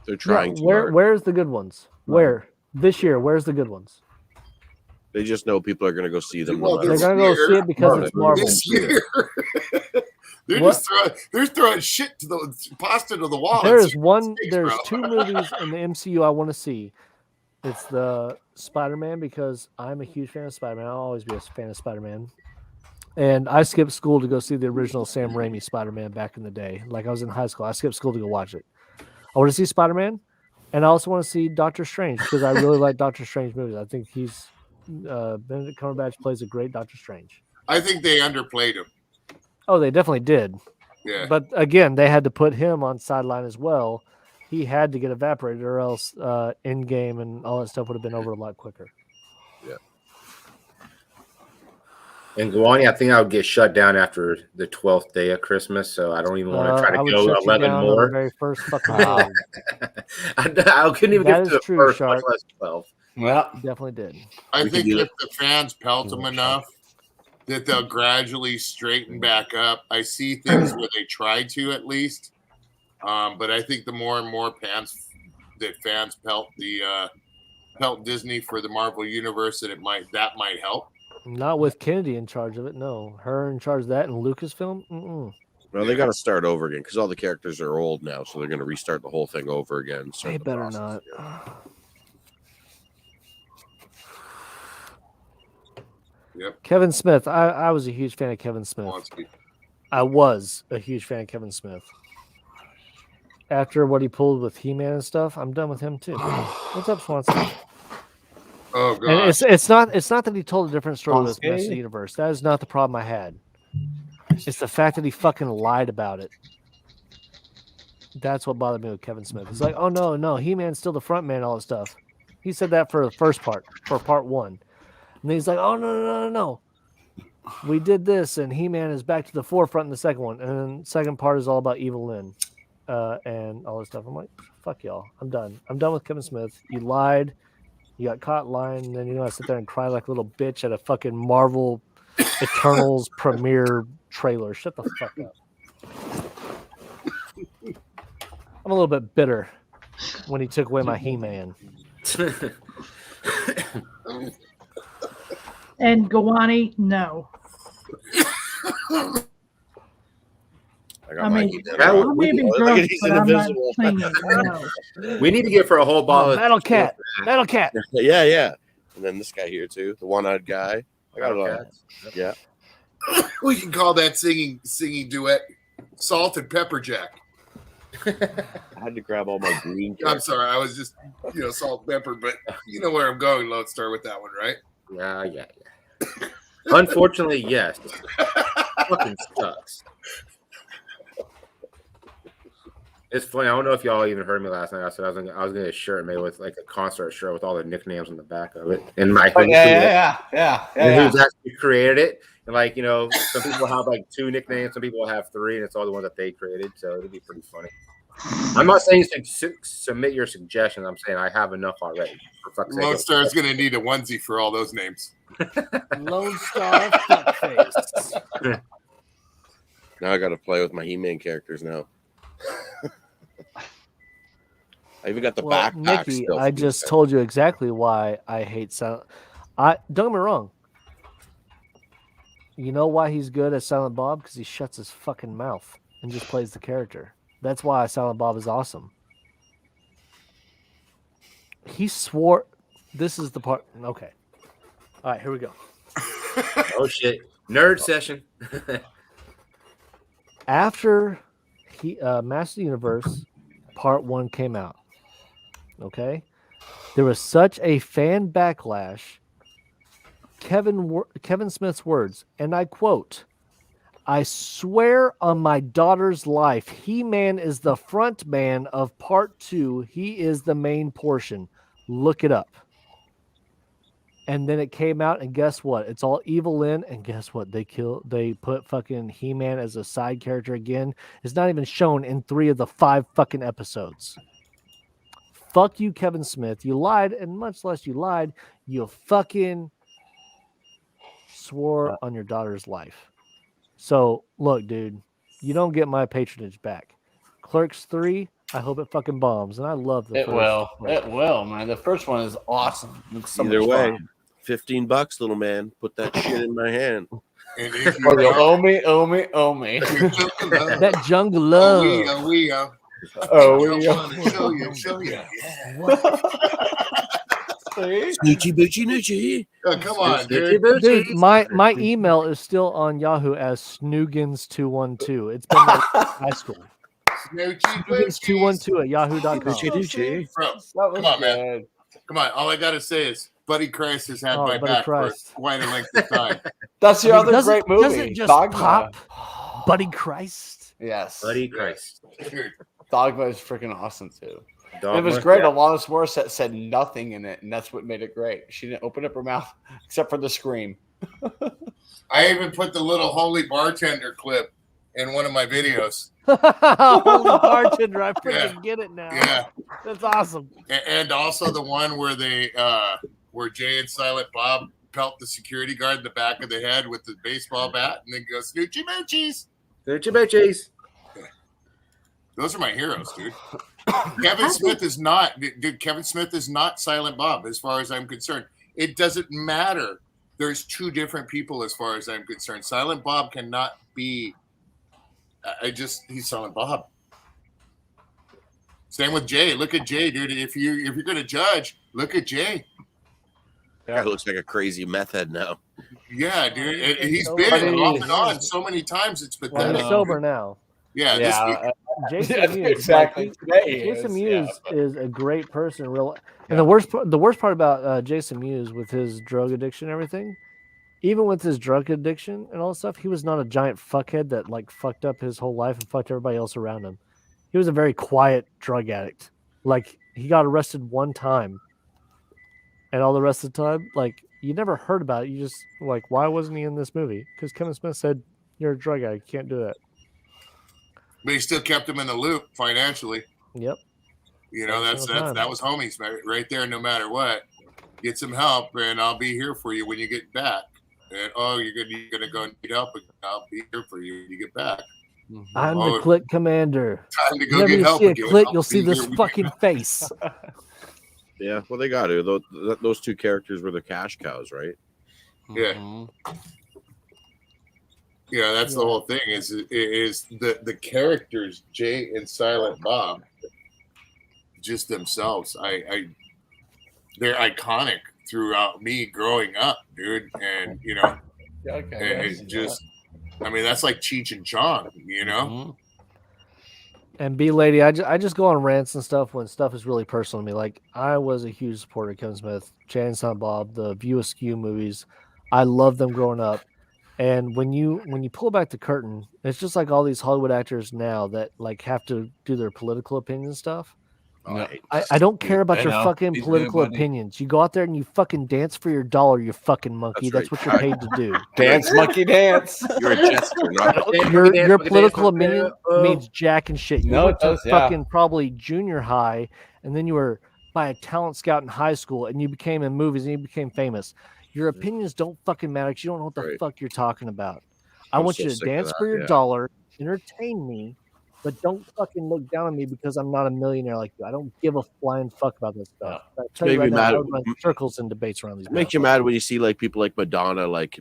They're trying to. Where's the good ones? Where this year? Where's the good ones? They just know people are going to go see them. They're going to go see it because it's Marvel. This year. They're throwing shit to the pasta to the wall. There's two movies in the MCU I want to see. It's the Spider-Man because I'm a huge fan of Spider-Man. I'll always be a fan of Spider-Man. And I skipped school to go see the original Sam Raimi Spider-Man back in the day. Like I was in high school. I skipped school to go watch it. I want to see Spider-Man, and I also want to see Doctor Strange because I really like Doctor Strange movies. I think Benedict Cumberbatch plays a great Doctor Strange. I think they underplayed him. Oh, they definitely did. Yeah. But again, they had to put him on sideline as well. He had to get evaporated, or else Endgame and all that stuff would have been over a lot quicker. Yeah. And Guani, I think I would get shut down after the 12th day of Christmas, so I don't even want to try to go 11 more. The very first fucking day. I couldn't even get to the first, much less 12. Well, definitely did. I think if the fans pelt them enough, that they'll gradually straighten back up. I see things where they try to at least, but I think the more and more fans pelt Disney for the Marvel universe, that might help. Not with Kennedy in charge of it. No, her in charge of that and Lucasfilm. Mm-mm. Well, they got to start over again because all the characters are old now, so they're going to restart the whole thing over again. They better not. Yep. Kevin Smith. I was a huge fan of Kevin Smith. I was a huge fan of Kevin Smith. After what he pulled with He-Man and stuff, I'm done with him too. What's up, Swanson? Oh god. And it's not that he told a different story with the rest of the universe. That is not the problem I had. It's the fact that he fucking lied about it. That's what bothered me with Kevin Smith. He's like, oh no, He-Man's still the front man, all this stuff. He said that for the first part, for part 1. And then he's like, oh no. We did this, and He-Man is back to the forefront in the second one. And then the second part is all about Evil Lynn and all this stuff. I'm like, fuck y'all. I'm done. I'm done with Kevin Smith. You lied. You got caught lying, and then you're going to sit there and cry like a little bitch at a fucking Marvel Eternals premiere trailer. Shut the fuck up. I'm a little bit bitter when he took away my He-Man. And Gawani, no. I mean, we need to get for a whole bottle of Metal Cat. Yeah. And then this guy here too, the one-eyed guy. I got it. Yeah. We can call that singing duet Salt and Pepper Jack. I had to grab all my green. I'm sorry, I was just salt and pepper, but you know where I'm going, Lodestar, with that one, right? Yeah. Unfortunately, yes. Fucking sucks. It's funny. I don't know if y'all even heard me last night. I said I was gonna get a shirt made with like a concert shirt with all the nicknames on the back of it. And my yeah. Who's actually created it? And some people have like 2 nicknames, some people have 3, and it's all the ones that they created. So it'd be pretty funny. I'm not saying submit your suggestions. I'm saying I have enough already. Lone Star is going to need a onesie for all those names. Lone Star fuckface. Now I got to play with my He-Man characters now. I even got the backpack. Nikki, I just told you exactly why I hate Silent. Don't get me wrong. You know why he's good at Silent Bob? Because he shuts his fucking mouth and just plays the character. That's why Silent Bob is awesome. He swore. This is the part. Okay. All right, here we go. Oh shit! Nerd session. After Master Universe Part 1 came out, okay, there was such a fan backlash. Kevin Smith's words, and I quote, "I swear on my daughter's life, He-Man is the front man of Part 2. He is the main portion. Look it up." And then it came out, and guess what? It's all Evil Lynn, and guess what? They put fucking He-Man as a side character again. It's not even shown in 3 of the 5 fucking episodes. Fuck you, Kevin Smith. You lied, and much less you lied, you fucking swore on your daughter's life. So, look, dude, you don't get my patronage back. Clerks 3, I hope it fucking bombs, and I love the It will. It will, man. The first one is awesome. It's so Either much way, fun. $15, little man. Put that shit in my hand. And if Or you'll owe me. That jungle love. we show you. Snoochie boochie noochie. Oh, come on, dude. Dude, my email is still on Yahoo as Snoogans212. It's been like high school. Snoogans212 at yahoo.com. Bro, come on, man. Come on. All I got to say is Buddy Christ has had my Buddy back Christ. for quite a length of time. That's your other great movie. Doesn't just Dogma. pop Buddy Christ. Yes. Buddy Christ. Dogma is freaking awesome too. Dogma, It was great. yeah. Alanis Morissette said nothing in it, and that's what made it great. She didn't open up her mouth except for the scream. I even put the little holy bartender clip in one of my videos. Holy bartender, I freaking get it now. Yeah. That's awesome. And also the one where they where Jay and Silent Bob pelt the security guard in the back of the head with the baseball bat and then go snoochie moochies. Snoochie moochies. Those are my heroes, dude. Kevin Smith is not, dude. Kevin Smith is not Silent Bob, as far as I'm concerned. It doesn't matter. There's two different people, as far as I'm concerned. Silent Bob cannot be. He's Silent Bob. Same with Jay. Look at Jay, dude. If you're gonna judge, look at Jay. Yeah, it looks like a crazy meth head now. Yeah, dude. And he's been off and on so many times. It's pathetic. Well, he's sober now. Yeah, Yeah, Jason Mewes, exactly. like, Today he Jason is, Mewes yeah, is a great person. And the worst part about Jason Mewes with his drug addiction and everything, even with his drug addiction and all that stuff, he was not a giant fuckhead that like fucked up his whole life and fucked everybody else around him. He was a very quiet drug addict. Like he got arrested one time, and all the rest of the time, like you never heard about it. You just like, why wasn't he in this movie? Because Kevin Smith said, "You're a drug addict. You can't do that." But he still kept him in the loop financially. Yep. You know, that was homies right there. No matter what, get some help, and I'll be here for you when you get back. And you're gonna go need help, and I'll be here for you when you get back. I'm the click commander. Time to go Whenever get you help see a again. click, I'll you'll see be this here when fucking face. Yeah, well, they got to. Those two characters were the cash cows, right? Yeah. Yeah, that's the whole thing. Is the characters Jay and Silent Bob just themselves? They're iconic throughout me growing up, dude. And you know, I mean, that's like Cheech and Chong, you know. And B Lady, I just go on rants and stuff when stuff is really personal to me. Like I was a huge supporter of Kevin Smith, Jay and Silent Bob, the View Askew movies. I loved them growing up. And when you pull back the curtain, it's just like all these Hollywood actors now that like have to do their political opinion stuff. No. I don't care about your fucking He's political good, buddy. opinions. You go out there and you fucking dance for your dollar, you fucking monkey. That's what you're paid to do. Dance, monkey, dance. You're a jester, not Your political opinion means jack and shit. You No, went it to does, yeah. fucking probably junior high, and then you were by a talent scout in high school, and you became in movies, and you became famous. Your opinions don't fucking matter because you don't know what the fuck you're talking about. I want so you to sick of dance that, for your yeah. dollar, entertain me, but don't fucking look down on me because I'm not a millionaire like you. I don't give a flying fuck about this stuff. I tell you Make right me now, mad. I would run circles and debates around these. Make you mad when you see like people like Madonna like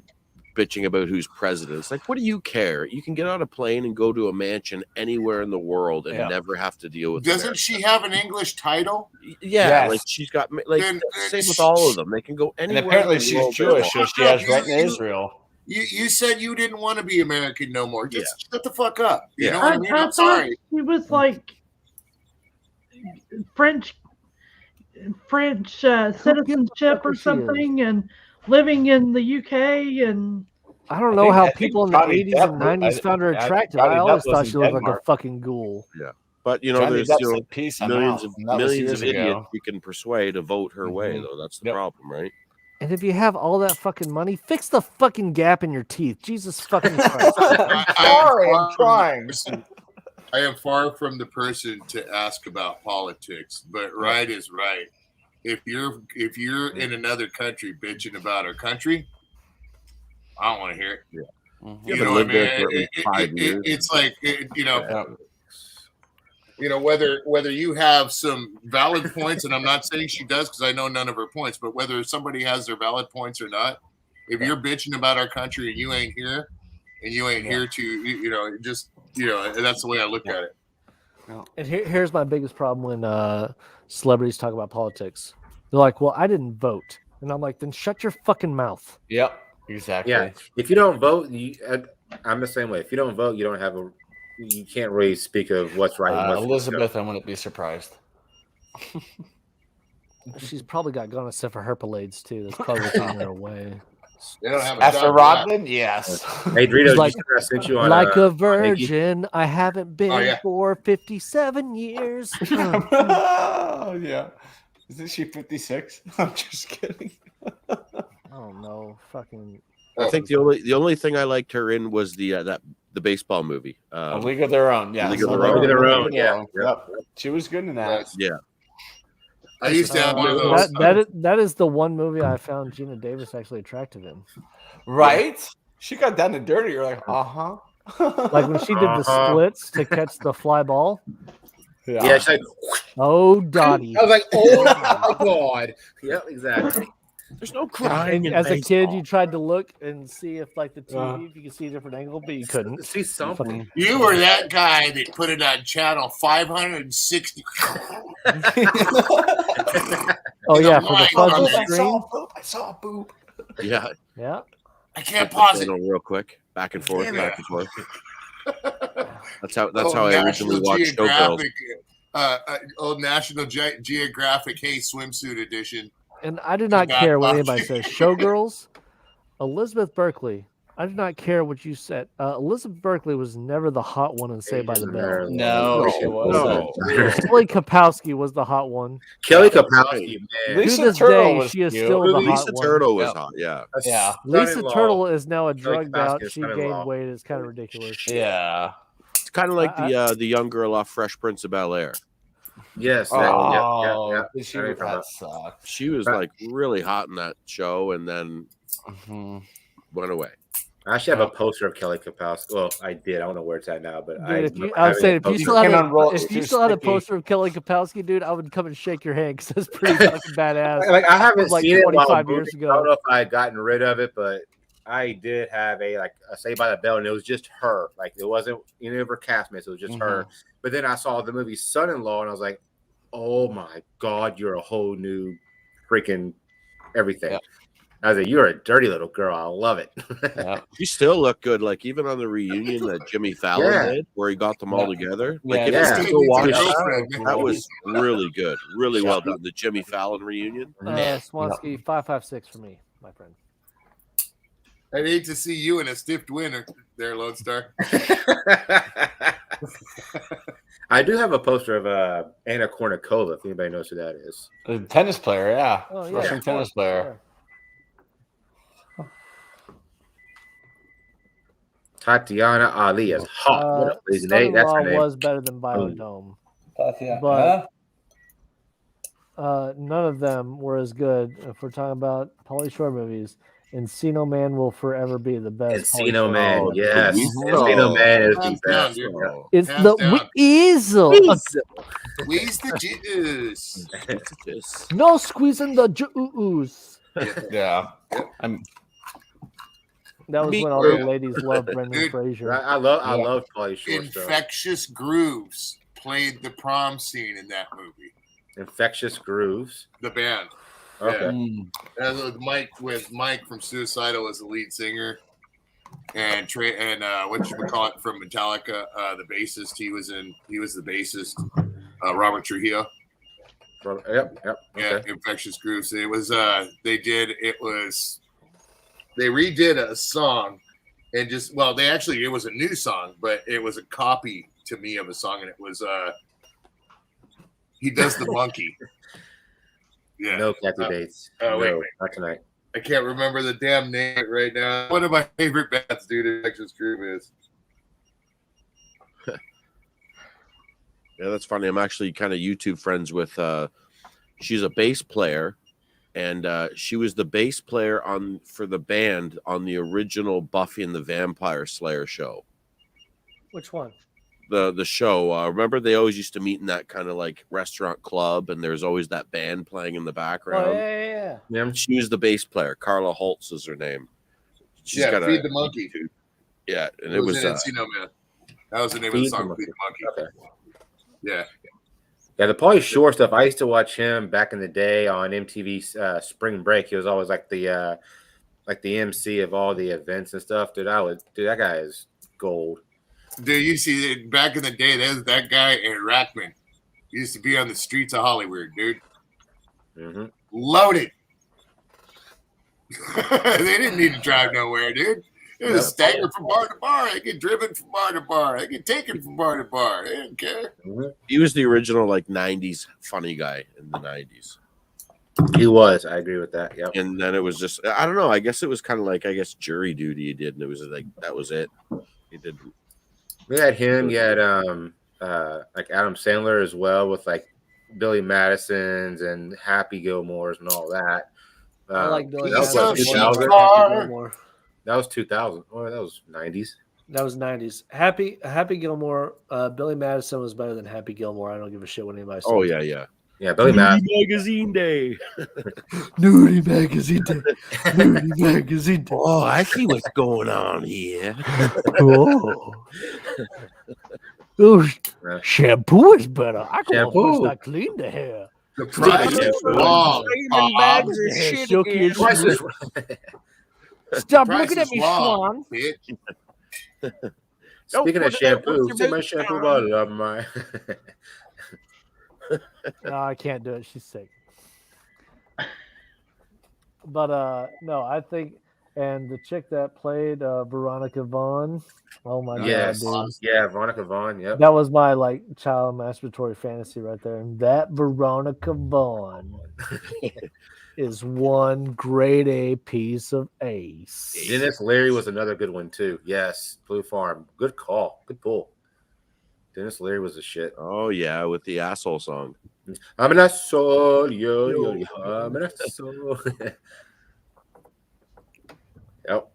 bitching about who's president. It's like, what do you care? You can get on a plane and go to a mansion anywhere in the world and never have to deal with. Doesn't she have an English title? Yeah, Yes. like she's got like Then- same with all of them. They can go anywhere. And apparently in the she's world they Jewish, want. so she has right in Israel. You said you didn't want to be American no more. Just shut the fuck up. You Yeah. know what I mean? I'm thought sorry. He was like French citizenship or something, and living in the UK. And I don't know how I think people in the Johnny 80s Depp and was- 90s found her I- attractive. Johnny I always Depp was thought in she looked like a Denmark. fucking ghoul. Yeah. But you know, Johnny there's Depp you know, said, "Peace, I'm millions out." of And that was millions years of idiots ago. you can persuade to vote her way, though. That's the problem, right? And if you have all that fucking money, fix the fucking gap in your teeth. Jesus fucking Christ. I'm trying. I am far from the person to ask about politics, but right is right. If you're in another country bitching about our country, I don't want to hear it. Yeah. You haven't know what I lived there mean? for at least 5 years. It's like you know. Yeah. you know, whether you have some valid points, and I'm not saying she does because I know none of her points, but whether somebody has their valid points or not, if you're bitching about our country and you ain't here, and you ain't here to, you know, just, you know, that's the way I look at it. And here's my biggest problem when celebrities talk about politics. They're like, "Well, I didn't vote," and I'm like, "Then shut your fucking mouth." Yep, exactly. Yeah, if you don't vote, I'm the same way. If you don't vote, you can't really speak of what's right. And what's Elizabeth, I wouldn't be surprised. She's probably got gone except for Herpalades too. That's probably taking her away. They don't have a After job Rodman, yes. Hey, Dorito, like, I sent you on a virgin, I haven't been for 57 years. Oh yeah. Isn't she 56? I'm just kidding. Oh no, fucking. I think the only thing I liked her in was the baseball movie. A League of Their Own. Yeah, League of Their Own. Yeah. Yep. She was good in that. Yeah. I used to have one of those. That is the one movie I found Gina Davis actually attractive in. Right? She got down and dirty. You're like, uh-huh. Like when she did the splits to catch the fly ball. Yeah, she's like, oh, Dottie. I was like, oh my god. Yep, exactly. There's no crying. And as a kid, you tried to look and see if, like, the TV, if you could see a different angle, but you couldn't. See something. You were that guy that put it on channel 560. Oh yeah, for the fuzzy screen. I saw a boob. Yeah. Yeah. I can't pause it. Real quick, back and forth, Damn back it. and forth. That's how I originally watched Showgirls. Old National Geographic Hey Swimsuit Edition. And I do not care what anybody says. Showgirls, Elizabeth Berkley. I do not care what you said. Elizabeth Berkley was never the hot one in Saved by the Bell. No, she wasn't. Kelly Kapowski was the hot one. Kelly Kapowski, man. Lisa To this Turtle day, was she is cute. still the hot Lisa one. Turtle was hot. Yeah. Yeah. Lisa Turtle is now a Kelly drugged out. Kapowski's She son-in-law. gained weight. It's kind of ridiculous. Yeah. It's kind of like the young girl off Fresh Prince of Bel-Air. Yes. Oh, yeah. she that sucked. She was like really hot in that show, and then went away. I actually have a poster of Kelly Kapowski. Well, I did. I don't know where it's at now, but Dude, I was saying, if you still had a poster of Kelly Kapowski, dude, I would come and shake your hand because that's pretty fucking badass. Like I haven't like seen 25 it years ago. I don't know if I had gotten rid of it, but I did have a Saved by the Bell, and it was just her. Like it wasn't any of her castmates; it was just her. But then I saw the movie Son-in-Law, and I was like, "Oh my god, you're a whole new freaking everything." Yeah. I was like, "You're a dirty little girl. I love it." Yeah. She still looked good. Like even on the reunion that Jimmy Fallon did, where he got them all together. Like yeah. That was really good. Really well done. The Jimmy Fallon reunion. Swansky 556 for me, my friend. I'd hate to see you in a stiffed winner there, Lodestar. I do have a poster of Anna Kournikova, if anybody knows who that is. A tennis player, yeah. Oh, yeah. Russian tennis player. Tatiana Ali is hot. What a pleasing name. That's her name. Was better than Violet Dome. Tatiana. But none of them were as good. If we're talking about Pauly Shore movies, Encino Man will forever be the best. Encino Man, yes. Encino Man is the best. It's the weasel. Squeeze the juice. No squeezing the juice. Yeah. That was when all the ladies loved Brendan Fraser. I love Pauly Shore. Infectious Grooves played the prom scene in that movie. Infectious Grooves, the band. Okay. Yeah. With Mike from Suicidal as the lead singer, and what you would call it from Metallica, the bassist. He was the bassist. Robert Trujillo. Yep. Okay. Yeah, Infectious Grooves. It was they redid a song, and it was a new song, but it was a copy to me of a song, and it was he does the monkey. Yeah. No Kathy Bates. Oh, wait, not tonight. I can't remember the damn name right now. One of my favorite bands, dude, Infectious Groove is. Yeah, that's funny. I'm actually kind of YouTube friends with she's a bass player, and she was the bass player for the band on the original Buffy and the Vampire Slayer show. Which one? the show. Remember they always used to meet in that kind of like restaurant club, and there's always that band playing in the background. Oh, yeah. She was the bass player. Carla Holtz is her name. She's got Feed the Monkey. Yeah, and it was in Encino Man. That was the name of the song. Feed the Monkey. Okay. Yeah. Yeah, the Pauly Shore stuff. I used to watch him back in the day on MTV Spring Break. He was always like the MC of all the events and stuff. Dude, that guy is gold. Dude, you see, back in the day, there's that guy in Rackman. He used to be on the streets of Hollywood, dude. Mm-hmm. Loaded. They didn't need to drive nowhere, dude. It was staggered from bar to bar. They get driven from bar to bar. They get taken from bar to bar. They didn't care. Mm-hmm. He was the original like 90s funny guy in the 90s. He was. I agree with that. Yep. And then it was just, I don't know. I guess it was kind of like, Jury Duty he did. And it was like, that was it. He did. We had him. You had like Adam Sandler as well with like Billy Madison's and Happy Gilmore's and all that. I like Billy Madison. That was 2000. Or that was 90s. That was 90s. Happy Gilmore. Billy Madison was better than Happy Gilmore. I don't give a shit what anybody says. Oh yeah. Yeah, Billy Madison. Magazine Day. Nudie Magazine Day. Nudie Magazine Day. Oh, I see what's going on here. Oh, shampoo is better. I can almost not clean the hair. The price is wrong. Stop looking at me, Swan. Speaking of shampoo, take my shampoo bottle out of my. No, I can't do it. She's sick. But no, I think, and the chick that played Veronica Vaughn. Oh my god, dude. Yeah, Veronica Vaughn. Yep. That was my like child masturbatory fantasy right there. And that Veronica Vaughn is one grade A piece of ace. Dennis Leary was another good one too. Yes, Blue Farm. Good call. Good pull. Dennis Leary was a shit. Oh yeah, with the asshole song. I'm an asshole, yo. I'm an asshole. Yep.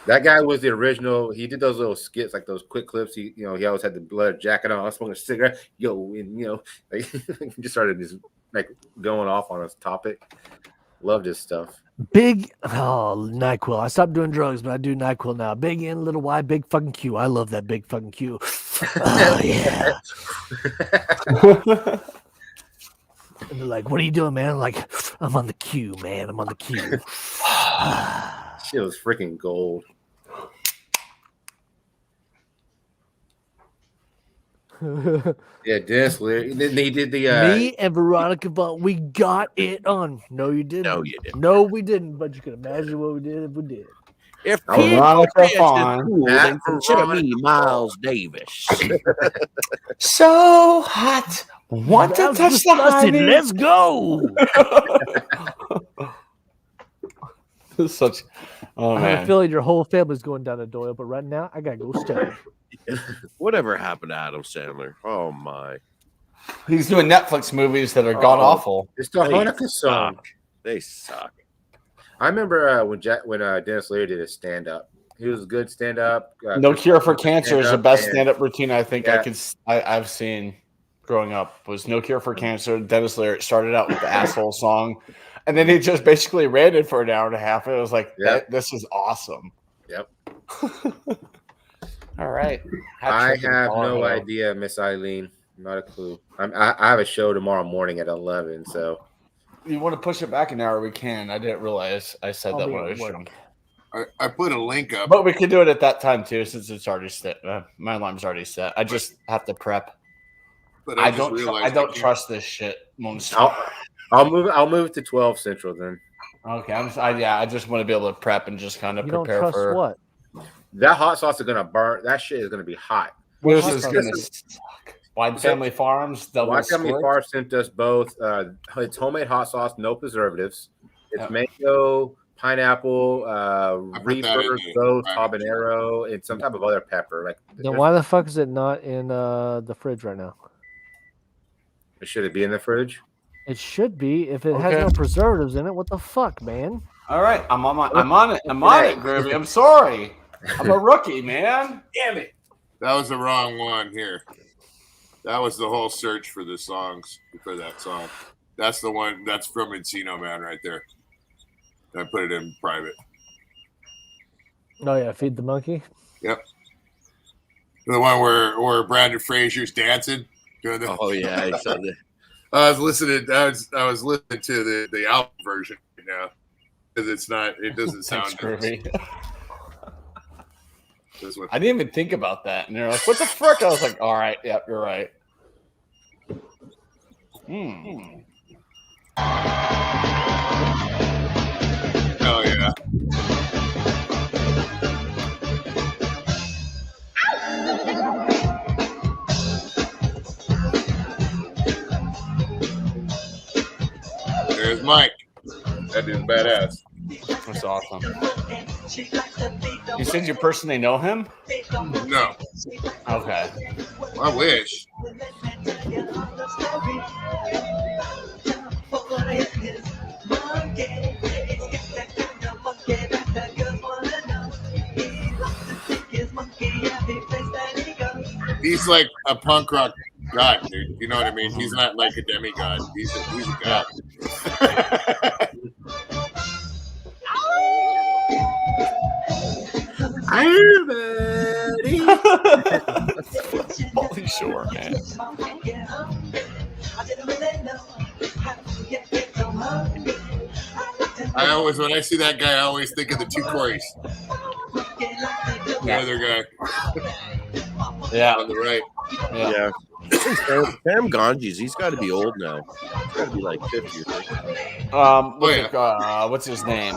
That guy was the original. He did those little skits, like those quick clips. He always had the blood jacket on, smoking a cigarette. And like, he just started just like going off on his topic. Loved his stuff. Big NyQuil. I stopped doing drugs, but I do NyQuil now. Big N, little Y, big fucking Q. I love that big fucking Q. Oh yeah. And they're like, "What are you doing, man?" I'm like, "I'm on the Q, man. I'm on the Q." Shit was freaking gold. Yeah, Dennis Leary. Then he did the me and Veronica Vaughn. We got it on. No, you didn't. No, you didn't. No, we didn't. But you can imagine what we did if we did. If Veronica Vaughn, cool, then consider me Miles Davis. So hot. Want to touch the honey? Let's go. Such. Oh I man. have a feeling your whole family's going down to Doyle, but right now I gotta go study. Whatever happened to Adam Sandler? Oh my. He's doing Netflix movies that are god awful. It's the Hanukkah song. They suck. I remember when Dennis Leary did his stand up. He was a good stand up. No Cure for Cancer is the best stand up routine I think I've seen growing up. Was No Cure for Cancer. Dennis Leary started out with the asshole song, and then he just basically ran it for an hour and a half. It was like, this is awesome. Yep. All right. I have no idea, Miss Eileen. Not a clue. I have a show tomorrow morning at 11. So, you want to push it back an hour? We can. I didn't realize I said that when I was showing. I put a link up, but we could do it at that time too, since it's already set. My alarm's already set. I just have to prep. But I don't trust this shit. I'll move it to 12 Central then. Okay, I just want to be able to prep and just kind of prepare don't trust for what. That hot sauce is gonna burn. That shit is gonna be hot. This is gonna suck. Wide Family Farms. Wide Family Farms sent us both. It's homemade hot sauce, no preservatives. It's mango, pineapple, Reaper, ghost, habanero, and some type of other pepper. Like, then why the fuck is it not in the fridge right now? Should it be in the fridge? It should be. If it has no preservatives in it, what the fuck, man? All right, I'm on it. I'm on it, Groovy. I'm sorry. I'm a rookie, man. Damn it. That was the wrong one here. That was the whole search for the songs for that song. That's the one. That's from Encino Man right there. I put it in private. Oh yeah, Feed the Monkey. Yep. The one where Brandon Fraser's dancing. Oh yeah, I saw that. I was listening. I was listening to the album version right now because it's not. It doesn't sound groovy. This one. I didn't even think about that, and they're like, "What the frick?" I was like, "All right, yep, you're right." Oh yeah. There's Mike. That dude's badass. That's awesome. You said you personally know him? No. Okay. I wish. He's like a punk rock god, dude. You know what I mean? He's not like a demigod. He's a god. Everybody. Holy shore, man. I always, when I see that guy, I always think of the two Corys. The other guy. Yeah. On the right. Yeah. Sam Ganges, he's got to be old now. He's got to be like 50 or 60. What's his name?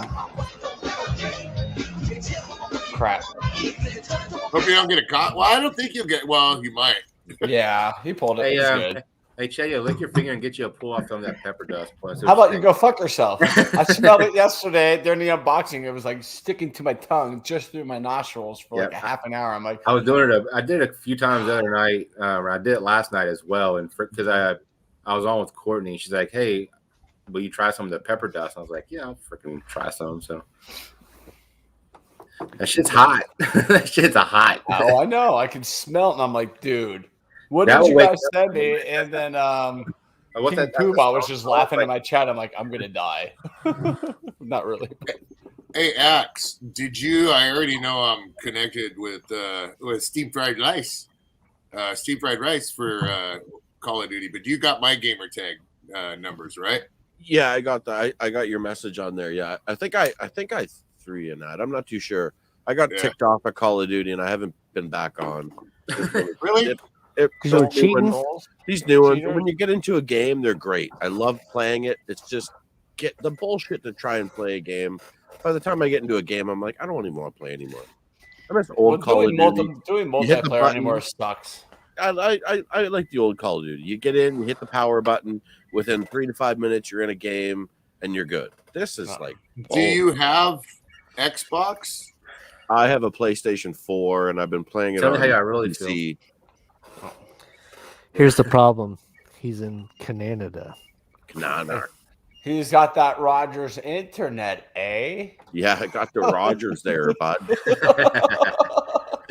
Crap. Hope you don't get a caught. Well, I don't think you'll get. Well, you might. Yeah, he pulled it. Hey, He's good. Hey, Cheya, lick your finger and get you a pull off some of that pepper dust. Plus, How about you go fuck yourself? I smelled it yesterday during the unboxing. It was like sticking to my tongue just through my nostrils for like a half an hour. I'm like, I was doing it. I did it a few times the other night. I did it last night as well, and because I was on with Courtney, she's like, "Hey, will you try some of the pepper dust?" I was like, "Yeah, I'll freaking try some." So that shit's hot. That shit's hot. oh, I know. I can smell it, and I'm like, dude, what did you guys send me? And then King Pooh was just laughing in my chat. I'm like, I'm gonna die. Not really. Hey, Axe, did you? I already know I'm connected with Steam Fried Rice. Steam Fried Rice for Call of Duty, but you got my gamer tag numbers, right? Yeah, I got that. I got your message on there. Yeah, I think I threw you in that. I'm not too sure. I got ticked off at Call of Duty, and I haven't been back on. Really? These new ones. When you get into a game, they're great. I love playing it. It's just get the bullshit to try and play a game. By the time I get into a game, I'm like, I don't even want to play anymore. I miss old Call of Duty. Doing multiplayer anymore sucks. I like the old Call of Duty. You get in, you hit the power button. Within 3 to 5 minutes, you're in a game, and you're good. This is like. Do you have Xbox? I have a PlayStation 4, and I've been playing it Tell on me how I really PC. Here's the problem. He's in Canada. Canada. He's got that Rogers internet, eh? Yeah, I got the Rogers there, bud.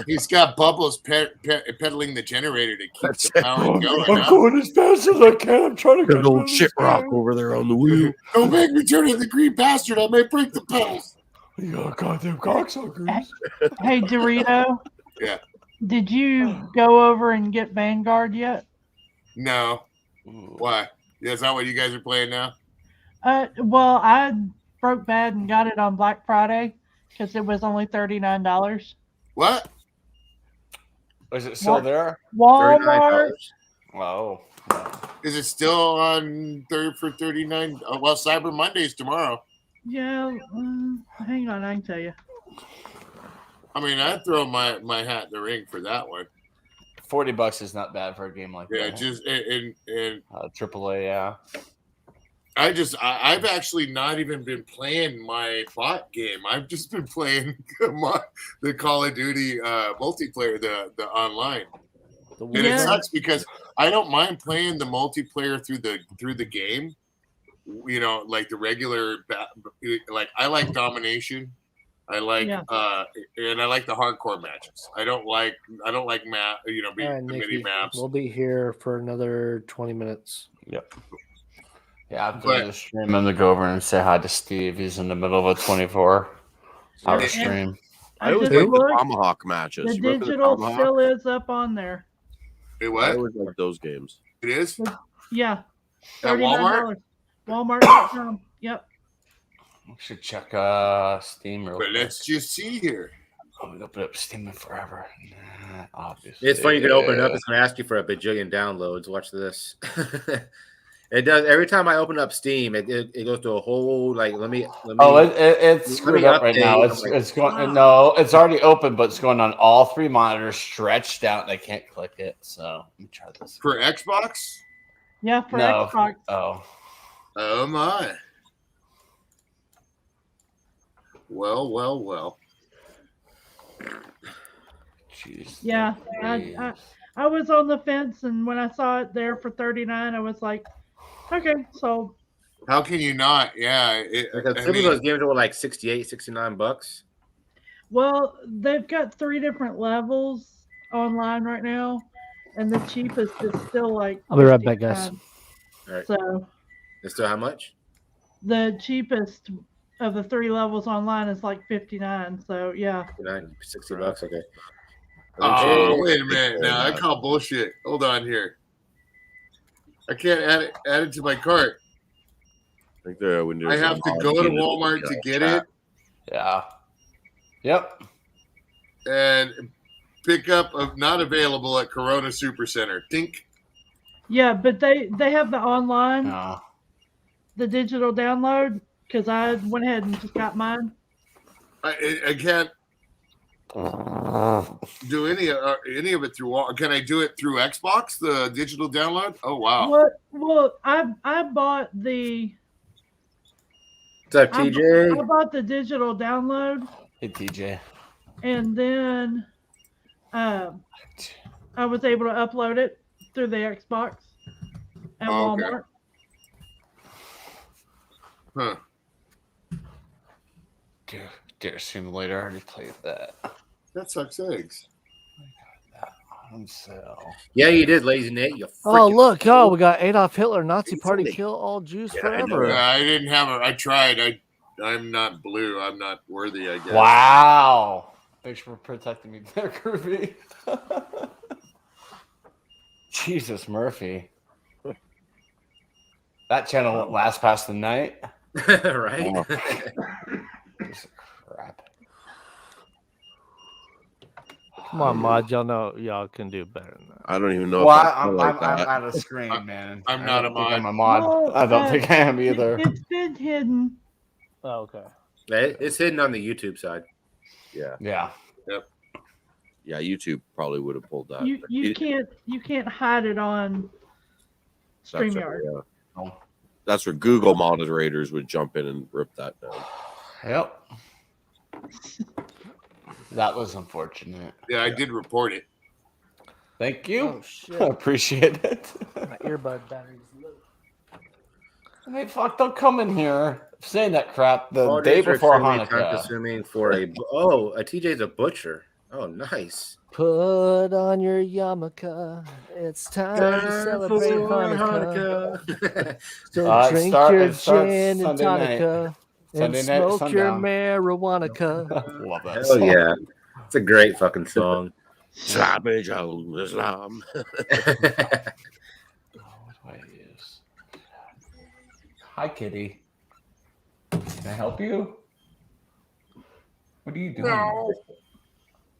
He's got Bubbles pedaling the generator to keep the power going. I'm going as fast as I can. I'm trying to get old shit rock over there on the wheel. Don't make me turn into the green bastard. I may break the pedals. You goddamn cocksuckers. Hey, Dorito. Yeah. Did you go over and get Vanguard yet? No. Why? Is that what you guys are playing now? Well, I broke bad and got it on Black Friday because it was only $39. What? Is it still there? Walmart. Wow. Is it still on for $39? Oh, well, Cyber Monday's tomorrow. Yeah. Hang on, I can tell you. I mean, I'd throw my hat in the ring for that one. $40 is not bad for a game like that. Yeah, just and AAA, yeah. I've actually not even been playing my bot game. I've just been playing the Call of Duty multiplayer, the online. And it sucks because I don't mind playing the multiplayer through the game. You know, like the regular, like I like domination. I like Yeah. and I like the hardcore matches. I don't like map. You know, All right, the mini Nikki, maps. we'll be here for another 20 minutes. Yep. Yeah, after But- the stream, I'm gonna go over and say hi to Steve. He's in the middle of a 24-hour Yeah. stream. I always just like the looked. Tomahawk matches. The You remember digital Tomahawk? still is up on there. Hey, I what? always like those games. It is Yeah. at Walmart. Walmart.com. Yep. We should check Steam real But quick. let's just see here. Oh, we open up Steam in forever. Nah, obviously. It's funny you can open it up. It's going to ask you for a bajillion downloads. Watch this. It does every time I open up Steam. It goes to a whole like. Let me. Oh, it's let screwed me up right now. update. It's going. No, it's already open, but it's going on all three monitors, stretched out, and I can't click it. So let me try this. For Xbox? Yeah, for No. Xbox. Oh. Oh my. Well. Jeez. Yeah. I was on the fence, and when I saw it there for $39, I was like, okay, so. How can you not? Yeah. Because typically those games were like $68, $69. Well, they've got 3 different levels online right now, and the cheapest is still like. I'll be right back, guys. $59. All right. So It's still how much? the cheapest of the 3 levels online is like $59. So yeah. $60. Okay. Oh, wait a minute. Now I call bullshit. Hold on here. I can't add it to my cart. I think when I have to go to Walmart to get it. Yeah. Yep. And pick up not available at Corona Supercenter. Think. Yeah, but they have the online, No. the digital download, because I went ahead and just got mine. I can't do any of it through. Can I do it through Xbox? The digital download? Oh wow! Well, I bought the. What's up, TJ? I bought the digital download. Hey, TJ. And then, I was able to upload it through the Xbox at Walmart. Huh. Deer Simulator. I already played that. That sucks eggs. On sale. Yeah, you did, Lazy Nate. You Oh, look. Oh, we got Adolf Hitler, Nazi Party, kill all Jews forever. I didn't have it. I tried. I'm not blue. I'm not worthy, I guess. Wow. Thanks for protecting me there, Groovy. Jesus, Murphy. That channel won't last past the night. Right? Oh. Piece of crap. Come on, Mod. Y'all know y'all can do better than that. I don't even know. Well, if I'm like out of screen, man. I'm I not don't a think mod. I'm a mod. Well, I don't think I am either. It's been hidden. Oh, okay. It's hidden on the YouTube side. Yeah. Yeah. Yep. Yeah, YouTube probably would have pulled that. You can't hide it on StreamYard. That's where Google moderators would jump in and rip that down. Yep. That was unfortunate. Yeah, I did report it. Thank you. Oh, shit. I appreciate it. My earbud battery's low. I mean, fuck, don't come in here saying that crap the All day days are before extremely Hanukkah. time-consuming for a TJ's a butcher. Oh, nice. Put on your yarmulke. It's time to celebrate Hanukkah. So drink your gin and tonica and smoke your marijuana. Love that Hell song. yeah. It's a great fucking song. Savage Islam. What do I use? Hi, kitty. Can I help you? What are you doing? No.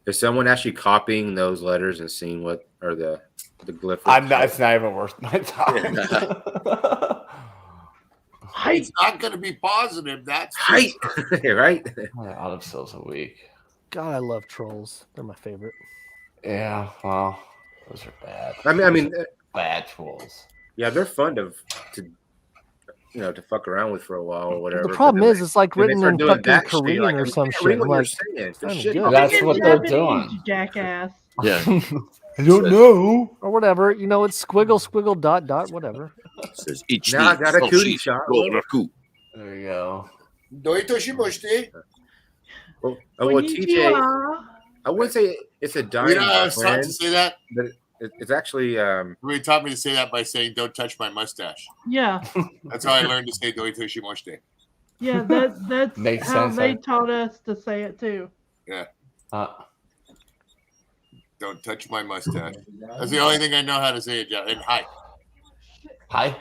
Is someone actually copying those letters and seeing what are the glyphs? It's not even worth my time. It's not going to be positive. That's Height. Right? Out of sales a week. God, I love trolls. They're my favorite. Yeah, well, those are bad. I mean, bad trolls. Yeah, they're fun to fuck around with for a while or whatever. The problem is, it's like written in fucking Korean like, or some read shit. what I'm you're like, saying. kind of Shit. good. That's what they're doing. You jackass. Yeah. I don't know. Or whatever. You know, it's squiggle, dot, whatever. It says each Now I got a cootie shot. Go on a coup. There you go. Doito shiboshite. Well, Konnichiwa. TJ, I wouldn't say it's a dying I was taught trend, to say that. but it's actually. We taught me to say that by saying, "Don't touch my mustache." Yeah. That's how I learned to say "Doi toshi moshite." Yeah, that's Makes how sense, they huh? taught us to say it too. Yeah. Don't touch my mustache. That's the only thing I know how to say it, Jeff. And hi. Hi.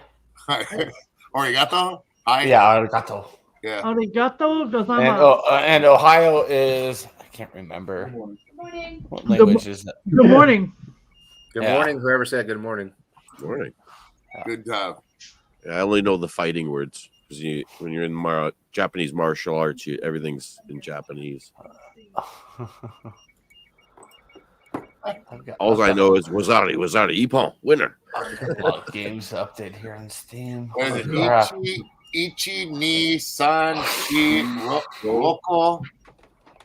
Arigato? Hi. Yeah, arigato. Yeah. Arigato gozaimasu. And Ohio is, I can't remember. Morning. What language is that? Good morning. Good Yeah. morning, whoever said good morning. Morning. Good job. Yeah, I only know the fighting words because when you're in Japanese martial arts, everything's in Japanese. All I know is Wazari, Ippon, winner. Games update here on Steam. What is it? Crap. Ichi, ni, san, shi, roko.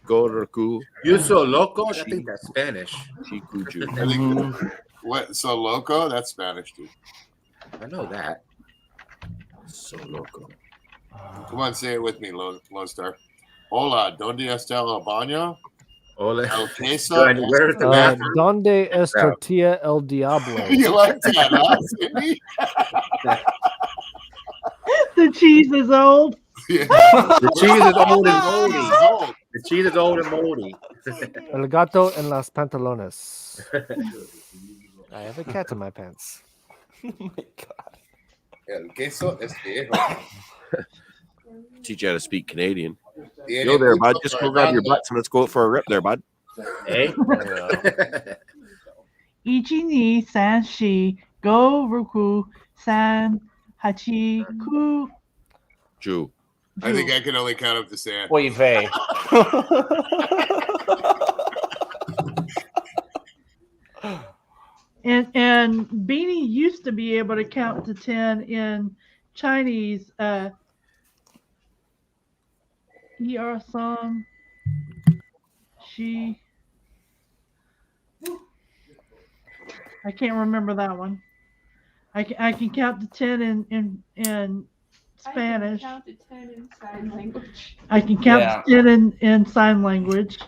Goraku. You so loco? I think that's Spanish. I think, what? So loco? That's Spanish, dude. I know that. So loco. Come on, say it with me, Lone Star. Hola, ¿dónde está el baño? Hola. El queso. Where's the bathroom? Donde es tortilla el diablo? You like that, huh, Sydney? The cheese is old. Yeah. The cheese is old and moldy. Old. The cheese is old and moldy. El gato en las pantalones. I have a cat in my pants. Oh my God. El queso es viejo. Teach you how to speak Canadian. Tiene Yo there, bud. mucho Just go grab your colgando. butts and let's go out for a rip there, bud. Hey. Ichi ni san shi go roku san hachi ku. Jew. I think I can only count up to San. Oy vey. And Beanie used to be able to count to 10 in Chinese. Er song. She. I can't remember that one. I can count to 10 in Spanish. I can count to 10 in sign language. I can count to 10 in sign language.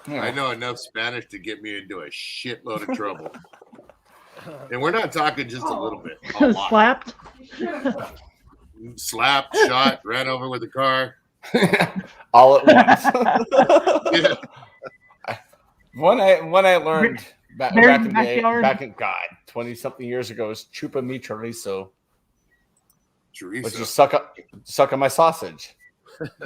I know enough Spanish to get me into a shitload of trouble. And we're not talking just a little bit. A lot. Slapped. Slapped, shot, ran over with a car. All at once. When I learned back in the day, back in God, 20-something years ago, is chupa mi chorizo. Which is suck on my sausage.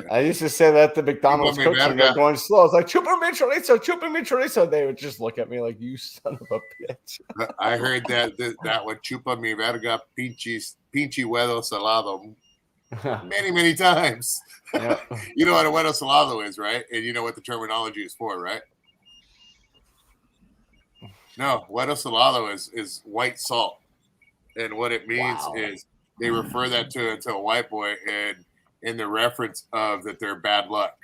I used to say that to McDonald's cooks when they're going slow. I was like, chupa mi chorizo. They would just look at me like, you son of a bitch. I heard that one, chupa mi verga pinche huevo salado, many times. Yeah. You know what a huevo salado is, right? And you know what the terminology is for, right? No, huevo salado is white salt. And what it means is they refer that to a white boy and in the reference of that they're bad luck.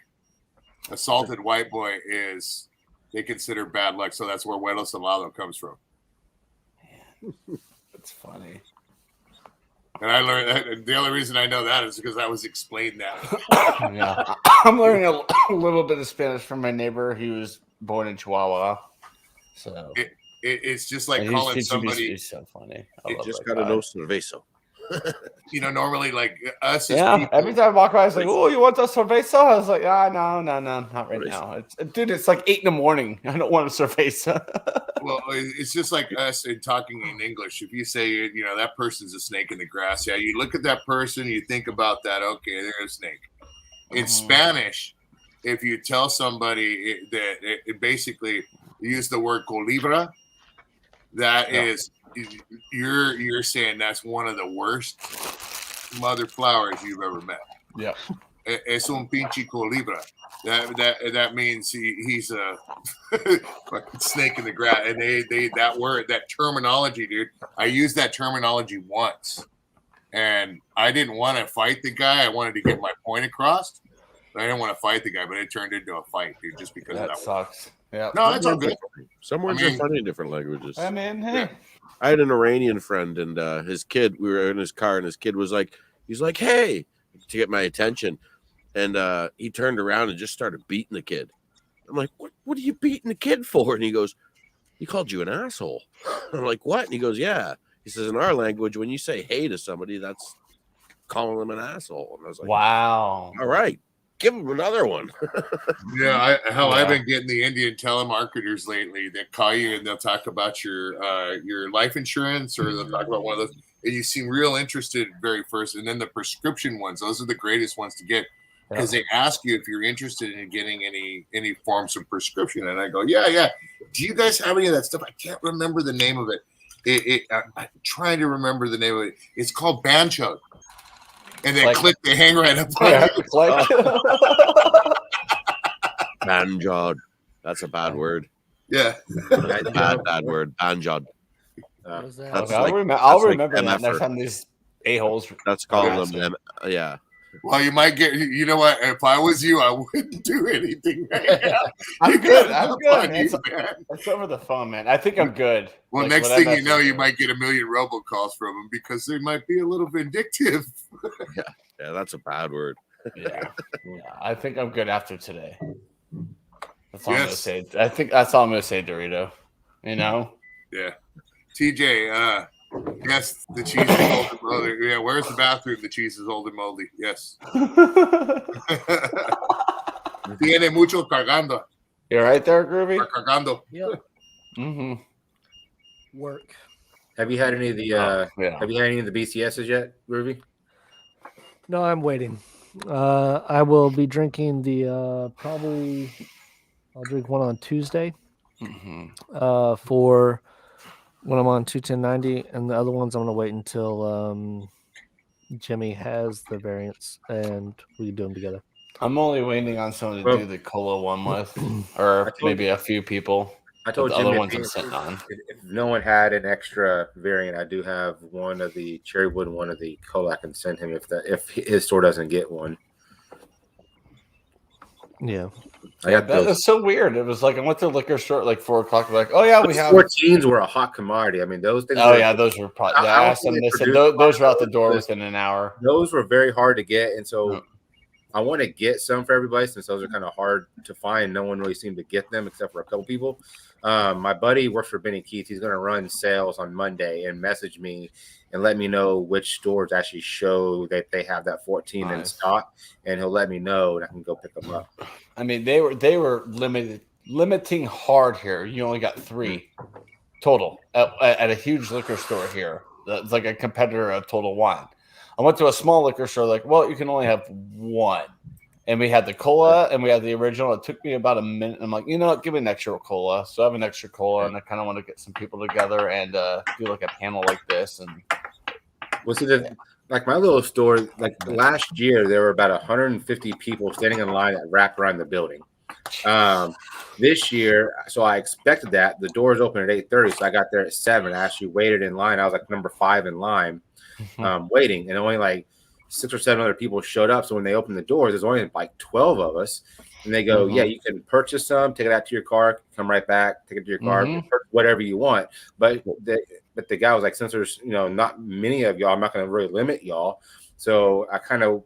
A salted white boy is they consider bad luck, so that's where huevo salado comes from. That's funny. And I learned that. The only reason I know that is because I was explained that. Yeah, I'm learning a little bit of Spanish from my neighbor. He was born in Chihuahua, so it's just like calling somebody. It's so funny. You just gotta know cerveza. You know, normally like us. As Yeah, people, every time I walk by, I was like, "Oh, you want a cerveza?" I was like, no, not right now." It's like 8 a.m. I don't want a cerveza. Well, it's just like us in talking in English. If you say, you know, that person's a snake in the grass, yeah, you look at that person, you think about that. Okay, they're a snake. In Spanish, if you tell somebody that it basically use the word colibra, that is. You're saying that's one of the worst mother flowers you've ever met. Yeah. Es un pinche colibra. That means he's a fucking snake in the grass. And they that word, that terminology, dude. I used that terminology once. And I didn't want to fight the guy. I wanted to get my point across. I didn't want to fight the guy, but it turned into a fight, dude, just because of that sucks. Yeah. No, that's all good. Some words are funny in different languages. I mean, hey. I had an Iranian friend, and his kid, we were in his car, and his kid was like, he's like, hey, to get my attention. And he turned around and just started beating the kid. I'm like, what are you beating the kid for? And he goes, he called you an asshole. I'm like, what? And he goes, yeah. He says, in our language, when you say hey to somebody, that's calling them an asshole. And I was like, wow. All right. Give him another one. I've been getting the Indian telemarketers lately that call you and they'll talk about your life insurance, or they'll talk about one of those, and you seem real interested very first, and then the prescription ones, those are the greatest ones to get, because they ask you if you're interested in getting any forms of prescription, and I go, yeah. Do you guys have any of that stuff? I can't remember the name of it. I'm trying to remember the name of it. It's called Bancho. And then click, they hang right up on Banjod. That's a bad word. Yeah. Bad word. Banjod. I'll remember that next time these a-holes. That's called them. Yeah. Well, you might get, you know what? If I was you, I wouldn't do anything right now. I'm good. Man. It's over the phone, man. I think I'm good. Well, next thing you know, you might get a million robocalls from them because they might be a little vindictive. Yeah, that's a bad word. Yeah, I think I'm good after today. That's all I'm gonna say. I think that's all I'm gonna say, Dorito. You know? Yeah. TJ, yes, the cheese is old and moldy. Yeah, where's the bathroom? The cheese is old and moldy. Yes. Tiene mucho cargando. You're right there, Groovy? Cargando. Yep. Mm-hmm. Work. Have you had any of the Have you had any of the BCSs yet, Groovy? No, I'm waiting. I will be drinking the probably. I'll drink one on Tuesday. For when I'm on 21090, and the other ones I'm gonna wait until Jimmy has the variants and we do them together. I'm only waiting on someone to do the cola one with, or maybe a few people. I told the Jimmy other ones I'm sitting on. If no one had an extra variant, I do have one of the cherrywood and one of the cola I can send him if his store doesn't get one. Yeah. That was so weird. It was like I went to the liquor store at like 4 o'clock. Like, oh yeah, we have 14s were a hot commodity. I mean, those things. Oh yeah, those were probably. I asked them. They said those were out the door within an hour. Those were very hard to get, and so I want to get some for everybody since those are kind of hard to find. No one really seemed to get them except for a couple people. My buddy works for Benny Keith. He's going to run sales on Monday and message me and let me know which stores actually show that they have that 14 in stock, and he'll let me know and I can go pick them up. I mean, they were limiting hard here. You only got 3 total at a huge liquor store here. That's like a competitor of Total Wine. I went to a small liquor store, like, well, you can only have 1. And we had the cola and we had the original. It took me about a minute. I'm like, you know what? Give me an extra cola. So I have an extra cola, and I kind of want to get some people together and do like a panel like this. And well, see, like my little store, like last year, there were about 150 people standing in line that wrapped around the building. This year, so I expected that. The doors open at 8:30, so I got there at 7. I actually waited in line. I was like number 5 in line, waiting, and only like 6 or 7 other people showed up. So when they opened the doors, there's only like 12 of us. And they go, yeah, you can purchase some, take it out to your car, come right back, take it to your car, whatever you want. But the guy was like, since there's not many of y'all, I'm not going to really limit y'all. So I kind of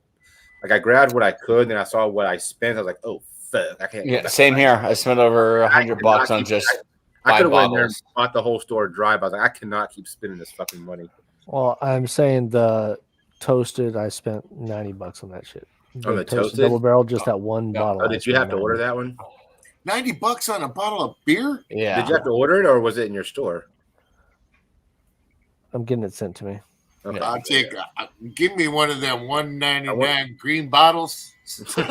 like I grabbed what I could, and I saw what I spent. I was like, oh fuck, I can't. Yeah, same here. I spent over $100 on just. I could have went there and bought the whole store dry, but I was like, I cannot keep spending this fucking money. Well, I'm saying the toasted, I spent $90 on that shit. On the toasted double barrel, just that one bottle. Oh, did you have to order that one? $90 on a bottle of beer? Yeah. Did you have to order it, or was it in your store? I'm getting it sent to me. Okay. I'll take. Give me one of them $1.99 green bottles. Yuck!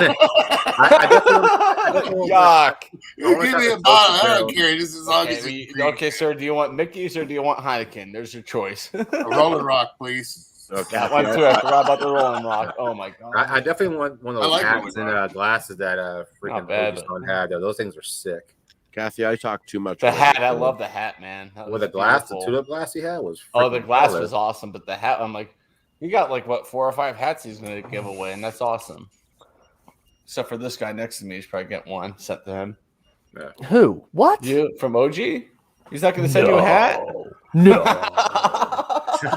Give me a bottle. I don't care. Just as long as it's green. Okay, sir. Do you want Mickey's or do you want Heineken? There's your choice. A Rolling Rock, please. Okay. That one too. I forgot about the Rolling Rock. Oh my god! I definitely want one of those hats and glasses that freaking Pokemon had. Those things are sick. Kathy, I talk too much. The hat, I love the hat, man. Well, the glass, the tulip glass he had was. The glass was awesome, but the hat, I'm like, you got like what 4 or 5 hats he's going to give away, and that's awesome. Except for this guy next to me, he's probably get one sent to him. Yeah. Who? What? You from OG? He's not going to send you a hat? No.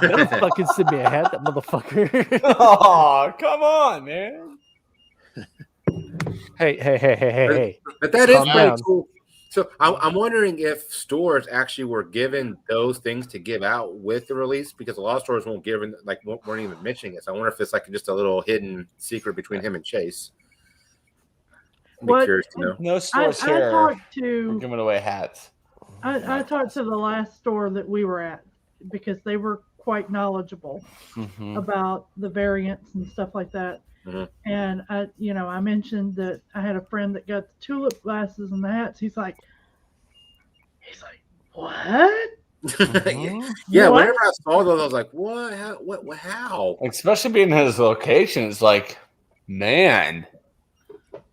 Don't fucking send me a hat, that motherfucker. Oh, come on, man. Hey. But that is Calm pretty down. cool. So I'm wondering if stores actually were given those things to give out with the release, because a lot of stores weren't even mentioning it. So I wonder if it's like just a little hidden secret between him and Chase. I'd be curious to know. No stores I here talked are to giving away hats. I talked to the last store that we were at because they were quite knowledgeable about the variants and stuff like that. And I mentioned that I had a friend that got the tulip glasses and the hats. He's like, what? Yeah, What? whenever I saw those, I was like, what? How? Especially being his location, it's like, man.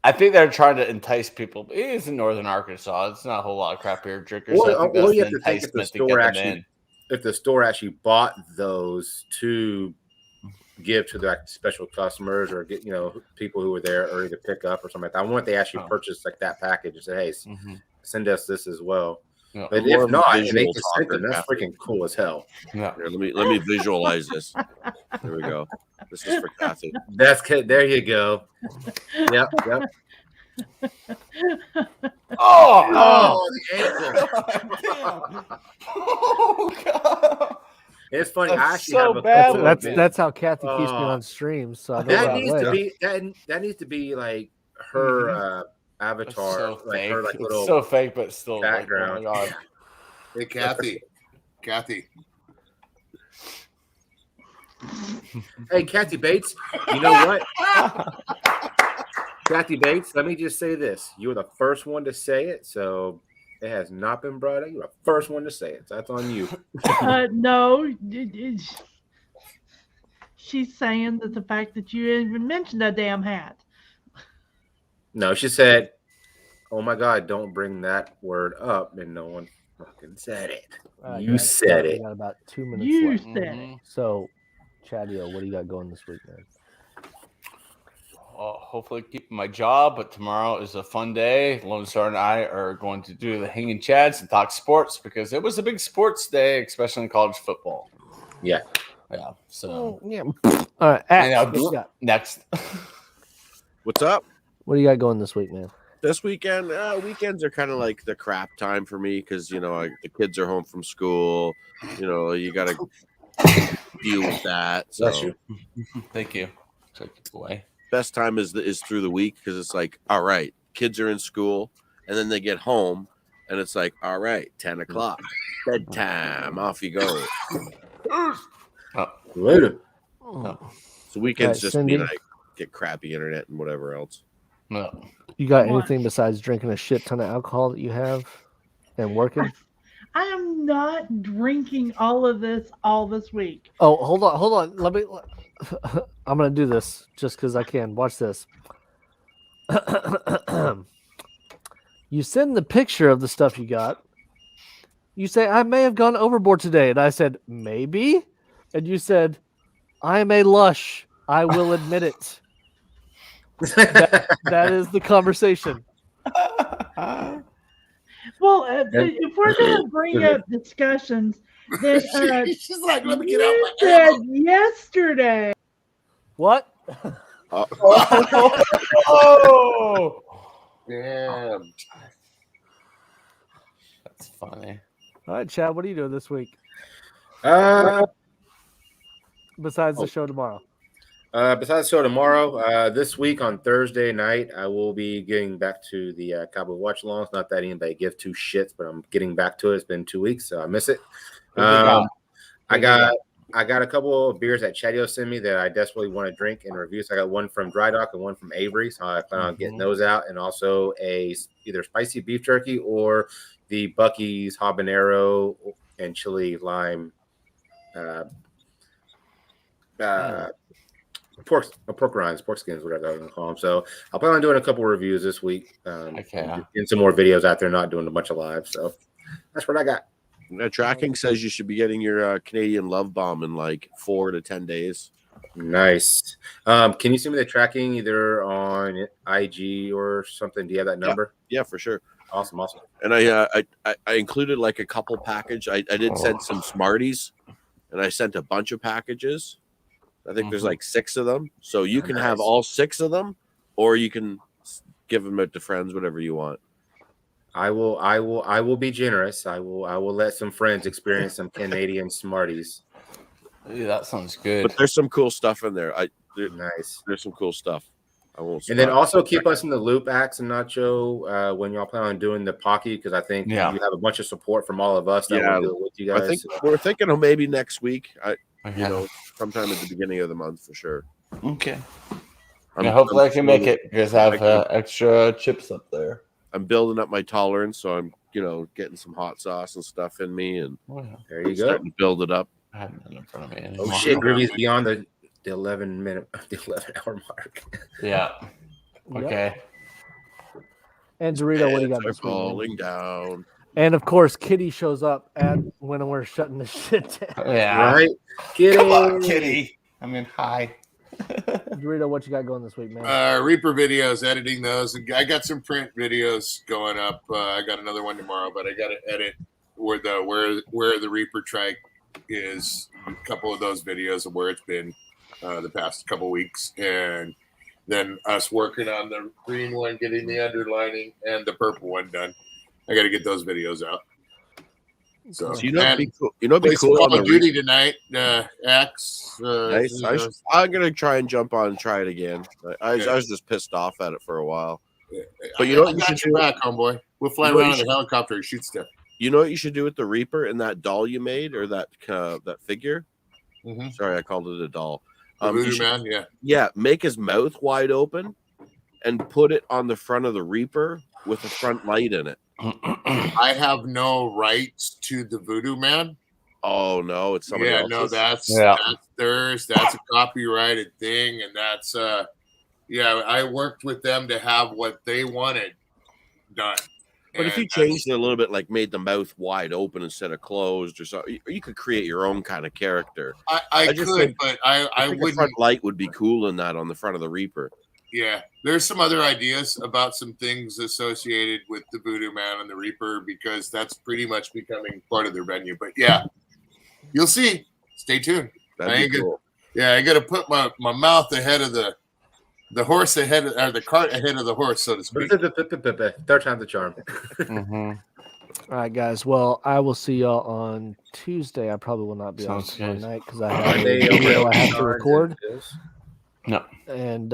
I think they're trying to entice people. It is in northern Arkansas. It's not a whole lot of craft beer drinkers. So I think that's you the have to think enticement if the store actually bought those to give to the special customers or get people who were there early to pick up or something like that. I want they actually purchased like that package and say, hey, send us this as well. Yeah, but more if not, of a and they visual just sent them, talker, that's freaking cool as hell. Yeah. Here, let me visualize this. There we go. This is for Kathy. That's good. There you go. Yep. Oh, the ankle. Oh God. It's funny. That's I actually so have a bad. That's how Kathy keeps me on streams. So I know that needs to be like her avatar, so like fake. her like It's little so fake, but still background. Like, oh my God. Hey, Kathy. Hey, Kathy Bates. You know what? Kathy Bates, let me just say this. You were the first one to say it, so it has not been brought up. You're the first one to say it. So that's on you. No. She's saying that the fact that you even mentioned a damn hat. No, she said, oh my God, don't bring that word up. And no one fucking said it. You said it. We got about 2 minutes You left. said it. So, Chadio, what do you got going this week, man? Hopefully keeping my job, but tomorrow is a fun day. Lone Star and I are going to do the Hanging Chads and talk sports because it was a big sports day, especially in college football. Yeah. So yeah. All right. Axe, what you got? Next. What's up? What do you got going this week, man? This weekend, weekends are kind of like the crap time for me because the kids are home from school. You got to deal with that. So. Bless you. Thank you. Take it away. Best time is through the week because it's like, all right, kids are in school, and then they get home, and it's like, all right, 10 o'clock, bedtime, off you go. Later. So weekends just mean Cindy? I get crappy internet and whatever else. No. You got anything besides drinking a shit ton of alcohol that you have and working? I am not drinking all this week. Oh, hold on. I'm gonna do this just because I can. Watch this. You send the picture of the stuff you got. You say, I may have gone overboard today. And I said, maybe. And you said, I am a lush. I will admit it. that is the conversation. Well, if we're going to bring up discussions, then she's like, let me get out my said ammo. yesterday. What? Oh, damn. That's funny. All right, Chad, what are you doing this week? Besides the show tomorrow. Besides the show tomorrow, this week on Thursday night, I will be getting back to the Cowboy Watch Alongs. Not that anybody gives two shits, but I'm getting back to it. It's been 2 weeks, so I miss it. I got a couple of beers that Chadio sent me that I desperately want to drink and review. So I got one from Dry Dock and one from Avery. So I plan on getting those out, and also either spicy beef jerky or the Bucky's habanero and chili lime pork rinds, pork skins, whatever I'm gonna call them. So I'll plan on doing a couple of reviews this week. Getting some more videos out there, not doing a bunch of live. So that's what I got. Tracking says you should be getting your Canadian Love Bomb in like 4 to 10 days. Nice. Can you send me the tracking either on IG or something? Do you have that number? Yeah, for sure. Awesome. And I included like a couple package. I did send some Smarties, and I sent a bunch of packages. I think there's like 6 of them, so you can have all 6 of them, or you can give them out to friends, whatever you want. I will be generous. I will let some friends experience some Canadian Smarties. Yeah, that sounds good. But there's some cool stuff in there. Nice. There's some cool stuff. I won't. And then also keep us in the loop, Axe and Nacho, when y'all plan on doing the Pocky, because I think you have a bunch of support from all of us that will do it with you guys. I think we're thinking of maybe next week. Sometime at the beginning of the month for sure. Okay. Hopefully I can make it because I have extra chips up there. I'm building up my tolerance, so I'm getting some hot sauce and stuff in me, and there you go. Starting to build it up. I have none in front of me anymore. Oh shit, Groovy's beyond the 11-hour mark. Yeah. Okay. And Dorito, what do you got this falling down. And of course, Kitty shows up when we're shutting this shit down. Yeah. Right. Kitty. Come on, Kitty. I mean, hi. Dorito, what you got going this week, man? Reaper videos, editing those. I got some print videos going up. I got another one tomorrow, but I got to edit where the Reaper trike is. A couple of those videos of where it's been the past couple weeks, and then us working on the green one, getting the underlining, and the purple one done. I got to get those videos out. So you know, it'd be cool. You know, it'd be cool Call on of the Duty tonight. X. Nice. I'm gonna try and jump on and try it again. I was just pissed off at it for a while. Yeah. But you know what I you got should your do? back, homeboy. We'll fly around in the helicopter and shoot stuff. You know what you should do with the Reaper and that doll you made, or that figure? Mm-hmm. Sorry, I called it a doll. The Voodoo Man, yeah. Yeah, make his mouth wide open and put it on the front of the Reaper with a front light in it. I have no rights to the Voodoo Man. Oh no, it's somebody else's. No, that's theirs. That's a copyrighted thing, and that's I worked with them to have what they wanted done. But if you changed it a little bit, like made the mouth wide open instead of closed, or something, you could create your own kind of character. I could, but I wouldn't. Front light would be cool in that on the front of the Reaper. Yeah, there's some other ideas about some things associated with the Voodoo Man and the Reaper because that's pretty much becoming part of their venue. But yeah, you'll see. Stay tuned. I got to put my mouth ahead of the horse ahead of, or the cart ahead of the horse, so to speak. Third time's the charm. All right, guys. Well, I will see y'all on Tuesday. I probably will not be on tomorrow night because I have a video I have to record. No. And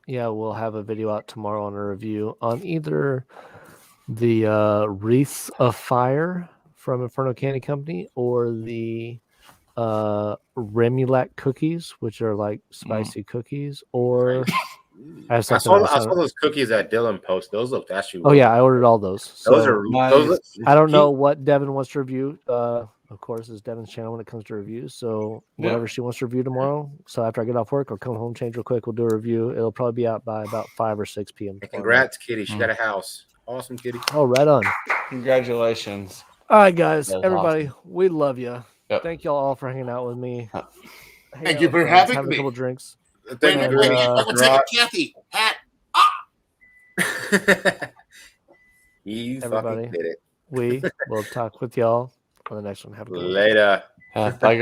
we'll have a video out tomorrow on a review on either the Wreaths of Fire from Inferno Candy Company or the Remulac cookies, which are like spicy cookies, or I saw those cookies that Dylan posted. Those looked actually. Oh yeah, I ordered all those. So those are nice. I don't know what Devin wants to review. Of course, it's Devin's channel when it comes to reviews. So whatever she wants to review tomorrow. So after I get off work, I'll come home, change real quick. We'll do a review. It'll probably be out by about 5 or 6 p.m. Congrats, Kitty. She got a house. Awesome, Kitty. Oh, right on. Congratulations. All right, guys. That's Everybody, awesome. We love you. Yep. Thank y'all all for hanging out with me. Thank you for having have me. A couple drinks. Wait, I will take a Kathy hat. You Everybody, fucking did it. We will talk with y'all on the next one. Have a good one. Later. Bye.